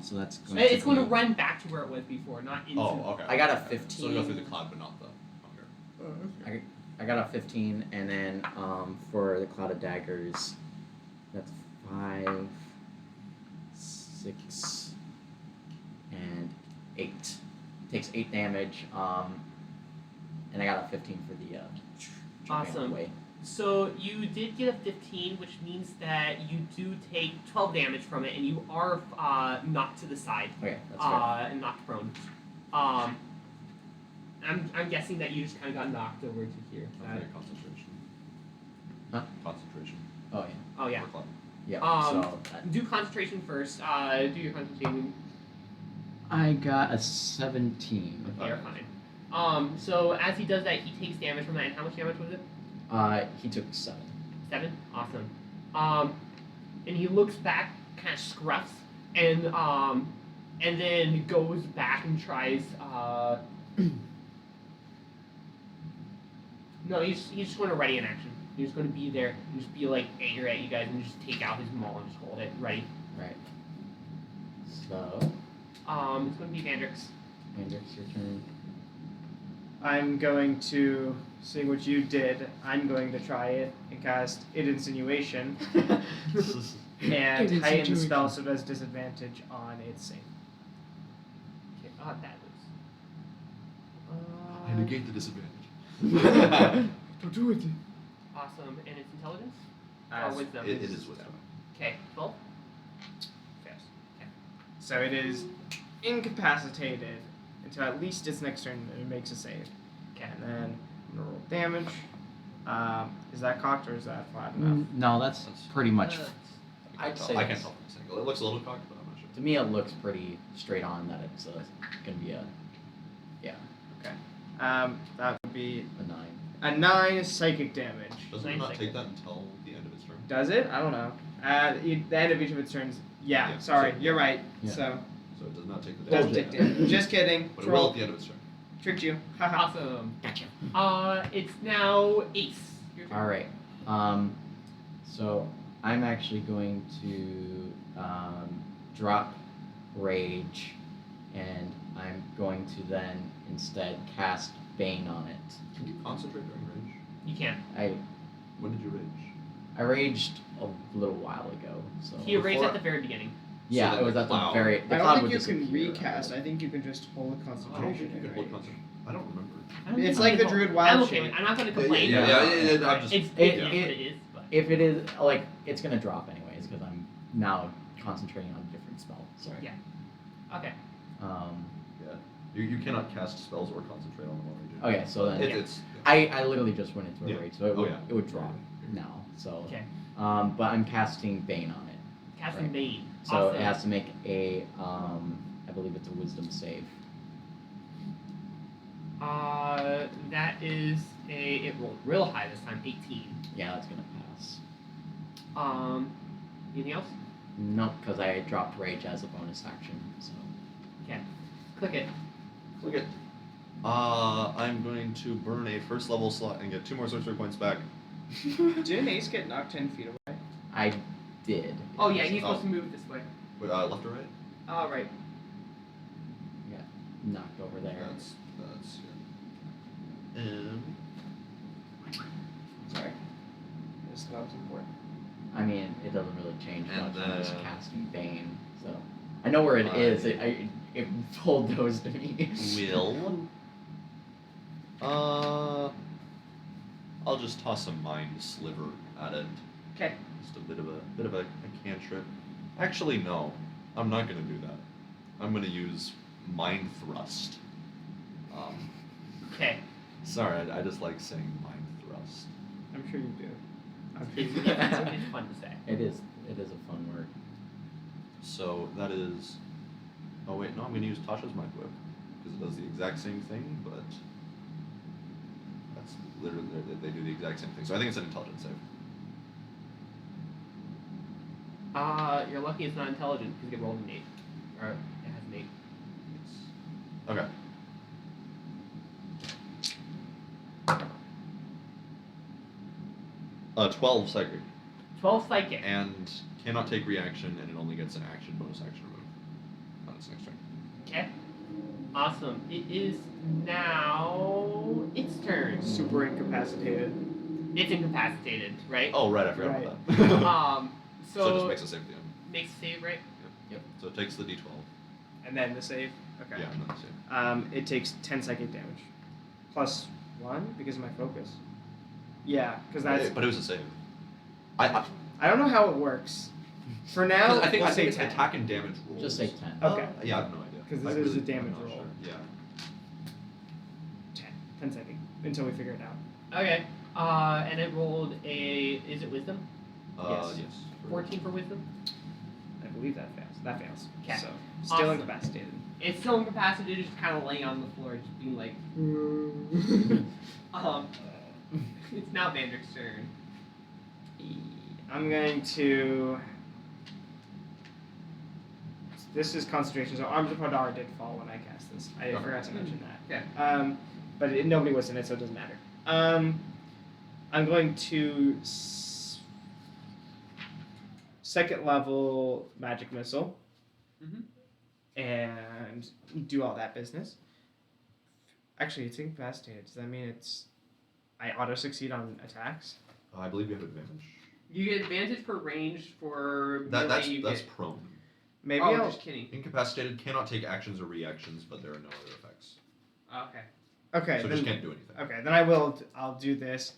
So that's going It's to going to be- run back to where it was before, not into. Oh, okay. I got a Okay. So go through the 15. cloud, but not the hunger. I got a 15, and then for the cloud of daggers, that's 5, 6, and 8. Takes 8 damage. And I got a 15 for the jumping Awesome. away. So you did get a 15, which means that you do take 12 damage from it, and you are knocked to the side, Okay, that's fair. and knocked prone. I'm guessing that you just kind of got knocked over to here. Okay, concentration. Huh? Concentration. Oh yeah. Oh yeah. For cloud. Yeah. Um, so Do concentration first. Do your concentration. I got a 17. Okay, you're fine. So as he does that, he takes damage from that. And how much damage was it? He took 7. 7. Awesome. And he looks back, kind of scruffs, and then goes back and tries. No, he's just going to ready an action. He's going to be there, and just be like angry at you guys, and just take out his maul and just hold it ready. Right. So, It's going to be Vandrix. Hendrix, your turn. I'm going to, seeing what you did, I'm going to try it and cast It Insinuation and It heighten the Insinuation. spell so it has disadvantage on its save. Okay, that was. I negate the disadvantage. Don't do it. Awesome, and it's intelligence or As wisdom. It is wisdom. Okay, 12. fails. So it is incapacitated until at least its next turn it makes a save. Okay. And then I'm gonna roll damage. Is that cocked or is that flat enough? No, that's pretty much. I'd say I can't it's- tell from this angle. It looks a little cocked, but I'm not sure. To me, it looks pretty straight on that it's gonna be a That would be a 9. a 9 psychic damage. Doesn't it Nice not second. take that until the end of its turn? Does it? I don't know. The end of each of its turns. Yeah, Yeah, sorry, so- you're right. Yeah. So, So it does not take the doesn't damage. take damage. Just kidding. But it will Troll. at the end of its turn. Tricked you. Haha. Awesome. Gotcha. It's now Ace. Your turn. All right. So I'm actually going to drop rage, and I'm going to then instead cast Bane on it. Can you concentrate during rage? You can. When did you rage? I raged a little while ago, so He erased Before- at the very beginning. Yeah, then it was the at the cloud- very. The I cloud don't would think you can disappear, recast. right? I think you can just hold a I don't think concentration. you can hold concentration. I don't remember. I don't It's think like the it's- Druid Wild I'm okay Shape. with it. I'm not going to Yeah, complain. yeah, yeah, I'm just. It's It- it is it- what it is. But If it is like, it's gonna drop anyways because I'm now concentrating on a different spell. Sorry. Yeah. okay. You cannot cast spells or concentrate on the one region. Okay, so then It's. I literally just went into a Yeah. rage, so it Oh, would, yeah. it would drop now. So Okay. but I'm casting Bane on it, Casting Right. Bane. so Awesome. it has to make a I believe it's a Wisdom save. That is it rolled real high this time, 18. Yeah, that's gonna pass. Anything else? Nope, because I dropped rage as a bonus action. So Click it. Look at. I'm going to burn a first level slot and get 2 more sorcery points back. Didn't Ace get knocked 10 feet away? I did. Oh yeah, he's supposed to move this way. Wait, left or right? All right. Knocked over there. That's here. Sorry. This that was important. I mean, it doesn't really change And much. I'm just then- casting Bane, so I know where it is. It bulldozed me. Will. I'll just toss a mind sliver at it. Okay. Just a bit of a cantrip. Actually, no, I'm not gonna do that. I'm gonna use mind thrust. Okay. Sorry, I just like saying mind thrust. I'm sure you do. I'm sure It's, you it's, do. it's fun to say. It is a fun word. So that is. Oh wait, no, I'm gonna use Tasha's mind whip because it does the exact same thing, but that's literally they do the exact same thing. So I think it's an intelligence save. You're lucky it's not intelligent because it rolled an 8. Or it has an 8. Okay. Uh, 12 psychic 12 psychic. and cannot take reaction, and it only gets an action bonus action remove on its next turn. Okay. Awesome. It is now its turn. Super incapacitated. It's incapacitated, right? Oh right, I forgot Right. about that. So, so it just makes a save at the end. makes a save, right? Yep. So it takes the d12. And then the save. Okay. Yeah, and then the save. It takes 10 psychic damage. Plus 1 because of my focus. Yeah, because that's. But it was a save. I I don't know how it works. For now, I think we'll I think say it's 10. attack and damage rolls. Just say 10. Okay. Yeah, I have no idea. 'Cause this I is really- a damage I'm not roll. sure. Yeah. 10 psychic until we figure it out. Okay. And it rolled a. Is it wisdom? Yes. Yes. 14 for wisdom? I believe that fails. That fails. Okay. So still Awesome. incapacitated. It's still incapacitated, just kind of laying on the floor, just being like. It's now Vandrick's turn. I'm going to. This is concentration, so Arms of Hadar did fall when I cast this. I Okay. forgot to mention that. Okay. But nobody was in it, so it doesn't matter. I'm going to second level magic missile and do all that business. Actually, it's incapacitated. Does that mean I auto succeed on attacks? I believe you have advantage. You get advantage for range for That's melee you that's get. prone. Maybe Oh, I'll. just kidding. Incapacitated cannot take actions or reactions, but there are no other effects. Okay. Okay. So then, just can't do anything. Okay, then I will. I'll do this.